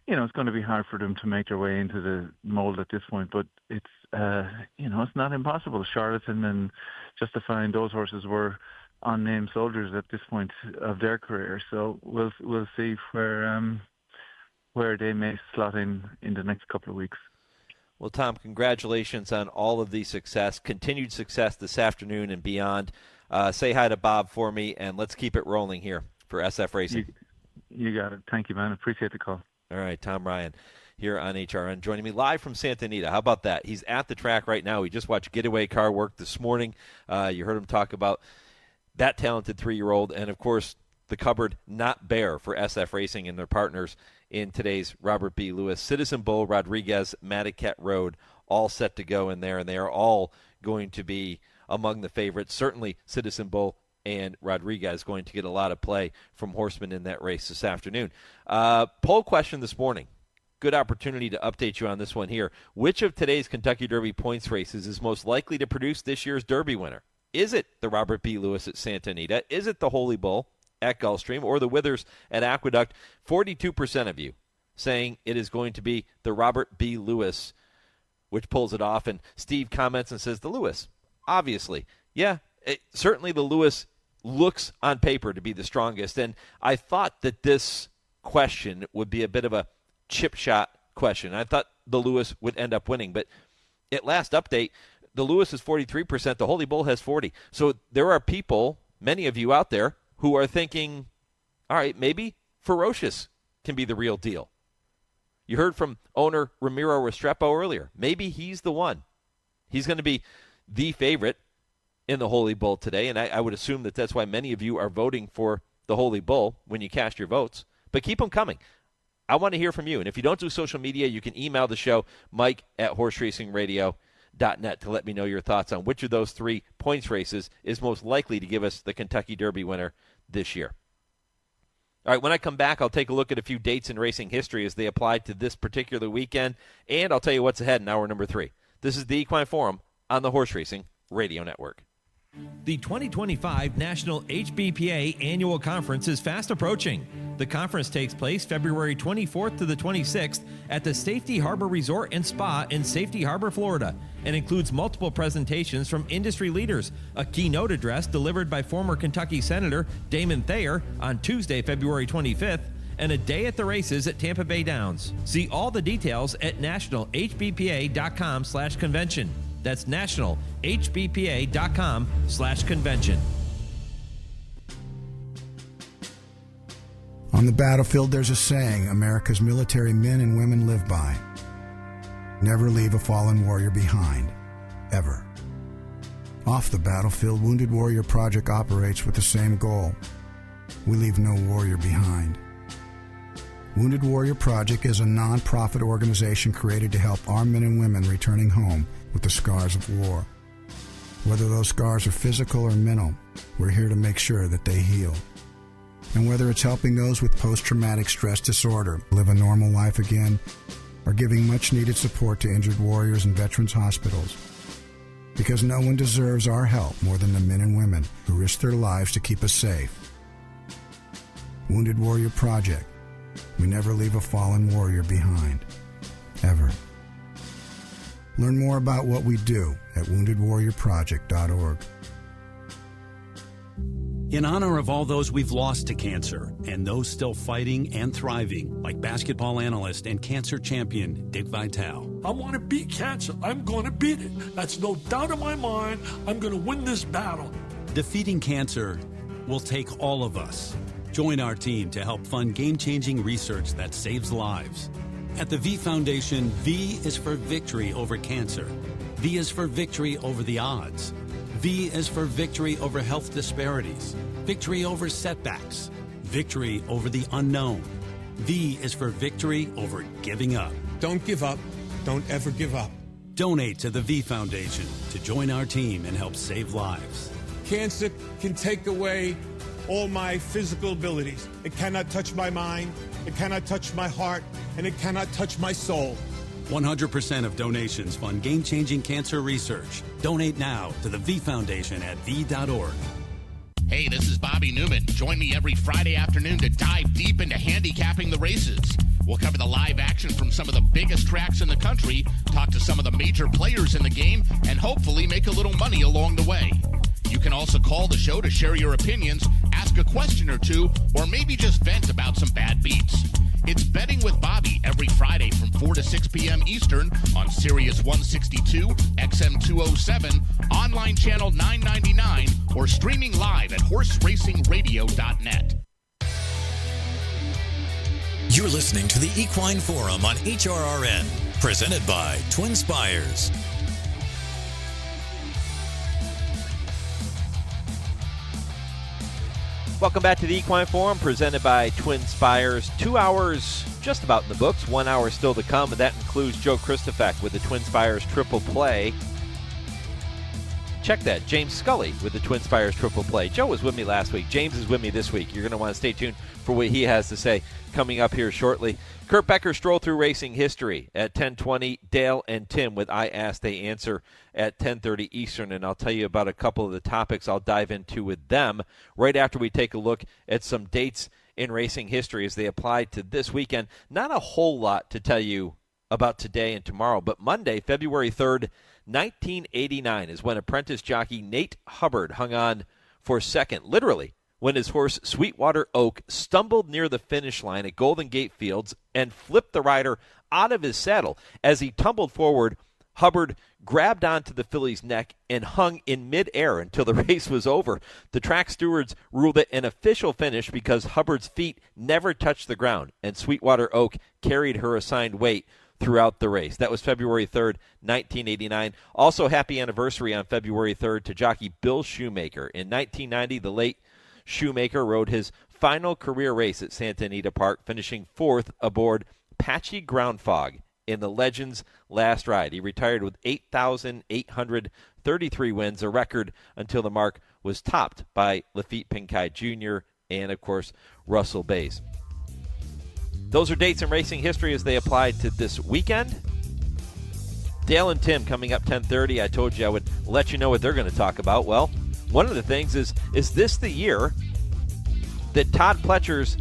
it's going to be hard for them to make their way into the mold at this point, but it's not impossible. Charlatan and Justifying, those horses were unnamed soldiers at this point of their career, so we'll see where they may slot in the next couple of weeks. Well, Tom, congratulations on all of the success, continued success this afternoon and beyond. Say hi to Bob for me, and let's keep it rolling here for SF Racing. You got it. Thank you, man. Appreciate the call. All right, Tom Ryan here on HRRN, joining me live from Santa Anita. How about that? He's at the track right now. We just watched Getaway Car work this morning. You heard him talk about that talented 3-year-old, and, of course, the cupboard not bare for SF Racing and their partners in today's Robert B. Lewis. Citizen Bull, Rodriguez, Madaket Road, all set to go in there, and they are all going to be among the favorites. Certainly Citizen Bull and Rodriguez going to get a lot of play from horsemen in that race this afternoon. Poll question this morning. Good opportunity to update you on this one here. Which of today's Kentucky Derby points races is most likely to produce this year's Derby winner? Is it the Robert B. Lewis at Santa Anita? Is it the Holy Bull at Gulfstream or the Withers at Aqueduct? 42% of you saying it is going to be the Robert B. Lewis, which pulls it off. And Steve comments and says the Lewis. Obviously. Yeah, certainly the Lewis looks on paper to be the strongest. And I thought that this question would be a bit of a chip shot question. I thought the Lewis would end up winning. But at last update, the Lewis is 43%. The Holy Bull has 40%. So there are people, many of you out there, who are thinking, all right, maybe Ferocious can be the real deal. You heard from owner Ramiro Restrepo earlier. Maybe he's the one. He's going to be the favorite in the Holy Bull today, and I would assume that that's why many of you are voting for the Holy Bull when you cast your votes. But keep them coming. I want to hear from you. And if you don't do social media, you can email the show, mike@horseracingradio.net, to let me know your thoughts on which of those 3 points races is most likely to give us the Kentucky Derby winner this year. All right, when I come back, I'll take a look at a few dates in racing history as they apply to this particular weekend, and I'll tell you what's ahead in hour number 3. This is the Equine Forum on the Horse Racing Radio Network. The 2025 National HBPA Annual Conference is fast approaching. The conference takes place February 24th to the 26th at the Safety Harbor Resort and Spa in Safety Harbor, Florida, and includes multiple presentations from industry leaders, a keynote address delivered by former Kentucky Senator Damon Thayer on Tuesday, February 25th, and a day at the races at Tampa Bay Downs. See all the details at nationalhbpa.com/convention. That's nationalhbpa.com/convention. On the battlefield, there's a saying America's military men and women live by. Never leave a fallen warrior behind, ever. Off the battlefield, Wounded Warrior Project operates with the same goal. We leave no warrior behind. Wounded Warrior Project is a non-profit organization created to help our men and women returning home with the scars of war. Whether those scars are physical or mental, we're here to make sure that they heal. And whether it's helping those with post-traumatic stress disorder live a normal life again, or giving much-needed support to injured warriors in veterans' hospitals. Because no one deserves our help more than the men and women who risk their lives to keep us safe. Wounded Warrior Project. We never leave a fallen warrior behind. Ever. Learn more about what we do at woundedwarriorproject.org. In honor of all those we've lost to cancer and those still fighting and thriving, like basketball analyst and cancer champion Dick Vitale. I want to beat cancer. I'm going to beat it. That's no doubt in my mind. I'm going to win this battle. Defeating cancer will take all of us. Join our team to help fund game-changing research that saves lives. At the V Foundation, V is for victory over cancer. V is for victory over the odds. V is for victory over health disparities, victory over setbacks, victory over the unknown. V is for victory over giving up. Don't give up. Don't ever give up. Donate to the V Foundation to join our team and help save lives. Cancer can take away all my physical abilities. It cannot touch my mind, it cannot touch my heart, and it cannot touch my soul. 100% of donations fund game-changing cancer research. Donate now to the V Foundation at v.org. Hey, this is Bobby Neuman. Join me every Friday afternoon to dive deep into handicapping the races. We'll cover the live action from some of the biggest tracks in the country, talk to some of the major players in the game, and hopefully make a little money along the way. You can also call the show to share your opinions, ask a question or two, or maybe just vent about some bad beats. It's Betting with Bobby every Friday from 4 to 6 p.m. Eastern on Sirius 162, XM 207, online channel 999, or streaming live at horseracingradio.net. You're listening to the Equine Forum on HRRN, presented by TwinSpires. Welcome back to the Equine Forum, presented by TwinSpires. 2 hours just about in the books, 1 hour still to come, and that includes Joe Christofek with the TwinSpires Triple Play. Check that, James Scully with the TwinSpires Triple Play. Joe was with me last week. James is with me this week. You're going to want to stay tuned for what he has to say coming up here shortly. Kurt Becker, Stroll Through Racing History at 10:20. Dale and Tim with I Ask, They Answer at 10:30 Eastern, and I'll tell you about a couple of the topics I'll dive into with them right after we take a look at some dates in racing history as they apply to this weekend. Not a whole lot to tell you about today and tomorrow, but Monday, February 3rd, 1989 is when apprentice jockey Nate Hubbard hung on for second, literally, when his horse Sweetwater Oak stumbled near the finish line at Golden Gate Fields and flipped the rider out of his saddle. As he tumbled forward, Hubbard grabbed onto the filly's neck and hung in midair until the race was over. The track stewards ruled it an official finish because Hubbard's feet never touched the ground, and Sweetwater Oak carried her assigned weight throughout the race. That was February 3rd, 1989. Also, happy anniversary on February 3rd to jockey Bill Shoemaker. In 1990, the late Shoemaker rode his final career race at Santa Anita Park, finishing fourth aboard Patchy Ground Fog in the Legends Last Ride. He retired with 8,833 wins, a record until the mark was topped by Lafitte Pincay Jr. and, of course, Russell Bays. Those are dates in racing history as they apply to this weekend. Dale and Tim coming up 10:30. I told you I would let you know what they're going to talk about. Well, one of the things is this the year that Todd Pletcher's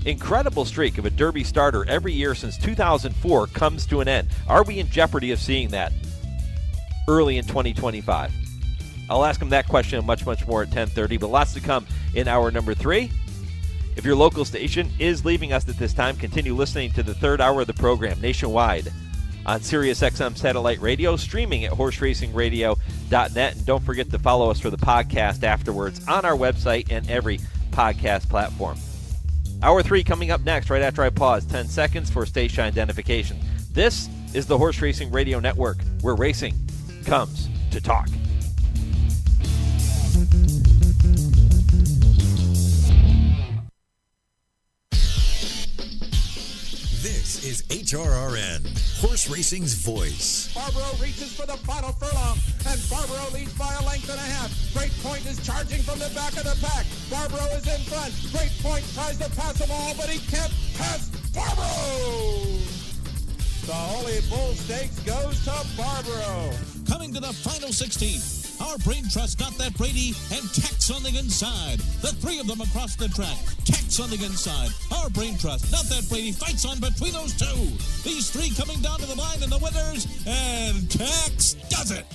incredible streak of a Derby starter every year since 2004 comes to an end? Are we in jeopardy of seeing that early in 2025? I'll ask him that question and much, much more at 10:30, but lots to come in hour number 3. If your local station is leaving us at this time, continue listening to the third hour of the program nationwide on SiriusXM Satellite Radio, streaming at horseracingradio.net, and don't forget to follow us for the podcast afterwards on our website and every podcast platform. Hour 3 coming up next, right after I pause 10 seconds for station identification. This is the Horse Racing Radio Network, where racing comes to talk. This is HRRN, horse racing's voice. Barbaro reaches for the final furlong, and Barbaro leads by a length and a half. Great Point is charging from the back of the pack. Barbaro is in front. Great Point tries to pass them all, but he can't pass Barbaro. The Holy Bull Stakes goes to Barbaro. Coming to the final 16. Our Brain Trust, Not That Brady, and Tex on the inside. The three of them across the track. Tex on the inside. Our Brain Trust, Not That Brady, fights on between those two. These three coming down to the line in the winners, and Tex does it.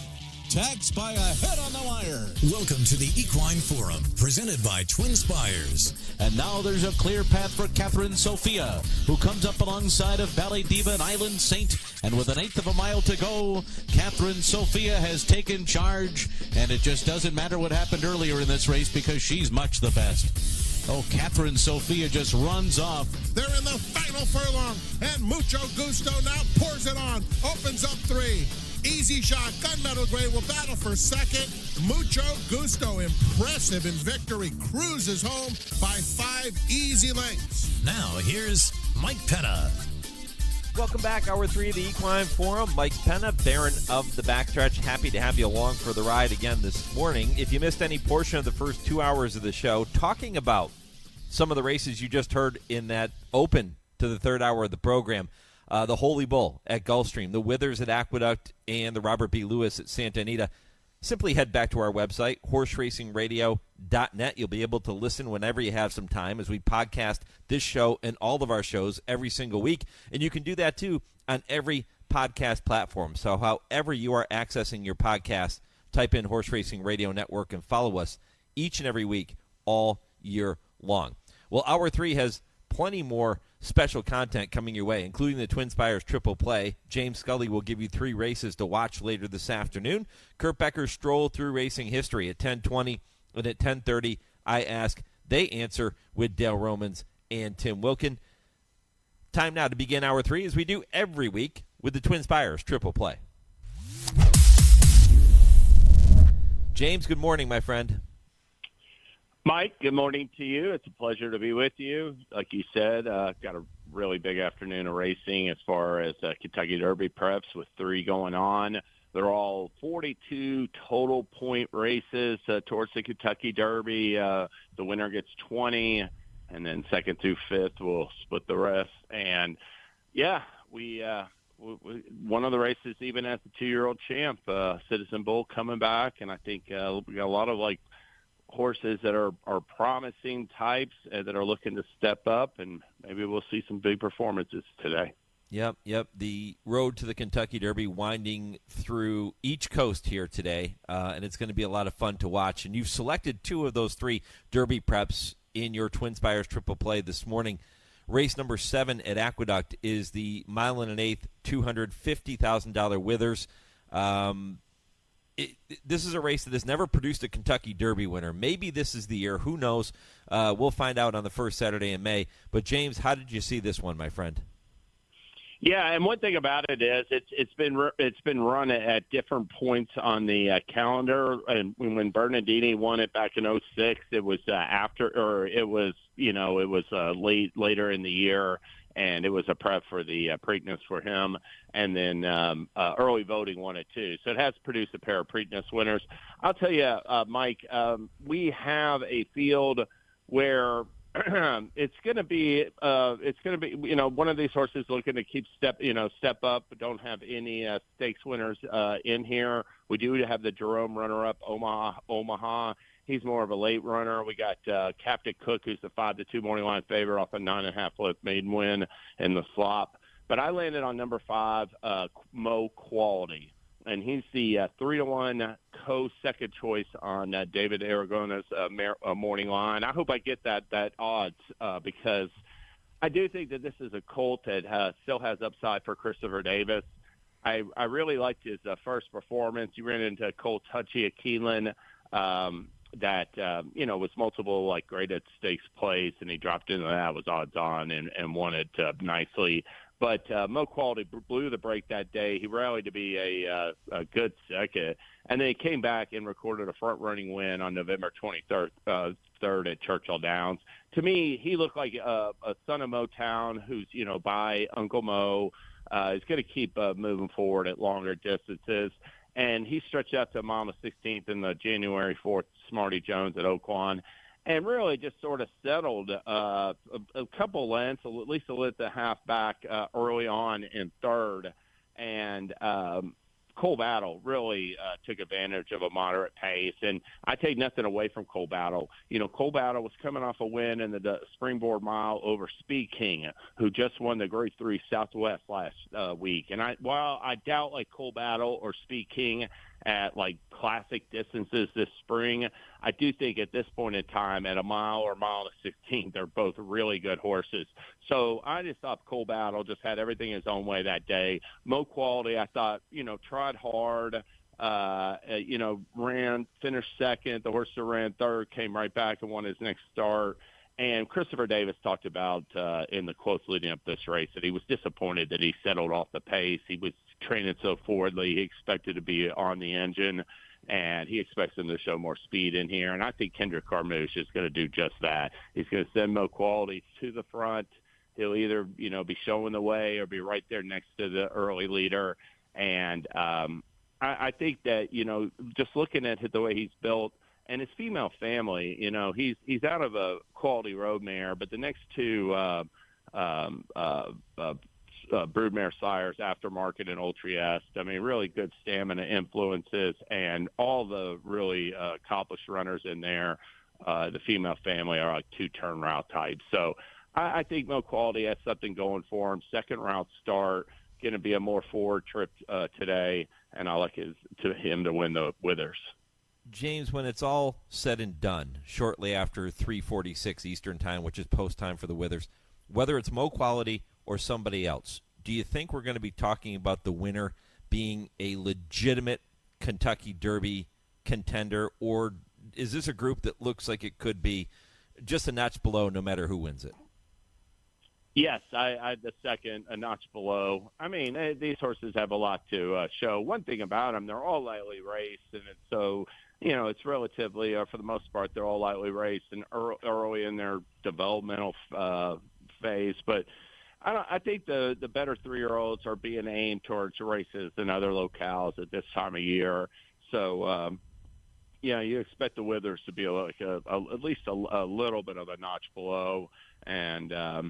Tex by a head on the wire. Welcome to the Equine Forum, presented by TwinSpires. And now there's a clear path for Catherine Sophia, who comes up alongside of Ballet Diva and Island Saint. And with 1/8 of a mile to go, Catherine Sophia has taken charge. And it just doesn't matter what happened earlier in this race because she's much the best. Oh, Catherine Sophia just runs off. They're in the final furlong, and Mucho Gusto now pours it on, opens up 3. Easy Shot, Gunmetal Gray will battle for second. Mucho Gusto, impressive in victory, cruises home by 5 easy lengths. Now here's Mike Penna. Welcome back, Hour 3 of the Equine Forum. Mike Penna, Baron of the Backstretch. Happy to have you along for the ride again this morning. If you missed any portion of the first 2 hours of the show, talking about some of the races you just heard in that open to the third hour of the program, the Holy Bull at Gulfstream, the Withers at Aqueduct, and the Robert B. Lewis at Santa Anita, simply head back to our website, horseracingradio.net. You'll be able to listen whenever you have some time as we podcast this show and all of our shows every single week. And you can do that, too, on every podcast platform. So however you are accessing your podcast, type in Horse Racing Radio Network and follow us each and every week all year long. Well, Hour 3 has plenty more special content coming your way, including the TwinSpires Triple Play. James Scully will give you 3 races to watch later this afternoon. Kurt Becker's Stroll Through Racing History at 10:20, and at 10:30, I Ask, They Answer with Dale Romans and Tim Wilkin. Time now to begin Hour 3, as we do every week, with the TwinSpires Triple Play. James, good morning, my friend. Mike, good morning to you. It's a pleasure to be with you. Like you said, got a really big afternoon of racing as far as Kentucky Derby preps with 3 going on. They're all 42 total point races towards the Kentucky Derby. The winner gets 20, and then 2nd through 5th will split the rest. And, yeah, we one of the races even as the 2-year-old champ, Citizen Bull coming back, and I think we got a lot of, horses that are promising types that are looking to step up, and maybe we'll see some big performances today. Yep. The road to the Kentucky Derby winding through each coast here today, and it's going to be a lot of fun to watch. And you've selected 2 of those 3 Derby preps in your TwinSpires Triple Play this morning. Race number 7 at Aqueduct is the 1 1/8 $250,000 Withers. This is a race that has never produced a Kentucky Derby winner. Maybe this is the year. Who knows? We'll find out on the first Saturday in May. But, James, how did you see this one, my friend? Yeah, and one thing about it is it's been run at different points on the calendar. And when Bernardini won it back in 2006, it was later in the year. And it was a prep for the Preakness for him. And then early voting won it, too. So it has produced a pair of Preakness winners. I'll tell you, Mike, we have a field where it's going to be one of these horses looking to keep step up, but don't have any stakes winners in here. We do have the Jerome runner-up, Omaha, He's more of a late runner. We got Captain Cook, who's the 5-2 morning line favorite off a 9.5 maiden win in the slop. But I landed on number 5, Mo Quality. And he's the 3-1 co-second choice on David Aragona's morning line. I hope I get that odds because I do think that this is a colt that still has upside for Christopher Davis. I really liked his first performance. He ran into Colt Touchy at Keeneland that, was multiple graded stakes plays, and he dropped into that, was odds on, and won it nicely. But Mo Quality blew the break that day. He rallied to be a good second, and then he came back and recorded a front-running win on November 23rd at Churchill Downs. To me, he looked like a son of Motown who's, by Uncle Mo. Is going to keep moving forward at longer distances. And he stretched out to a mile and 16th in the January 4th Smarty Jones at Equine, and really just sort of settled a couple lengths, at least a length and a half back early on in third. And Cole Battle really took advantage of a moderate pace. And I take nothing away from Cole Battle. Cole Battle was coming off a win in the Springboard Mile over Speed King, who just won the Grade 3 Southwest last week. And while I doubt Cole Battle or Speed King at classic distances this spring, I do think at this point in time at a mile or mile and 16, they're both really good horses. So I just thought Cole Battle just had everything his own way that day. Mo Quality, I thought, tried hard, finished second. The horse that ran third came right back and won his next start. And Christopher Davis talked about in the quotes leading up this race that he was disappointed that he settled off the pace. He was training so forwardly. He expected to be on the engine, and he expects him to show more speed in here. And I think Kendrick Carmouche is going to do just that. He's going to send Mo Quality to the front. He'll either, be showing the way or be right there next to the early leader. And I think that, just looking at the way he's built, and his female family, he's out of a quality road mare, but the next two broodmare sires, Aftermarket and Old Trieste, really good stamina influences, and all the really accomplished runners in there, the female family are two-turn route types. So I think Mo Quality has something going for him. Second route start, going to be a more forward trip today, and I like him to win the Withers. James, when it's all said and done, shortly after 3:46 Eastern Time, which is post time for the Withers, whether it's Mo Quality or somebody else, do you think we're going to be talking about the winner being a legitimate Kentucky Derby contender, or is this a group that looks like it could be just a notch below no matter who wins it? Yes, I the second, a notch below. These horses have a lot to show. One thing about them, they're all lightly raced, and it's relatively, for the most part, they're all lightly raced and early in their developmental phase. But I think the better 3-year-olds are being aimed towards races in other locales at this time of year. So, you expect the Withers to be at least a little bit of a notch below. And, I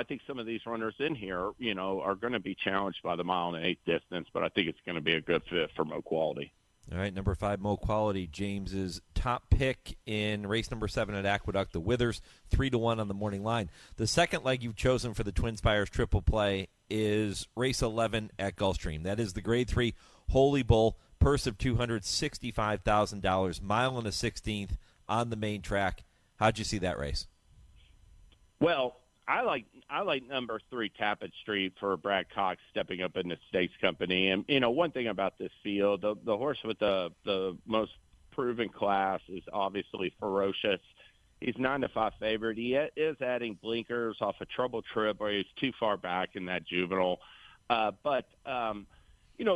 think some of these runners in here, are going to be challenged by the mile and 8 distance, but I think it's going to be a good fit for Mo Quality. All right, number 5, Mo Quality, James's top pick in race number 7 at Aqueduct, the Withers, 3-1 on the morning line. The second leg you've chosen for the TwinSpires triple play is race 11 at Gulfstream. That is the Grade 3 Holy Bull, purse of $265,000, mile and a 16th on the main track. How'd you see that race? Well, I like number 3 Tappan Street for Brad Cox stepping up in the stakes company. And, one thing about this field, the horse with the most proven class is obviously Ferocious. He's 9-5 favorite. He is adding blinkers off a trouble trip where he's too far back in that Juvenile. But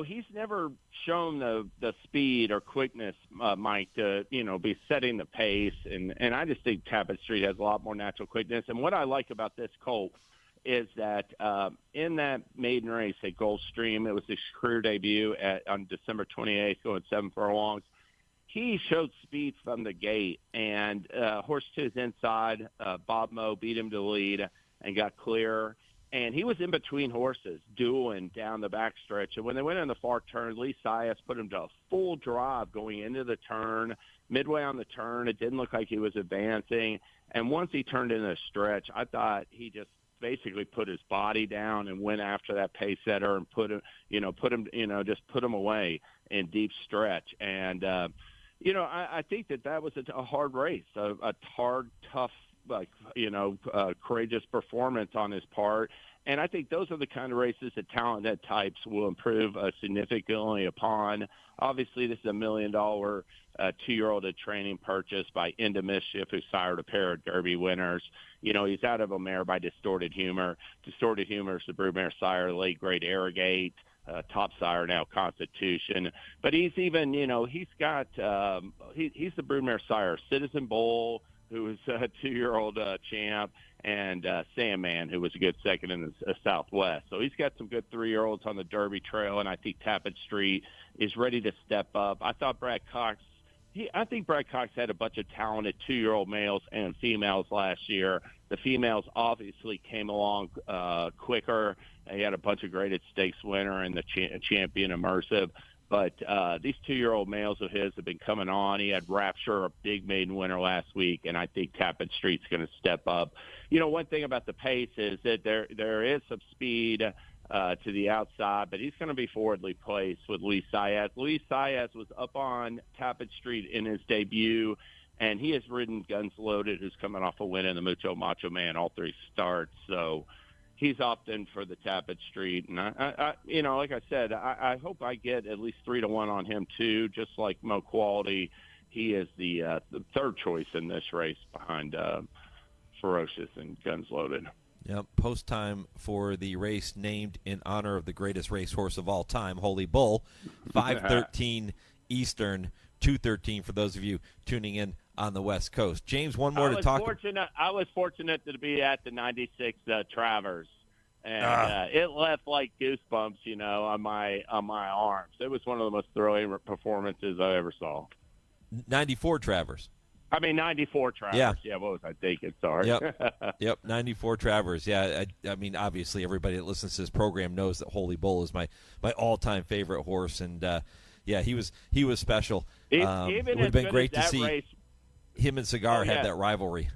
he's never shown the speed or quickness, Mike, to, be setting the pace. And I just think Tappan Street has a lot more natural quickness. And what I like about this colt is that in that maiden race at Gulfstream, it was his career debut on December 28th, going 7 furlongs. He showed speed from the gate, and horse to his inside, Bob Moe beat him to lead and got clear. And he was in between horses, dueling down the backstretch. And when they went in the far turn, Lee Sias put him to a full drive going into the turn, midway on the turn, it didn't look like he was advancing. And once he turned into a stretch, I thought he just basically put his body down and went after that pace setter and put him away in deep stretch. And, I think that was a hard race, a hard, tough, courageous performance on his part. And I think those are the kind of races that talented types will improve significantly upon. Obviously, this is $1 million 2-year-old at training purchase by Into Mischief, who sired a pair of Derby winners. He's out of a mare by Distorted Humor. Distorted Humor is the broodmare sire, late great Arrogate, top sire now Constitution. But he's even, he's got, he's the broodmare sire, Citizen Bull, who was a 2-year-old champ, and Sandman, who was a good second in the Southwest. So he's got some good 3-year-olds on the Derby trail, and I think Tappan Street is ready to step up. I think Brad Cox had a bunch of talented 2-year-old males and females last year. The females obviously came along quicker. He had a bunch of graded stakes winner and the champion immersive. But these 2-year-old males of his have been coming on. He had Rapture, a big maiden winner last week, and I think Tappan Street's going to step up. One thing about the pace is that there is some speed to the outside, but he's going to be forwardly placed with Luis Saez. Luis Saez was up on Tappan Street in his debut, and he has ridden Guns Loaded, who's coming off a win in the Mucho Macho Man, all 3 starts. So he's opting for the Tappan Street. And, I like I said, I hope I get at least 3-1 on him, too, just like Mo Quality. He is the third choice in this race behind Ferocious and Guns Loaded. Yep, post time for the race named in honor of the greatest racehorse of all time, Holy Bull, 5:13 Eastern, 2:13 for those of you tuning in on the West Coast. James, one more to talk. I was fortunate to be at the 96 Travers, and it left like goosebumps, on my arms. It was one of the most thrilling performances I ever saw. 94 Travers. 94 Travers. Yeah, what was I thinking? Sorry. Yep, 94 Travers. Yeah, I mean, obviously everybody that listens to this program knows that Holy Bull is my all-time favorite horse, and he was special. It would have been great to see him and Cigar have that rivalry.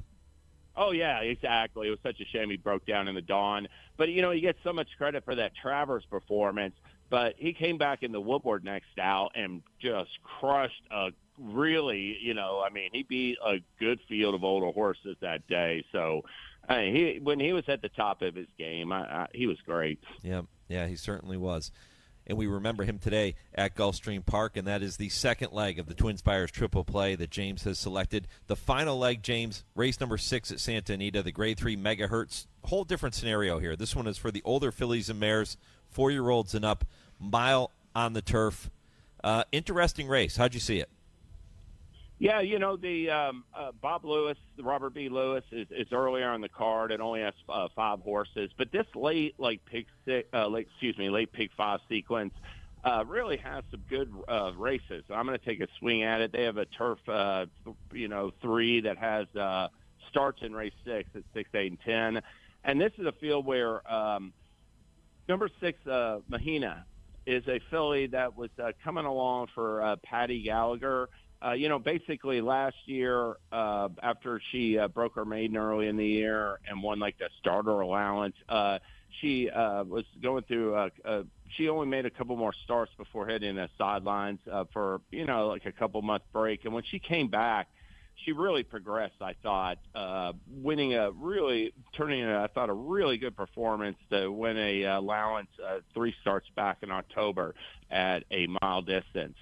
Oh, yeah, exactly. It was such a shame he broke down in the dawn. But, he gets so much credit for that Travers performance, but he came back in the Woodward next out and just crushed a really, he beat a good field of older horses that day. So when he was at the top of his game, he was great. Yeah, he certainly was. And we remember him today at Gulfstream Park, and that is the second leg of the TwinSpires Triple Play that James has selected. The final leg, James, race number 6 at Santa Anita, the Grade 3 Megahertz. Whole different scenario here. This one is for the older fillies and mares, 4-year-olds and up, mile on the turf. Interesting race. How'd you see it? Yeah, the Bob Lewis, the Robert B. Lewis is earlier on the card. It only has 5 horses, but this late Pick 5 sequence really has some good races. I'm going to take a swing at it. They have a turf, 3 that has starts in race 6 at 6, 8, and 10, and this is a field where number 6 Mahina is a filly that was coming along for Patty Gallagher. Basically last year, after she broke her maiden early in the year and won like the starter allowance, she was going through she only made a couple more starts before hitting the sidelines for, like a couple month break. And when she came back, she really progressed, I thought, turning a really good performance to win a allowance 3 starts back in October at a mile distance.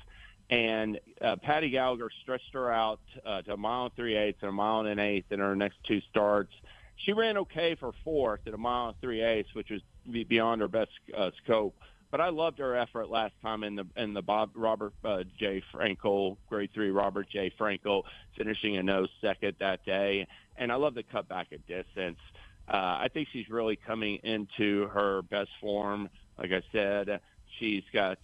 And Patty Gallagher stretched her out to 1 mile 3/8 and 1 mile 1/8 in her next 2 starts. She ran okay for 4th at 1 mile 3/8, which was beyond her best scope. But I loved her effort last time in the Robert J. Frankel, Grade 3 Robert J. Frankel, finishing a nose second that day. And I love the cutback at distance. I think she's really coming into her best form. Like I said, she's got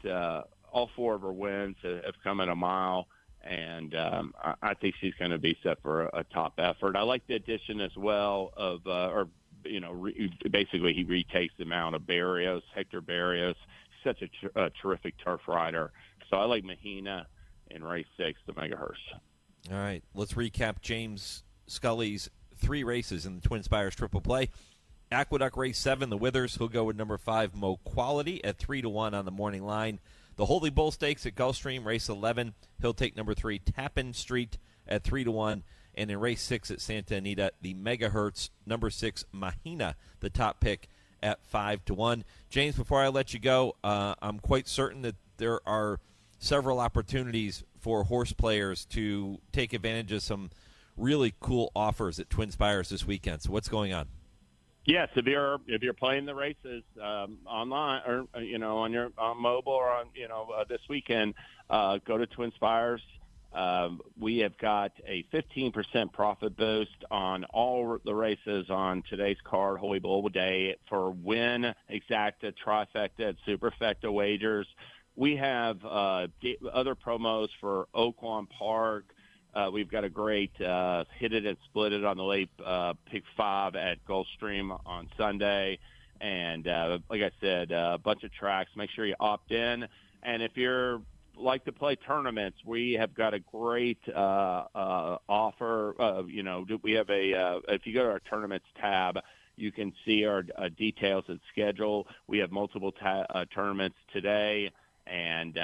all 4 of her wins have come at a mile, and I think she's going to be set for a top effort. I like the addition as well of, basically he retakes the mount of Barrios, Hector Barrios. He's such a terrific turf rider. So I like Mahina in race 6, the Megahertz. All right, let's recap James Scully's 3 races in the TwinSpires Triple Play. Aqueduct Race 7, the Withers. He'll go with number 5, Mo Quality, at 3-1 on the morning line. The Holy Bull Stakes at Gulfstream, race 11. He'll take number 3, Tappan Street, at 3-1. And in race 6 at Santa Anita, the Megahertz, number 6, Mahina, the top pick, at 5-1. James, before I let you go, I'm quite certain that there are several opportunities for horse players to take advantage of some really cool offers at TwinSpires this weekend. So what's going on? Yes, if you're playing the races online or on mobile or on this weekend, go to TwinSpires. We have got a 15% profit boost on all the races on today's card, Holy Bull Day, for win, exacta, trifecta, and superfecta wagers. We have other promos for Oaklawn Park. We've got a great hit it and split it on the late pick 5 at Gulfstream on Sunday. And like I said, a bunch of tracks. Make sure you opt in. And if you're like to play tournaments, we have got a great offer. We have if you go to our tournaments tab, you can see our details and schedule. We have multiple tournaments today. And,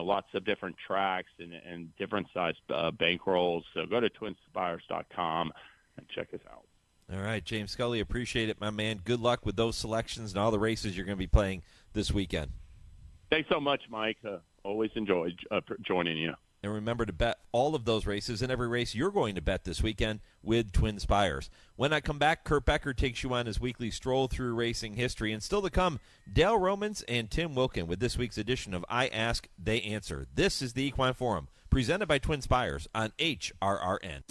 lots of different tracks and different size bankrolls. So go to TwinSpires.com and check us out. All right, James Scully, appreciate it, my man. Good luck with those selections and all the races you're going to be playing this weekend. Thanks so much, Mike. Always enjoyed joining you. And remember to bet all of those races and every race you're going to bet this weekend with TwinSpires. When I come back, Kurt Becker takes you on his weekly stroll through racing history. And still to come, Dale Romans and Tim Wilkin with this week's edition of I Ask, They Answer. This is the Equine Forum, presented by TwinSpires on HRRN.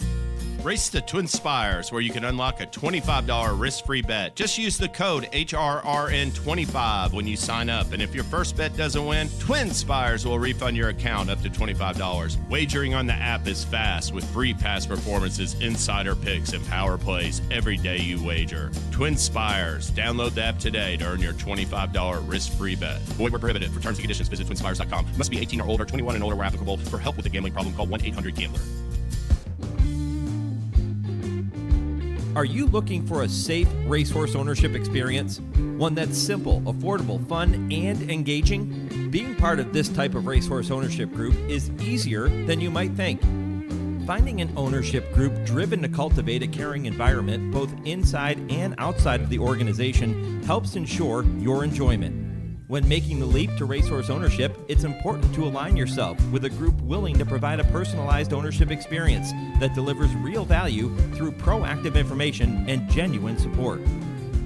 Race to TwinSpires, where you can unlock a $25 risk-free bet. Just use the code HRRN25 when you sign up. And if your first bet doesn't win, TwinSpires will refund your account up to $25. Wagering on the app is fast with free past performances, insider picks, and power plays every day you wager. TwinSpires. Download the app today to earn your $25 risk-free bet. Void where prohibited. For terms and conditions, visit TwinSpires.com. Must be 18 or older, 21 and older where applicable. For help with a gambling problem, call 1-800-GAMBLER. Are you looking for a safe racehorse ownership experience? One that's simple, affordable, fun, and engaging? Being part of this type of racehorse ownership group is easier than you might think. Finding an ownership group driven to cultivate a caring environment both inside and outside of the organization helps ensure your enjoyment. When making the leap to racehorse ownership, it's important to align yourself with a group willing to provide a personalized ownership experience that delivers real value through proactive information and genuine support.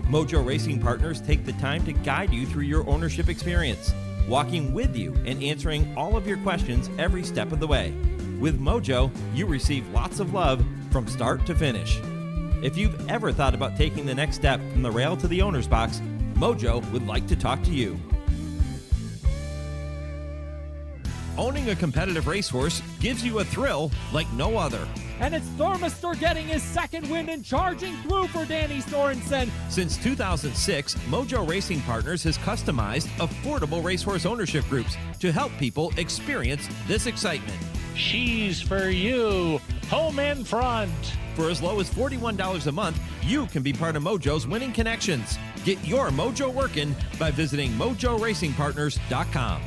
Mojo Racing Partners take the time to guide you through your ownership experience, walking with you and answering all of your questions every step of the way. With Mojo, you receive lots of love from start to finish. If you've ever thought about taking the next step from the rail to the owner's box, Mojo would like to talk to you. Owning a competitive racehorse gives you a thrill like no other. And it's Stormister getting his second win and charging through for Danny Sorensen. Since 2006, Mojo Racing Partners has customized affordable racehorse ownership groups to help people experience this excitement. She's for you, home and front. For as low as $41 a month, you can be part of Mojo's winning connections. Get your Mojo working by visiting MojoRacingPartners.com.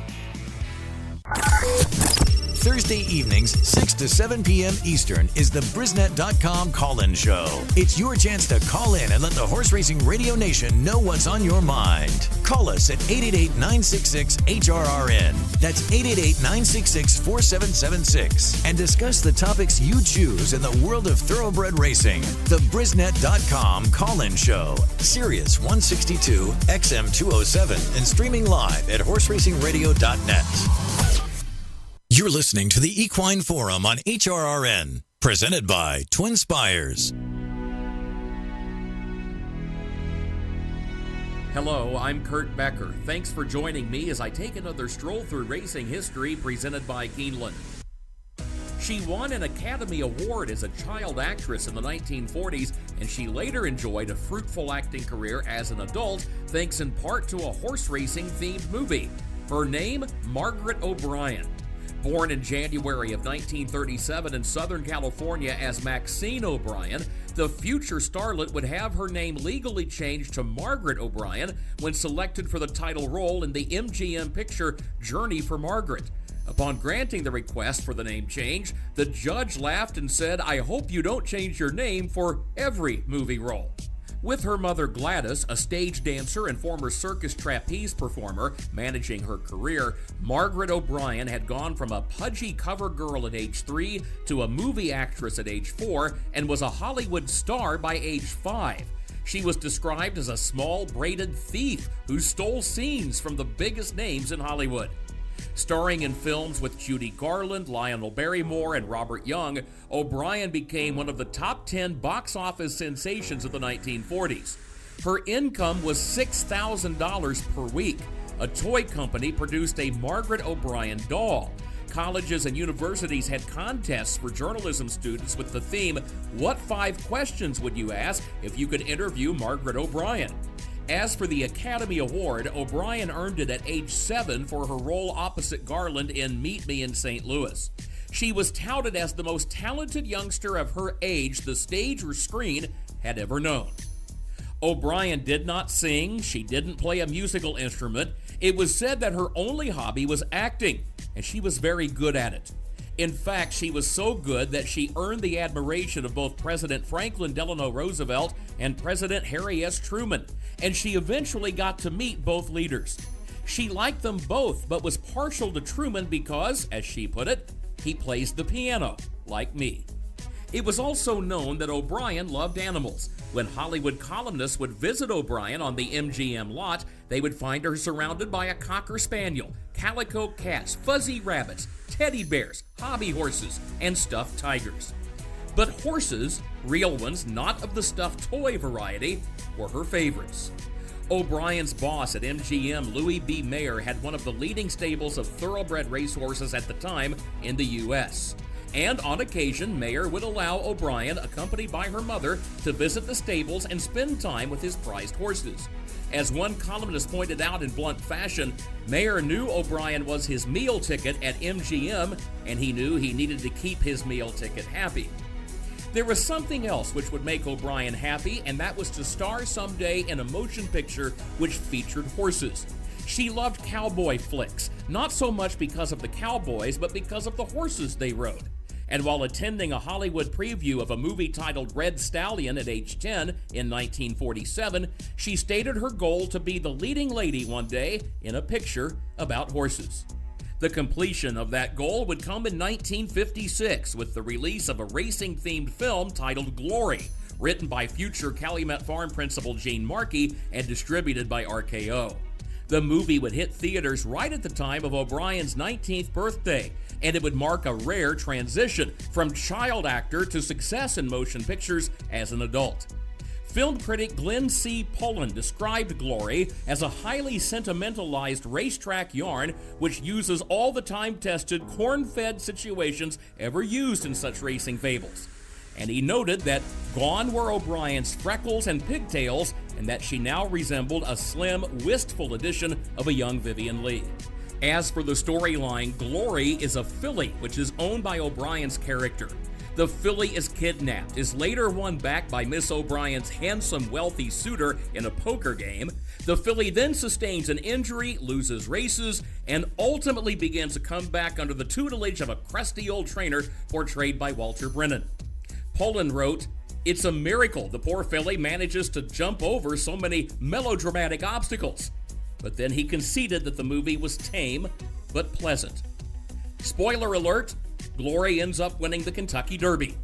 Thursday evenings, 6 to 7 p.m. Eastern, is the Brisnet.com call-in show. It's your chance to call in and let the Horse Racing Radio Nation know what's on your mind. Call us at 888-966-HRRN. That's 888-966-4776. And discuss the topics you choose in the world of thoroughbred racing. The Brisnet.com call-in show. Sirius 162, XM 207, and streaming live at horseracingradio.net. You're listening to the Equine Forum on HRRN, presented by TwinSpires. Hello, I'm Kurt Becker. Thanks for joining me as I take another stroll through racing history presented by Keeneland. She won an Academy Award as a child actress in the 1940s, and she later enjoyed a fruitful acting career as an adult, thanks in part to a horse racing-themed movie. Her name, Margaret O'Brien. Born in January of 1937 in Southern California as Maxine O'Brien, the future starlet would have her name legally changed to Margaret O'Brien when selected for the title role in the MGM picture Journey for Margaret. Upon granting the request for the name change, the judge laughed and said, "I hope you don't change your name for every movie role." With her mother Gladys, a stage dancer and former circus trapeze performer, managing her career, Margaret O'Brien had gone from a pudgy cover girl at age 3 to a movie actress at age 4 and was a Hollywood star by age 5. She was described as a small braided thief who stole scenes from the biggest names in Hollywood. Starring in films with Judy Garland, Lionel Barrymore, and Robert Young, O'Brien became one of the top 10 box office sensations of the 1940s. Her income was $6,000 per week. A toy company produced a Margaret O'Brien doll. Colleges and universities had contests for journalism students with the theme, "What 5 questions would you ask if you could interview Margaret O'Brien?" As for the Academy Award, O'Brien earned it at age 7 for her role opposite Garland in Meet Me in St. Louis. She was touted as the most talented youngster of her age the stage or screen had ever known. O'Brien did not sing, she didn't play a musical instrument. It was said that her only hobby was acting, and she was very good at it. In fact, she was so good that she earned the admiration of both President Franklin Delano Roosevelt and President Harry S. Truman, and she eventually got to meet both leaders. She liked them both, but was partial to Truman because, as she put it, he plays the piano, like me. It was also known that O'Brien loved animals. When Hollywood columnists would visit O'Brien on the MGM lot, they would find her surrounded by a Cocker Spaniel, calico cats, fuzzy rabbits, teddy bears, hobby horses, and stuffed tigers. But horses, real ones, not of the stuffed toy variety, were her favorites. O'Brien's boss at MGM, Louis B. Mayer, had one of the leading stables of thoroughbred racehorses at the time in the U.S. And on occasion, Mayer would allow O'Brien, accompanied by her mother, to visit the stables and spend time with his prized horses. As one columnist pointed out in blunt fashion, Mayer knew O'Brien was his meal ticket at MGM, and he knew he needed to keep his meal ticket happy. There was something else which would make O'Brien happy, and that was to star someday in a motion picture which featured horses. She loved cowboy flicks, not so much because of the cowboys, but because of the horses they rode. And while attending a Hollywood preview of a movie titled Red Stallion at age 10 in 1947, she stated her goal to be the leading lady one day in a picture about horses. The completion of that goal would come in 1956 with the release of a racing-themed film titled Glory, written by future Calumet Farm principal Gene Markey and distributed by RKO. The movie would hit theaters right at the time of O'Brien's 19th birthday, and it would mark a rare transition from child actor to success in motion pictures as an adult. Film critic Glenn C. Pullen described Glory as a highly sentimentalized racetrack yarn which uses all the time-tested, corn-fed situations ever used in such racing fables. And he noted that gone were O'Brien's freckles and pigtails, and that she now resembled a slim, wistful edition of a young Vivian Leigh. As for the storyline, Glory is a filly which is owned by O'Brien's character. The filly is kidnapped, is later won back by Miss O'Brien's handsome, wealthy suitor in a poker game. The filly then sustains an injury, loses races, and ultimately begins to come back under the tutelage of a crusty old trainer portrayed by Walter Brennan. Pullen wrote, "It's a miracle the poor filly manages to jump over so many melodramatic obstacles." But then he conceded that the movie was tame but pleasant. Spoiler alert, Glory ends up winning the Kentucky Derby.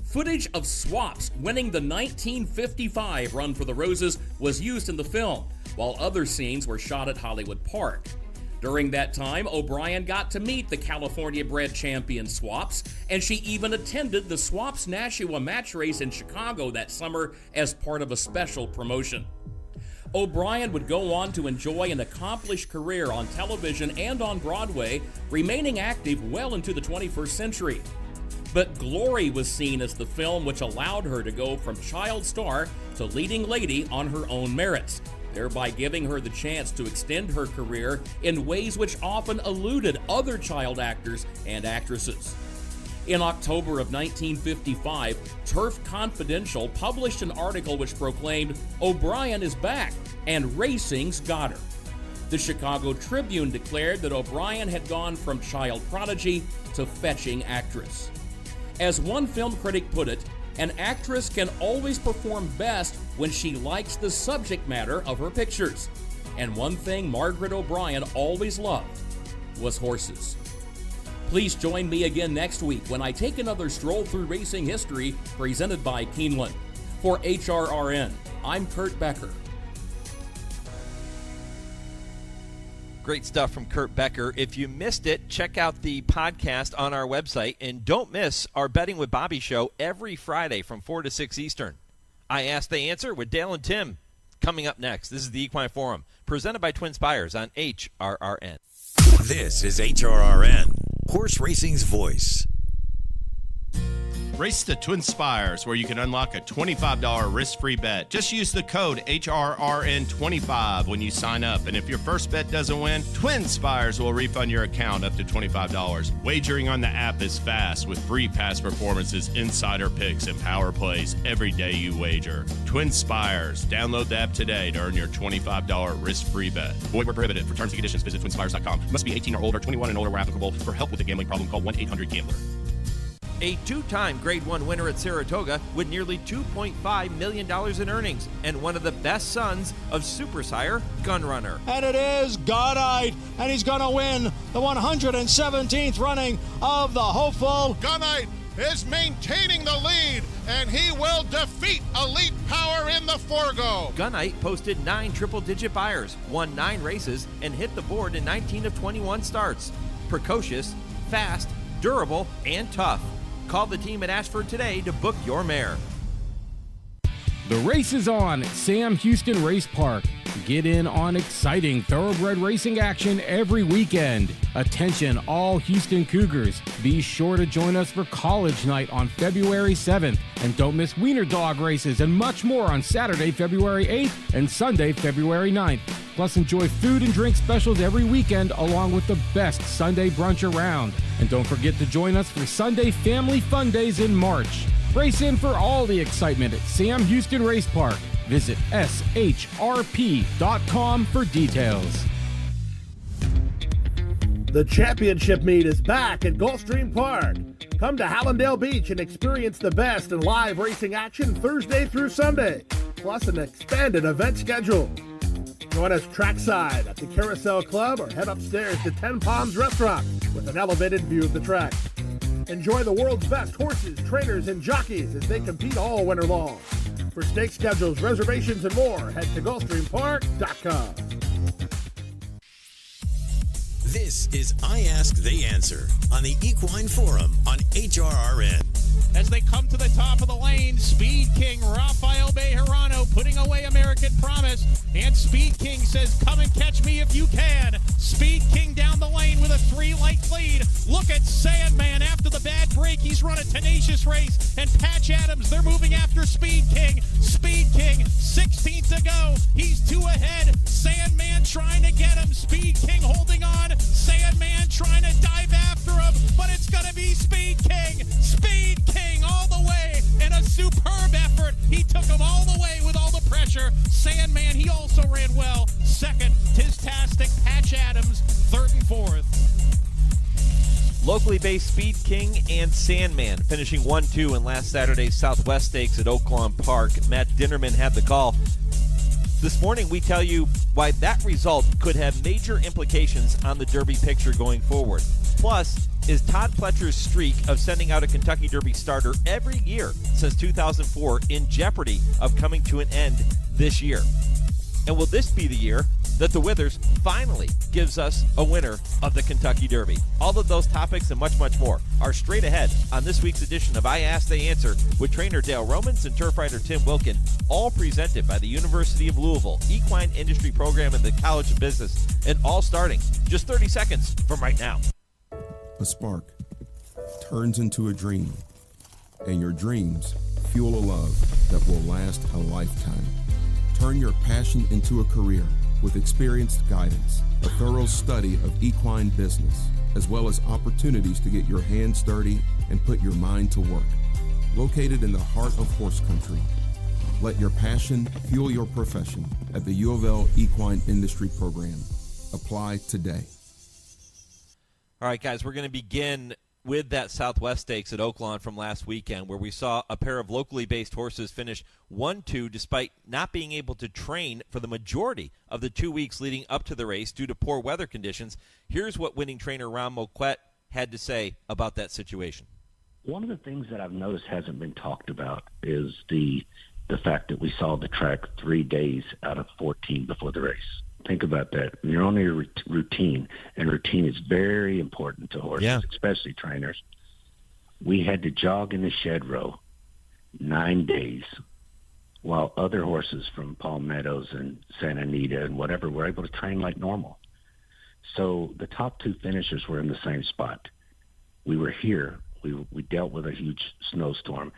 Footage of Swaps winning the 1955 Run for the Roses was used in the film, while other scenes were shot at Hollywood Park. During that time, O'Brien got to meet the California bred champion Swaps, and she even attended the Swaps Nashua match race in Chicago that summer as part of a special promotion. O'Brien would go on to enjoy an accomplished career on television and on Broadway, remaining active well into the 21st century. But Glory was seen as the film which allowed her to go from child star to leading lady on her own merits. thereby giving her the chance to extend her career in ways which often eluded other child actors and actresses. In October of 1955, Turf Confidential published an article which proclaimed, "O'Brien is back, and racing's got her." The Chicago Tribune declared that O'Brien had gone from child prodigy to fetching actress. As one film critic put it, an actress can always perform best when she likes the subject matter of her pictures. And one thing Margaret O'Brien always loved was horses. Please join me again next week when I take another stroll through racing history presented by Keeneland. For HRRN, I'm Kurt Becker. Great stuff from Kurt Becker. If you missed it, check out the podcast on our website. And don't miss our Betting with Bobby show every Friday from 4 to 6 Eastern. I Ask, They Answer with Dale and Tim. Coming up next, this is the Equine Forum, presented by TwinSpires on HRRN. This is HRRN, horse racing's voice. Race the TwinSpires, where you can unlock a $25 risk-free bet. Just use the code HRRN25 when you sign up. And if your first bet doesn't win, TwinSpires will refund your account up to $25. Wagering on the app is fast with free past performances, insider picks, and power plays every day you wager. TwinSpires. Download the app today to earn your $25 risk-free bet. Void where prohibited. For terms and conditions, visit TwinSpires.com. Must be 18 or older, 21 and older where applicable. For help with a gambling problem, call 1-800-GAMBLER. A two-time Grade 1 winner at Saratoga with nearly $2.5 million in earnings, and one of the best sons of Super Sire, Gunrunner. And it is Gunite, and he's going to win the 117th running of the hopeful. Gunite is maintaining the lead, and he will defeat Elite Power in the Forgo. Gunite posted 9 triple-digit buyers, won 9 races, and hit the board in 19 of 21 starts. Precocious, fast, durable, and tough. Call the team at Ashford today to book your mare. The race is on at Sam Houston Race Park. Get in on exciting thoroughbred racing action every weekend. Attention all Houston Cougars. Be sure to join us for College Night on February 7th. And don't miss Wiener Dog races and much more on Saturday, February 8th and Sunday, February 9th. Plus enjoy food and drink specials every weekend along with the best Sunday brunch around. And don't forget to join us for Sunday Family Fun Days in March. Race in for all the excitement at Sam Houston Race Park. Visit shrp.com for details. The championship meet is back at Gulfstream Park. Come to Hallandale Beach and experience the best in live racing action Thursday through Sunday, plus an expanded event schedule. Join us trackside at the Carousel Club or head upstairs to 10 Palms Restaurant with an elevated view of the track. Enjoy the world's best horses, trainers, and jockeys as they compete all winter long. For stake schedules, reservations, and more, head to GulfstreamPark.com. This is I Ask, They Answer on the Equine Forum on HRRN. As they come to the top of the lane, Speed King Rafael Bejarano putting away American Promise. And Speed King says, come and catch me if you can. Speed King down the lane with a 3-length lead. Look at Sandman after the bad break. He's run a tenacious race. And Patch Adams, they're moving after Speed King. Speed King, 16th to go. He's 2 ahead. Sandman trying to get him. Speed King holding on. Sandman trying to dive after him. But it's going to be Speed King. Speed King all the way in a superb effort. He took him all the way with all the pressure. Sandman, he also ran well. Second, Tistastic, Patch Adams, third and fourth. Locally based Speed King and Sandman finishing 1-2 in last Saturday's Southwest Stakes at Oaklawn Park. Matt Dinnerman had the call. This morning we tell you why that result could have major implications on the Derby picture going forward. Plus, is Todd Pletcher's streak of sending out a Kentucky Derby starter every year since 2004 in jeopardy of coming to an end this year? And will this be the year that the Withers finally gives us a winner of the Kentucky Derby? All of those topics and much, much more are straight ahead on this week's edition of I Ask, They Answer with trainer Dale Romans and turf writer Tim Wilkin, all presented by the University of Louisville, Equine Industry Program and the College of Business, and all starting just 30 seconds from right now. A spark turns into a dream, and your dreams fuel a love that will last a lifetime. Turn your passion into a career with experienced guidance, a thorough study of equine business, as well as opportunities to get your hands dirty and put your mind to work. Located in the heart of horse country, let your passion fuel your profession at the U of L Equine Industry Program. Apply today. All right, guys, we're going to begin with that Southwest Stakes at Oaklawn from last weekend, where we saw a pair of locally based horses finish 1-2 despite not being able to train for the majority of the 2 weeks leading up to the race due to poor weather conditions. Here's what winning trainer Ramiro Restrepo had to say about that situation. One of the things that I've noticed hasn't been talked about is the fact that we saw the track 3 days out of 14 before the race. Think about that. You're on your routine, and routine is very important to horses, especially trainers. We had to jog in the shed row 9 days while other horses from Palmettos and Santa Anita and whatever were able to train like normal. So the top 2 finishers were in the same spot. We were here. We dealt with a huge snowstorm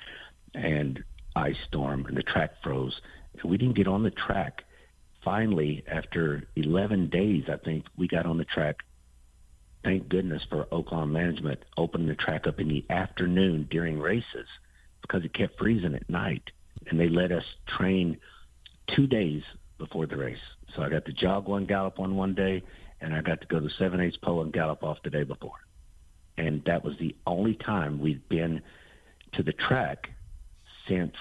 and ice storm, and the track froze. And we didn't get on the track. Finally, after 11 days, I think, we got on the track. Thank goodness for Oaklawn management opening the track up in the afternoon during races because it kept freezing at night. And they let us train 2 days before the race. So I got to jog 1, gallop on 1 day, and I got to go to 7/8 pole and gallop off the day before. And that was the only time we'd been to the track since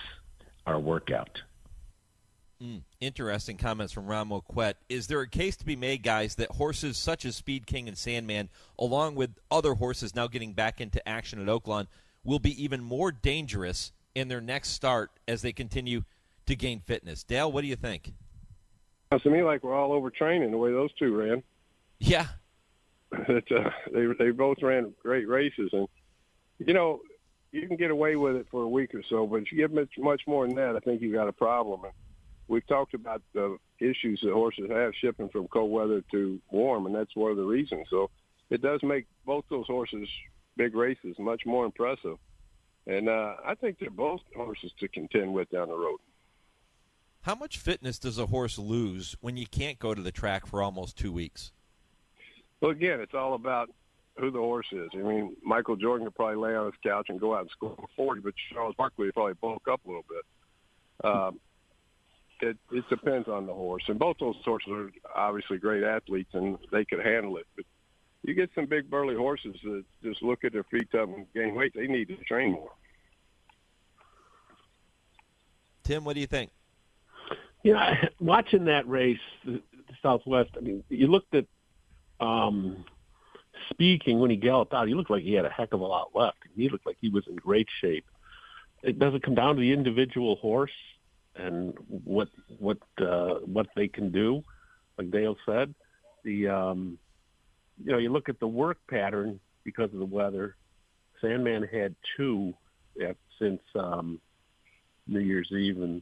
our workout. Interesting comments from Ramiro Restrepo. Is there a case to be made, guys, that horses such as Speed King and Sandman, along with other horses now getting back into action at Oaklawn, will be even more dangerous in their next start as they continue to gain fitness? Dale, what do you think? Sounds to me like we're all overtraining the way those two ran. Yeah. They both ran great races, and you know, you can get away with it for a week or so, but if you get much more than that, I think you got a problem. And we've talked about the issues that horses have shipping from cold weather to warm, and that's one of the reasons. So it does make both those horses big races much more impressive, and I think they're both horses to contend with down the road. How much fitness does a horse lose when you can't go to the track for almost 2 weeks? Well, again, it's all about who the horse is. I mean, Michael Jordan could probably lay on his couch and go out and score 40, but Charles Barkley would probably bulk up a little bit. It depends on the horse. And both those horses are obviously great athletes, and they could handle it. But you get some big, burly horses that just look at their feet up and gain weight. They need to train more. Tim, what do you think? You know, watching that race, the Southwest, I mean, you looked at Speaking when he galloped out, he looked like he had a heck of a lot left. He looked like he was in great shape. It doesn't come down to the individual horse and what they can do, like Dale said. You know, you look at the work pattern because of the weather. Sandman had 2 since New Year's Eve, and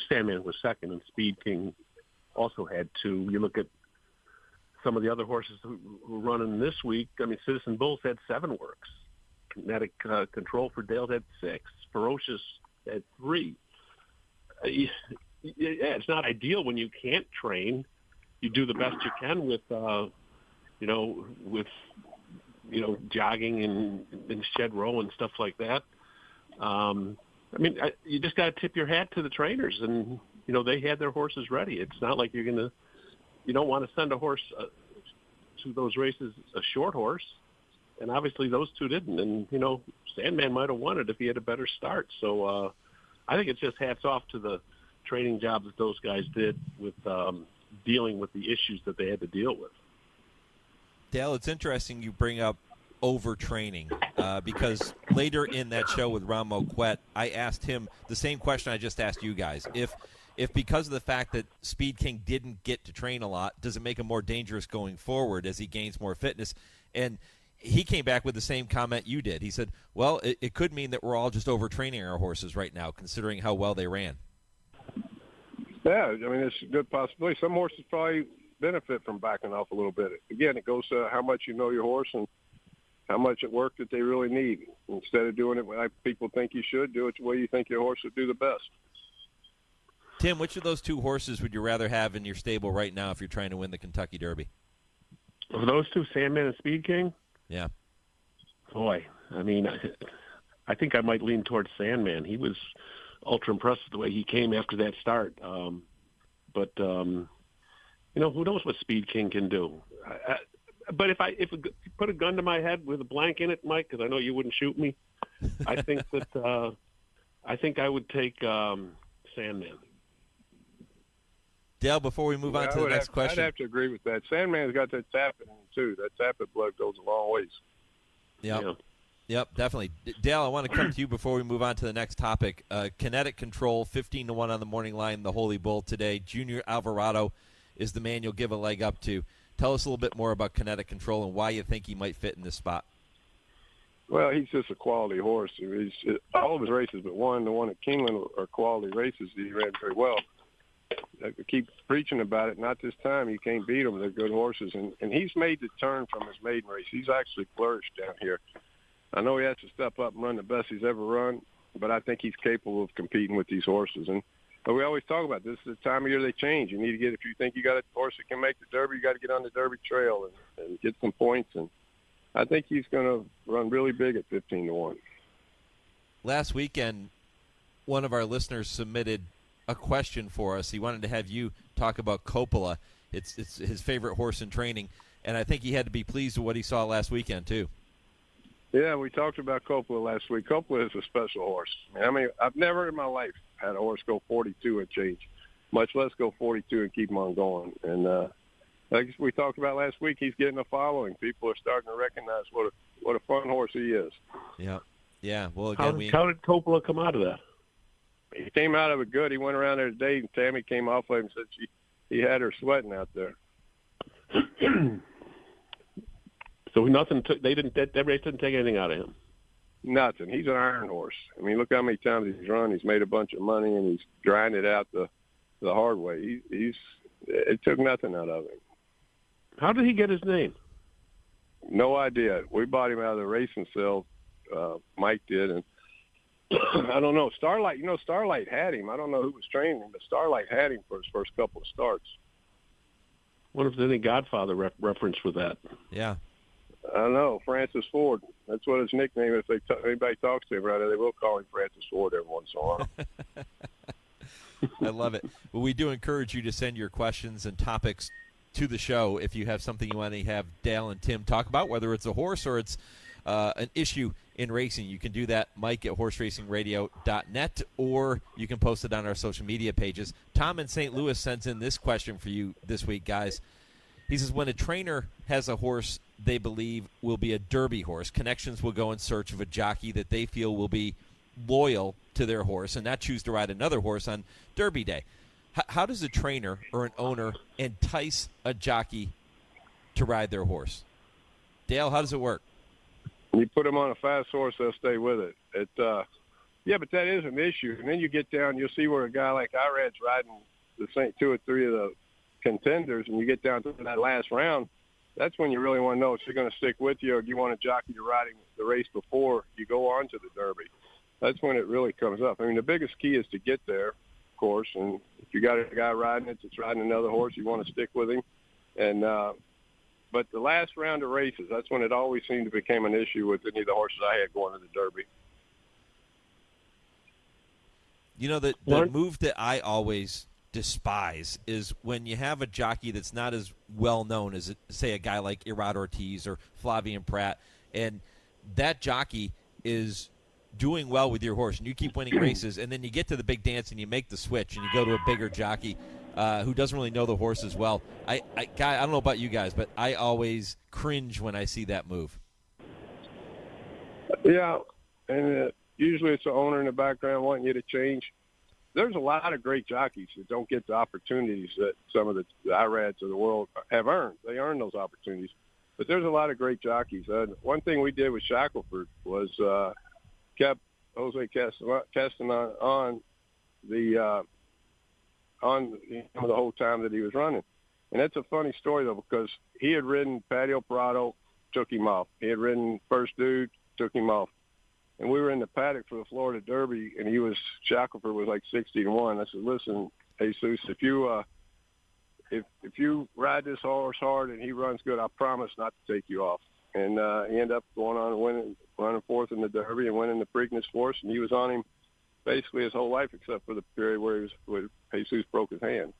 Sandman was second, and Speed King also had 2. You look at some of the other horses who were running this week. I mean, Citizen Bulls had 7 works. Kinetic Control for Dale had 6. Ferocious had 3. Yeah, it's not ideal when you can't train. You do the best you can with jogging and shed row and stuff like that. I mean, you just got to tip your hat to the trainers, and you know they had their horses ready. It's not like you don't want to send a horse to those races, a short horse, and obviously those 2 didn't. And you know, Sandman might have won it if he had a better start. So I think it's just hats off to the training job that those guys did with dealing with the issues that they had to deal with. Dale, it's interesting you bring up overtraining because later in that show with Ramiro Restrepo, I asked him the same question I just asked you guys. If because of the fact that Speed King didn't get to train a lot, does it make him more dangerous going forward as he gains more fitness? And he came back with the same comment you did. He said, well, it could mean that we're all just overtraining our horses right now, considering how well they ran. Yeah, I mean, it's a good possibility. Some horses probably benefit from backing off a little bit. Again, it goes to how much you know your horse and how much at work that they really need. Instead of doing it like people think you should, do it the way you think your horse would do the best. Tim, which of those two horses would you rather have in your stable right now if you're trying to win the Kentucky Derby? Of those two, Sandman and Speed King? Yeah. Boy, I mean, I think I might lean towards Sandman. He was ultra impressive the way he came after that start. But who knows what Speed King can do? But if you put a gun to my head with a blank in it, Mike, because I know you wouldn't shoot me, I think that I think I would take Sandman. Dale, before we move on to the next question. I'd have to agree with that. Sandman's got that tapping in him, too. That tapping blood goes a long ways. Yep, definitely. Dale, I want to come to you before we move on to the next topic. Kinetic Control, 15-1 on the morning line, the Holy Bull today. Junior Alvarado is the man you'll give a leg up to. Tell us a little bit more about Kinetic Control and why you think he might fit in this spot. Well, he's just a quality horse. All of his races but one, the one at Keeneland, are quality races. He ran very well. I keep preaching about it. Not this time. You can't beat them. They're good horses. And he's made the turn from his maiden race. He's actually flourished down here. I know he has to step up and run the best he's ever run, but I think he's capable of competing with these horses. But we always talk about this is the time of year they change. You need to if you think you got a horse that can make the Derby, you got to get on the Derby trail and get some points. And I think he's going to run really big at 15-1. Last weekend, one of our listeners submitted a question for us. He wanted to have you talk about Coppola. It's his favorite horse in training, and I think he had to be pleased with what he saw last weekend too. Yeah, we talked about Coppola last week. Coppola is a special horse. I mean, I've never in my life had a horse go 42 and change, much less go 42 and keep him on going. And like we talked about last week, he's getting a following. People are starting to recognize what a fun horse he is. Yeah. Well, again, how did Coppola come out of that? He came out of it good. He went around there today, and Tammy came off of him and said he had her sweating out there. So nothing. That race didn't take anything out of him. Nothing. He's an iron horse. I mean, look how many times he's run. He's made a bunch of money, and he's grinded out the hard way. It took nothing out of him. How did he get his name? No idea. We bought him out of the racing sale. Mike did, and I don't know. Starlight had him. I don't know who was training him, but Starlight had him for his first couple of starts. Wonder if there's any Godfather reference with that. Yeah. I don't know. Francis Ford. That's what his nickname is. If anybody talks to him right now, they will call him Francis Ford every once in a while. I love it. Well, we do encourage you to send your questions and topics to the show if you have something you want to have Dale and Tim talk about, whether it's a horse or it's an issue in racing. You can do that, Mike, at horseracingradio.net, or you can post it on our social media pages. Tom in St. Louis sends in this question for you this week, guys. He says, when a trainer has a horse they believe will be a Derby horse, connections will go in search of a jockey that they feel will be loyal to their horse and not choose to ride another horse on Derby Day. How does a trainer or an owner entice a jockey to ride their horse? Dale, how does it work? You put them on a fast horse, they'll stay with it. Yeah, but that is an issue. And then you get down, you'll see where a guy like Irad's riding the same 2 or 3 of the contenders, and you get down to that last round. That's when you really want to know if they're going to stick with you, or do you want a jockey to riding the race before you go on to the Derby. That's when it really comes up. I mean, the biggest key is to get there, of course, and if you got a guy riding it that's riding another horse, you want to stick with him. And but the last round of races, that's when it always seemed to become an issue with any of the horses I had going to the Derby. You know, the move that I always despise is when you have a jockey that's not as well known as, say, a guy like Irad Ortiz or Flavien Prat, and that jockey is doing well with your horse, and you keep winning races, and then you get to the big dance and you make the switch and you go to a bigger jockey who doesn't really know the horse as well. I don't know about you guys, but I always cringe when I see that move. Yeah, and usually it's the owner in the background wanting you to change. There's a lot of great jockeys that don't get the opportunities that some of the Irads of the world have earned. They earn those opportunities. But there's a lot of great jockeys. One thing we did with Shackelford was kept Jose Castanon on the whole time that he was running. And that's a funny story, though, because he had ridden Patio Prado, took him off. He had ridden First Dude, took him off. And we were in the paddock for the Florida Derby, and Shackelford was like 60-1. I said, listen, Jesus, if you ride this horse hard and he runs good, I promise not to take you off. And he ended up going on and running fourth in the Derby and winning the Preakness for us. And he was on him basically his whole life, except for the period where Jesus broke his hand.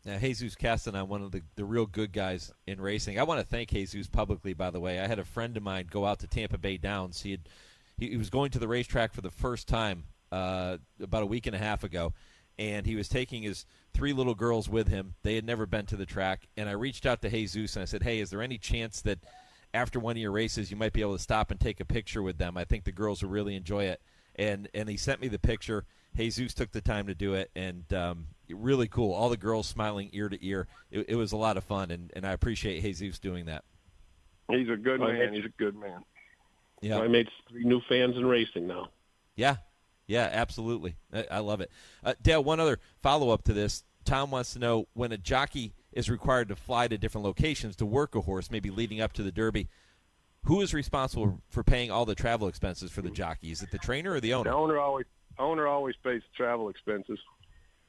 Now, Jesus Castanon, one of the real good guys in racing. I want to thank Jesus publicly, by the way. I had a friend of mine go out to Tampa Bay Downs. He was going to the racetrack for the first time about a week and a half ago, and he was taking his 3 little girls with him. They had never been to the track, and I reached out to Jesus, and I said, hey, is there any chance that after one of your races you might be able to stop and take a picture with them? I think the girls will really enjoy it. And he sent me the picture. Jesus took the time to do it, and really cool. All the girls smiling ear to ear. It was a lot of fun, and I appreciate Jesus doing that. He's a good man. He's a good man. Yeah, I made 3 new fans in racing now. Yeah, absolutely. I love it. Dale, one other follow-up to this. Tom wants to know, when a jockey is required to fly to different locations to work a horse, maybe leading up to the Derby, who is responsible for paying all the travel expenses for the jockey? Is it the trainer or the owner? The owner always pays the travel expenses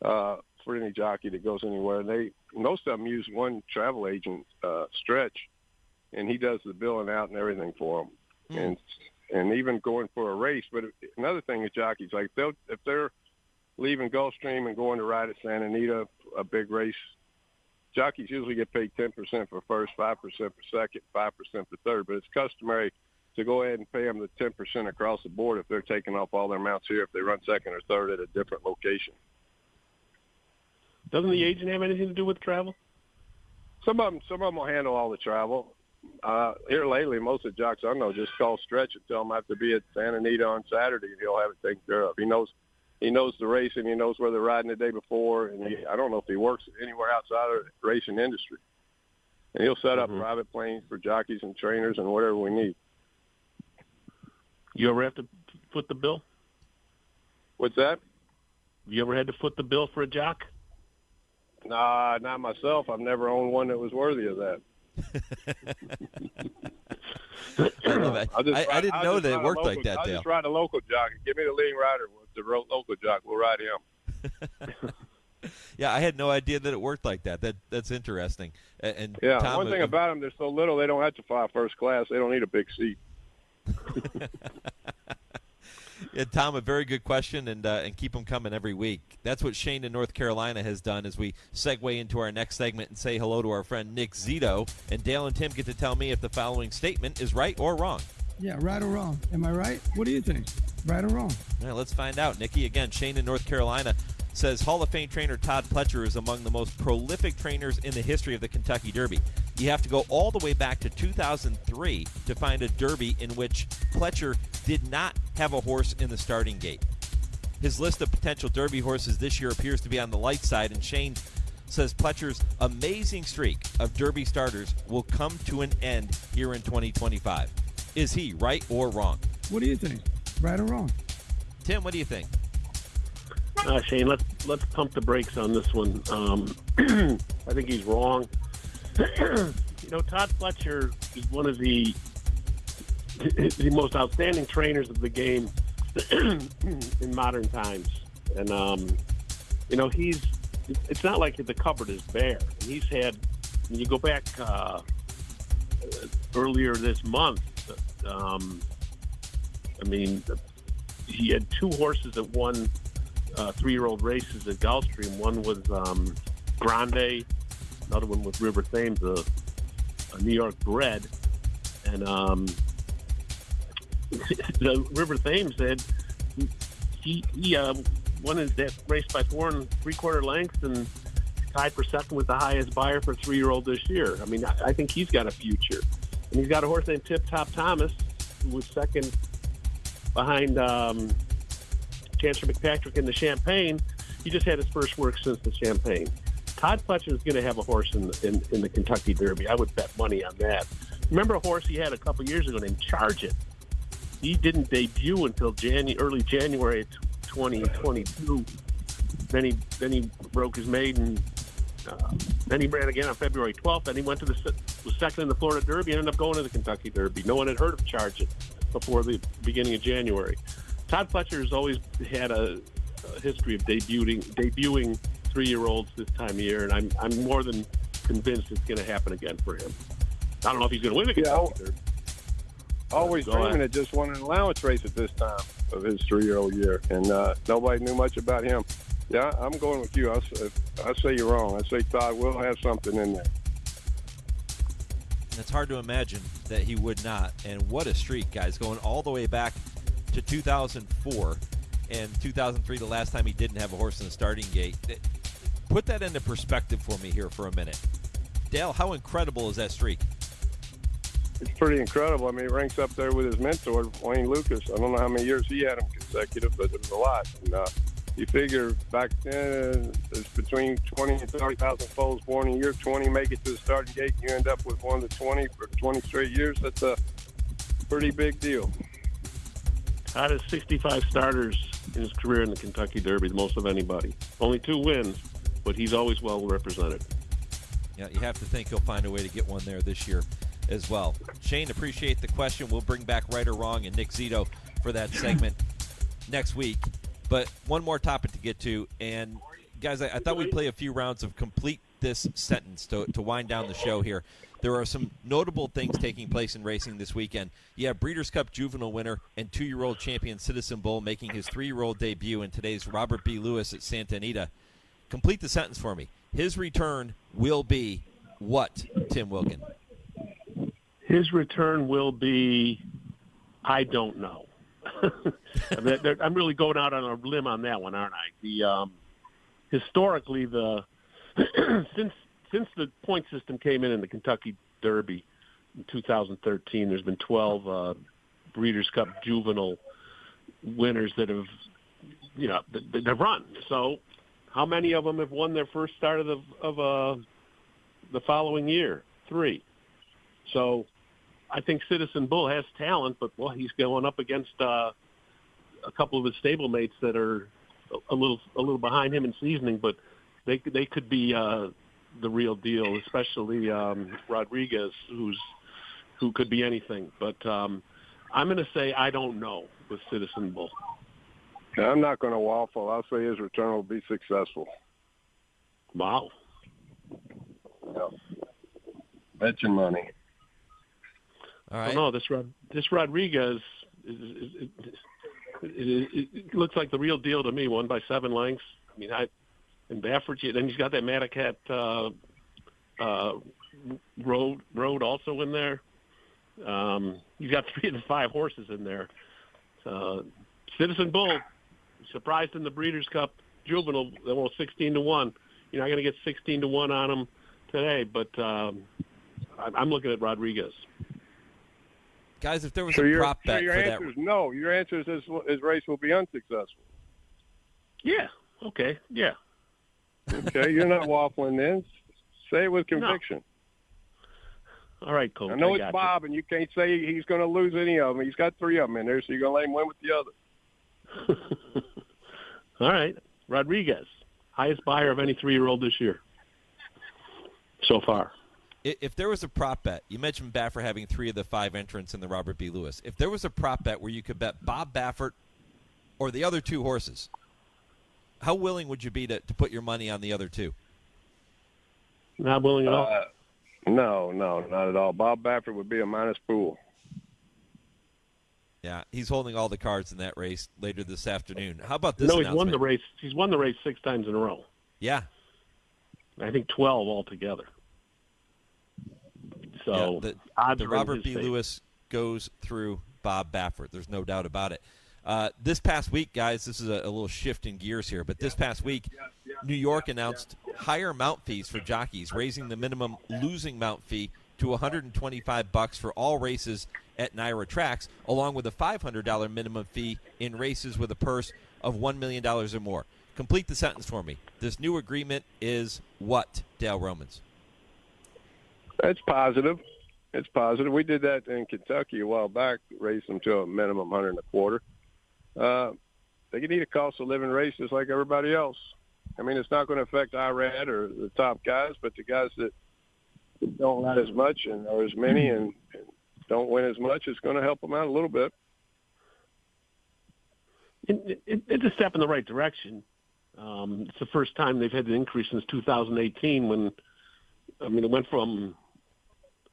for any jockey that goes anywhere. Most of them use one travel agent, Stretch, and he does the billing out and everything for them. And even going for a race. But another thing is jockeys, like if they're leaving Gulfstream and going to ride at Santa Anita, a big race, jockeys usually get paid 10% for first, 5% for second, 5% for third. But it's customary to go ahead and pay them the 10% across the board if they're taking off all their mounts here, if they run second or third at a different location. Doesn't the agent have anything to do with travel? Some of them will handle all the travel. Here lately, most of the jocks I know just call Stretch and tell them I have to be at Santa Anita on Saturday, and he'll have it taken care of. He knows the racing. He knows where they're riding the day before, and I don't know if he works anywhere outside of the racing industry. And he'll set up private planes for jockeys and trainers and whatever we need. You ever have to foot the bill? What's that? You ever had to foot the bill for a jock? Nah, not myself. I've never owned one that was worthy of that. I love it. I didn't know that it worked like that, Dale. I'll just ride a local jockey. Give me the leading rider with the local jock. We'll ride him. Yeah, I had no idea that it worked like that. That's interesting. And yeah, Tom, one thing about them, they're so little they don't have to fly first class. They don't need a big seat. Yeah, Tom, a very good question, and keep them coming every week. That's what Shane in North Carolina has done as we segue into our next segment and say hello to our friend Nick Zito. And Dale and Tim get to tell me if the following statement is right or wrong. Yeah, right or wrong. Am I right? What do you think? Right or wrong? All right, let's find out. Nikki, again, Shane in North Carolina says Hall of Fame trainer Todd Pletcher is among the most prolific trainers in the history of the Kentucky Derby. You have to go all the way back to 2003 to find a Derby in which Pletcher did not have a horse in the starting gate. His list of potential Derby horses this year appears to be on the light side, and Shane says Pletcher's amazing streak of Derby starters will come to an end here in 2025. Is he right or wrong? What do you think? Right or wrong? Tim, what do you think? Shane, let's pump the brakes on this one. I think he's wrong. Todd Pletcher is one of the most outstanding trainers of the game in modern times, and it's not like the cupboard is bare. He's had, when you go back earlier this month, he had 2 horses that won 3-year-old races at Gulfstream. One was Grande, another one was River Thames, a New York bred. And the River Thames said he won that race by 4 3/4 lengths and tied for second with the highest buyer for 3-year-old this year. I mean, I think he's got a future. And he's got a horse named Tip Top Thomas, who was second behind Chancellor McPatrick in the Champagne. He just had his first work since the Champagne. Todd Pletcher is going to have a horse in the Kentucky Derby. I would bet money on that. Remember a horse he had a couple years ago named Charge It? He didn't debut until early January 2022. Then he broke his maiden. Then he ran again on February 12th. Then he was second in the Florida Derby and ended up going to the Kentucky Derby. No one had heard of Charge It before the beginning of January. Todd Pletcher has always had a history of debuting 3-year-olds this time of year, and I'm more than convinced it's going to happen again for him. I don't know if he's going to win the Kentucky Derby. Always dreaming of just won an allowance race at this time of his 3-year-old year, and nobody knew much about him. Yeah, I'm going with you. I say you're wrong. I say Todd will have something in there. It's hard to imagine that he would not. And what a streak, guys, going all the way back to 2004 and 2003, the last time he didn't have a horse in the starting gate. Put that into perspective for me here for a minute. Dale, how incredible is that streak? It's pretty incredible. I mean, it ranks up there with his mentor, Wayne Lucas. I don't know how many years he had him consecutive, but it was a lot. And you figure back then, there's between 20 and 30,000 foals born a year. 20 make it to the starting gate. You end up with one of the 20 for 20 straight years. That's a pretty big deal. Out of 65 starters in his career in the Kentucky Derby, the most of anybody. Only 2 wins, but he's always well represented. Yeah, you have to think he'll find a way to get one there this year as well. Shane, appreciate the question. We'll bring back Right or Wrong and Nick Zito for that segment next week. But one more topic to get to. And, guys, I thought we'd play a few rounds of Complete This Sentence to wind down the show here. There are some notable things taking place in racing this weekend. You have Breeders' Cup Juvenile winner and 2-year-old champion Citizen Bull making his 3-year-old debut in today's Robert B. Lewis at Santa Anita. Complete the sentence for me. His return will be what, Tim Wilkin? His return will be, I don't know. I'm really going out on a limb on that one, aren't I? Historically, since the point system came in the Kentucky Derby in 2013, there's been 12 Breeders' Cup Juvenile winners that have, they've run. So, how many of them have won their first start of the following year? 3. So, I think Citizen Bull has talent, but he's going up against a couple of his stablemates that are a little behind him in seasoning, but they could be the real deal, especially Rodriguez, who could be anything. But I'm going to say I don't know with Citizen Bull. I'm not going to waffle. I'll say his return will be successful. Wow. Yeah. Bet your money. All right. Oh, no, this Rodriguez it looks like the real deal to me. Won by 7 lengths. I mean, and Baffert. Then he's got that Madacat road also in there. He's got 3 of the 5 horses in there. Citizen Bull surprised in the Breeders' Cup Juvenile. 16-1. You're not going to get 16-1 on him today, but I'm looking at Rodriguez. Guys, if there was a prop bet your for answer that, is no. Your answer is his race will be unsuccessful. Yeah. Okay. Yeah. Okay, you're not waffling then. Say it with conviction. No. All right, Coach. I know it's Bob, and you can't say he's going to lose any of them. He's got 3 of them in there, so you're going to let him win with the other. All right. Rodriguez, highest buyer of any 3-year-old this year so far. If there was a prop bet, you mentioned Baffert having 3 of the 5 entrants in the Robert B. Lewis. If there was a prop bet where you could bet Bob Baffert or the other 2 horses, how willing would you be to put your money on the other 2? Not willing at all. No, not at all. Bob Baffert would be a minus pool. Yeah, he's holding all the cards in that race later this afternoon. How about this? No, he's won the race. He's won the race 6 times in a row. Yeah, I think 12 altogether. So the Robert B. Lewis goes through Bob Baffert. There's no doubt about it. This past week, guys, this is a little shift in gears here, but this past week, New York announced higher mount fees for jockeys, raising the minimum losing mount fee to $125 for all races at NYRA tracks, along with a $500 minimum fee in races with a purse of $1 million or more. Complete the sentence for me. This new agreement is what, Dale Romans? It's positive. It's positive. We did that in Kentucky a while back, raised them to a minimum $125. They can eat a cost of living race just like everybody else. I mean, it's not going to affect IRAD or the top guys, but the guys that don't ride as much and or as many and don't win as much, it's going to help them out a little bit. It's a step in the right direction. It's the first time they've had an increase since 2018 when, it went from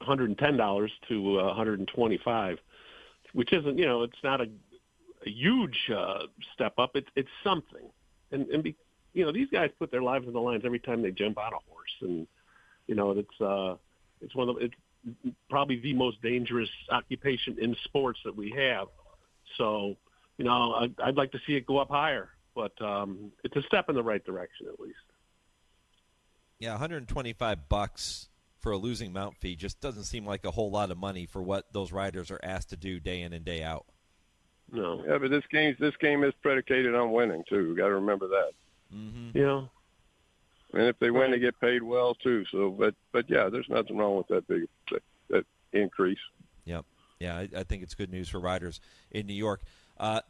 $110 to $125, which isn't, it's not a huge step up. It's something. And these guys put their lives on the lines every time they jump on a horse. And, it's it's probably the most dangerous occupation in sports that we have. So, I'd like to see it go up higher, but it's a step in the right direction at least. Yeah, $125 for a losing mount fee just doesn't seem like a whole lot of money for what those riders are asked to do day in and day out. No. Yeah, but this game is predicated on winning too. We got to remember that. Mm-hmm. Yeah. And if they win, they get paid well too. So, but yeah, there's nothing wrong with that increase. Yep. Yeah, I think it's good news for riders in New York.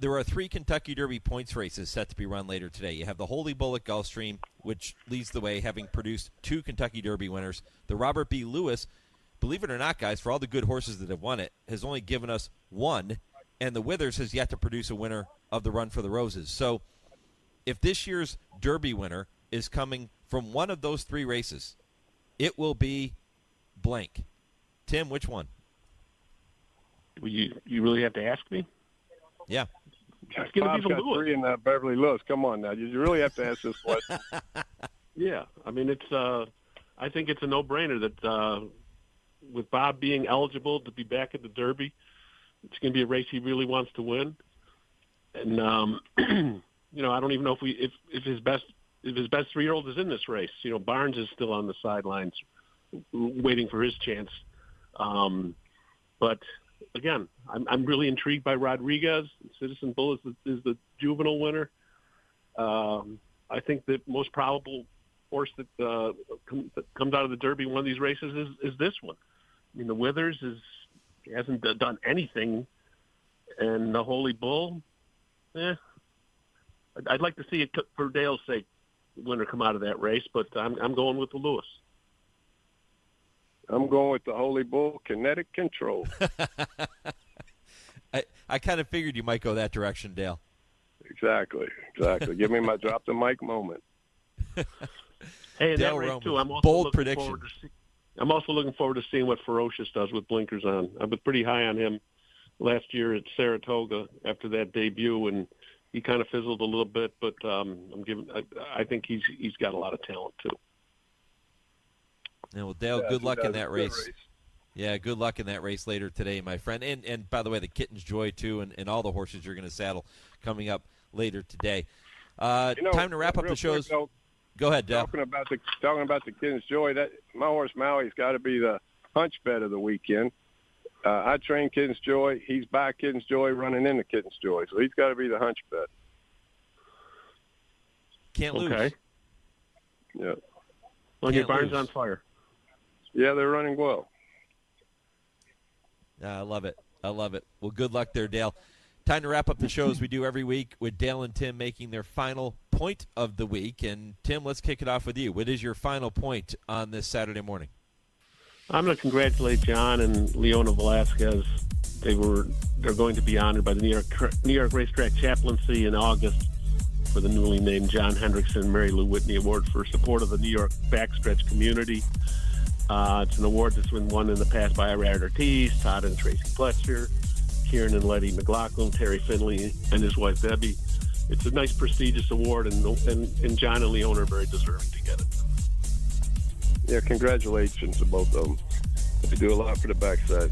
There are 3 Kentucky Derby points races set to be run later today. You have the Holy Bull at Gulfstream, which leads the way, having produced 2 Kentucky Derby winners. The Robert B. Lewis, believe it or not, guys, for all the good horses that have won it, has only given us 1, and the Withers has yet to produce a winner of the Run for the Roses. So if this year's Derby winner is coming from one of those 3 races, it will be blank. Tim, which one? Well, you really have to ask me? Yeah. Bob's got 3 in Beverly Lewis. Come on now. You really have to ask this question. Yeah. It's I think it's a no-brainer that with Bob being eligible to be back at the Derby, it's going to be a race he really wants to win. And, I don't even know if his best 3-year-old is in this race. Barnes is still on the sidelines waiting for his chance. But again, I'm really intrigued by Rodriguez. Citizen Bull is the juvenile winner. I think the most probable horse that comes out of the Derby in one of these races is this one. The Withers hasn't done anything, and the Holy Bull, I'd like to see it for Dale's sake, the winner come out of that race, but I'm going with the Lewis. I'm going with the Holy Bull, kinetic control. I kind of figured you might go that direction, Dale. Exactly. Give me my drop the mic moment. Hey, in Dale that race Roman, too, I'm also bold looking prediction. forward to I'm also looking forward to seeing what Ferocious does with blinkers on. I was pretty high on him last year at Saratoga after that debut, and he kind of fizzled a little bit. But I think he's got a lot of talent too. Yeah, well, Dale, good luck in that race. Yeah, good luck in that race later today, my friend. And by the way, the Kitten's Joy, too, and all the horses you're going to saddle coming up later today. Time to wrap up the shows. Quick, go ahead, Dale. Talking about the Kitten's Joy, that my horse Maui's got to be the hunch bet of the weekend. I train Kitten's Joy. He's by Kitten's Joy running into Kitten's Joy, so he's got to be the hunch bet. Can't lose. Okay. Yeah. Well, your barn's on fire. Yeah, they're running well. I love it. Well, good luck there, Dale. Time to wrap up the show as we do every week with Dale and Tim making their final point of the week. And, Tim, let's kick it off with you. What is your final point on this Saturday morning? I'm going to congratulate John and Leona Velasquez. They're going to be honored by the New York Racetrack Chaplaincy in August for the newly named John Hendrickson Mary Lou Whitney Award for support of the New York backstretch community. It's an award that's been won in the past by Ira Ortiz, Todd and Tracy Pletcher, Kieran and Letty McLaughlin, Terry Finley, and his wife Debbie. It's a nice, prestigious award, and John and Leona are very deserving to get it. Yeah, congratulations to both of them. They do a lot for the backside.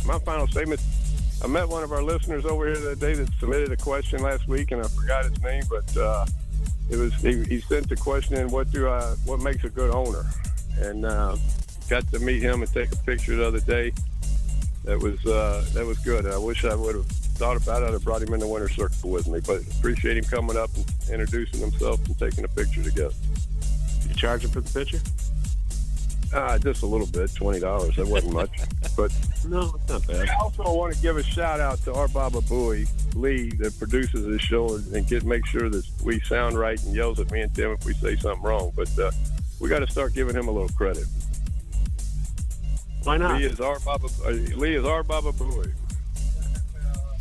My final statement, I met one of our listeners over here that day that submitted a question last week, and I forgot his name, but he sent the question in, what makes a good owner? And got to meet him and take a picture the other day. That was good. I wish I would have thought about it. I'd have brought him in the winner's circle with me. But appreciate him coming up and introducing himself and taking a picture together. You charge him for the picture? Just a little bit, $20. That wasn't much. But no, it's not bad. I also want to give a shout out to our Baba Booey, Lee, that produces this show and make sure that we sound right and yells at me and Tim if we say something wrong. But we got to start giving him a little credit. Why not? Lee is our Baba Booey.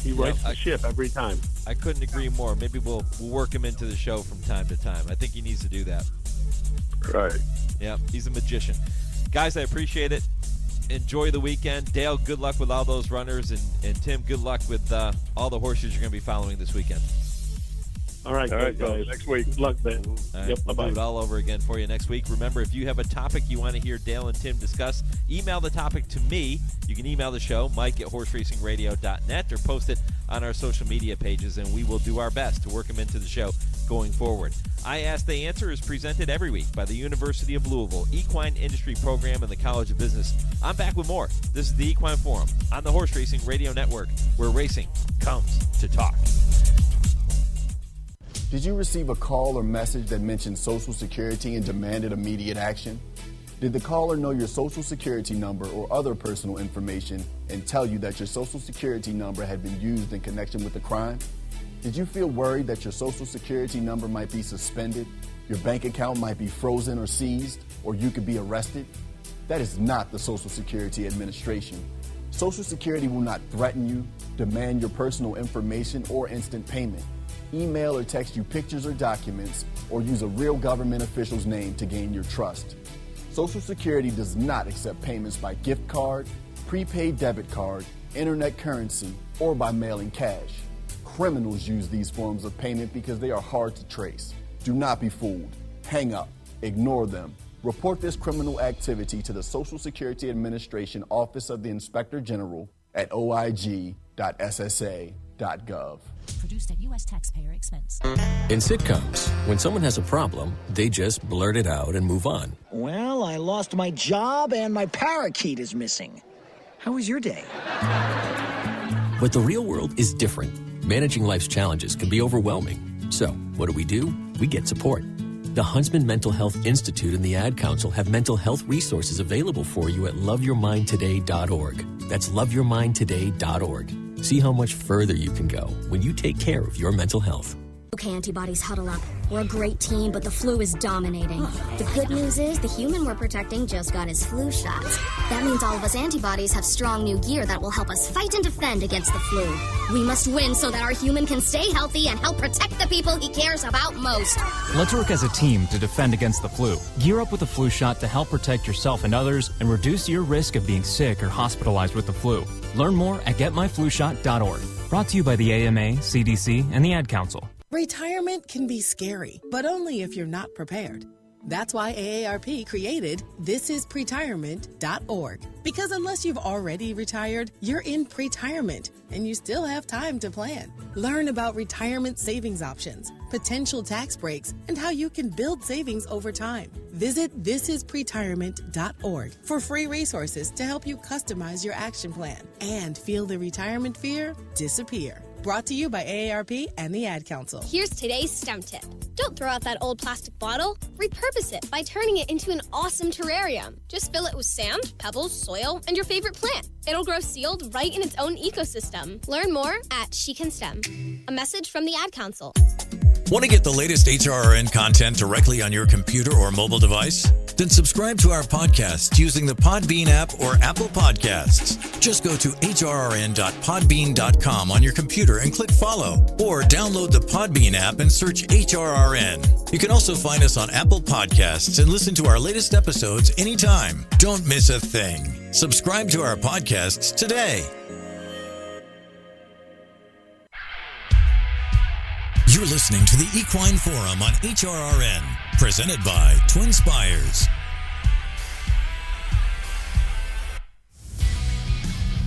He rights the ship every time. I couldn't agree more. Maybe we'll work him into the show from time to time. I think he needs to do that. Right. Yeah, he's a magician. Guys, I appreciate it. Enjoy the weekend. Dale, good luck with all those runners. And Tim, good luck with all the horses you're going to be following this weekend. All right, guys. Next week. Good luck, man. Right, Yep, we'll do it all over again for you next week. Remember, if you have a topic you want to hear Dale and Tim discuss, email the topic to me. You can email the show, mike@horseracingradio.net, or post it on our social media pages, and we will do our best to work them into the show going forward. I Ask, They Answer is presented every week by the University of Louisville Equine Industry Program and the College of Business. I'm back with more. This is the Equine Forum on the Horse Racing Radio Network, where racing comes to talk. Did you receive a call or message that mentioned Social Security and demanded immediate action? Did the caller know your Social Security number or other personal information and tell you that your Social Security number had been used in connection with a crime? Did you feel worried that your Social Security number might be suspended, your bank account might be frozen or seized, or you could be arrested? That is not the Social Security Administration. Social Security will not threaten you, demand your personal information, or instant payment. Email or text you pictures or documents, or use a real government official's name to gain your trust. Social Security does not accept payments by gift card, prepaid debit card, internet currency, or by mailing cash. Criminals use these forms of payment because they are hard to trace. Do not be fooled. Hang up. Ignore them. Report this criminal activity to the Social Security Administration Office of the Inspector General at oig.ssa.gov. Produced at U.S. taxpayer expense. In sitcoms, when someone has a problem, they just blurt it out and move on. Well, I lost my job and my parakeet is missing. How was your day? But the real world is different. Managing life's challenges can be overwhelming. So, what do? We get support. The Huntsman Mental Health Institute and the Ad Council have mental health resources available for you at loveyourmindtoday.org. That's loveyourmindtoday.org. See how much further you can go when you take care of your mental health. Okay, antibodies, huddle up. We're a great team, but the flu is dominating. The good news is the human we're protecting just got his flu shot. That means all of us antibodies have strong new gear that will help us fight and defend against the flu. We must win so that our human can stay healthy and help protect the people he cares about most. Let's work as a team to defend against the flu. Gear up with a flu shot to help protect yourself and others and reduce your risk of being sick or hospitalized with the flu. Learn more at getmyflushot.org. Brought to you by the AMA, CDC, and the Ad Council. Retirement can be scary, but only if you're not prepared. That's why AARP created thisispretirement.org. Because unless you've already retired, you're in pretirement, and you still have time to plan. Learn about retirement savings options, potential tax breaks, and how you can build savings over time. Visit thisispretirement.org for free resources to help you customize your action plan and feel the retirement fear disappear. Brought to you by AARP and the Ad Council. Here's today's STEM tip. Don't throw out that old plastic bottle. Repurpose it by turning it into an awesome terrarium. Just fill it with sand, pebbles, soil, and your favorite plant. It'll grow sealed right in its own ecosystem. Learn more at She Can STEM. A message from the Ad Council. Want to get the latest HRRN content directly on your computer or mobile device? Then subscribe to our podcast using the Podbean app or Apple Podcasts. Just go to hrrn.podbean.com on your computer and click follow, or download the Podbean app and search HRRN. You can also find us on Apple Podcasts and listen to our latest episodes anytime. Don't miss a thing. Subscribe to our podcasts today. You're listening to the Equine Forum on HRRN, presented by TwinSpires.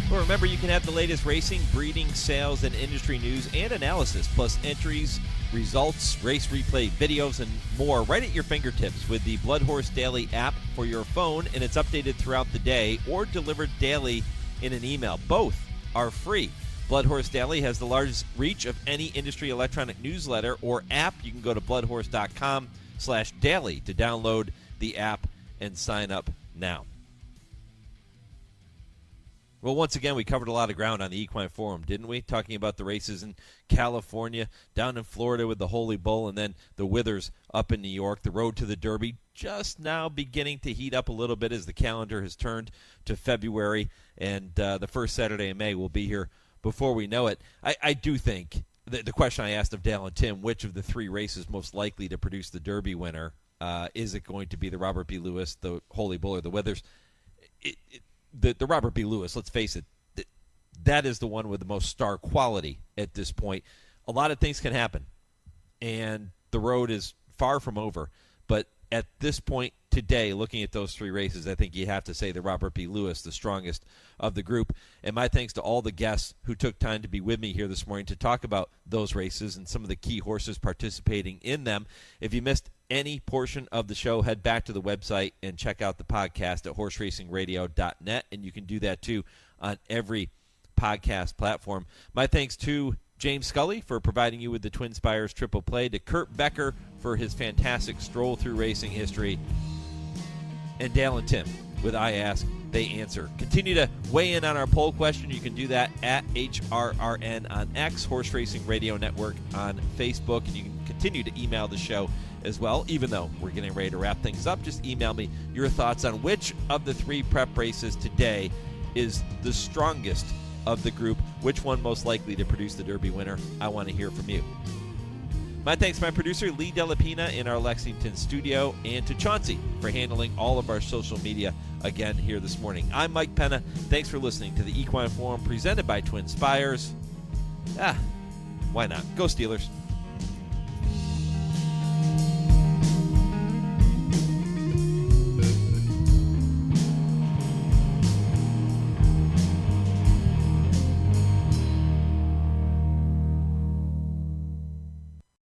Well, remember, you can have the latest racing, breeding, sales, and industry news and analysis, plus entries, results, race replay videos, and more right at your fingertips with the Blood Horse Daily app for your phone, and it's updated throughout the day or delivered daily in an email. Both are free. Blood Horse Daily has the largest reach of any industry electronic newsletter or app. You can go to bloodhorse.com/daily to download the app and sign up now. Well, once again, we covered a lot of ground on the Equine Forum, didn't we? Talking about the races in California, down in Florida with the Holy Bull, and then the Withers up in New York. The road to the Derby just now beginning to heat up a little bit as the calendar has turned to February, and the first Saturday in May will be here before we know it. I do think the question I asked of Dale and Tim, which of the three races most likely to produce the Derby winner? Is it going to be the Robert B. Lewis, the Holy Bull, or the Withers? The Robert B. Lewis, let's face it, that is the one with the most star quality at this point. A lot of things can happen, and the road is far from over. But at this point today, looking at those three races, I think you have to say the Robert B. Lewis, the strongest of the group. And my thanks to all the guests who took time to be with me here this morning to talk about those races and some of the key horses participating in them. If you missed any portion of the show, head back to the website and check out the podcast at horseracingradio.net, and you can do that too on every podcast platform. My thanks to James Scully for providing you with the TwinSpires Triple Play, to Kurt Becker for his fantastic Stroll Through Racing History, and Dale and Tim with I Ask, They Answer. Continue to weigh in on our poll question. You can do that at HRRN on X, Horse Racing Radio Network on Facebook, and you can continue to email the show as well. Even though we're getting ready to wrap things up, just email me your thoughts on which of the three prep races today is the strongest of the group, which one most likely to produce the Derby winner. I want to hear from you. My thanks to my producer, Lee Delapina, in our Lexington studio, and to Chauncey for handling all of our social media again here this morning. I'm Mike Penna. Thanks for listening to the Equine Forum presented by TwinSpires. Why not? Go Steelers.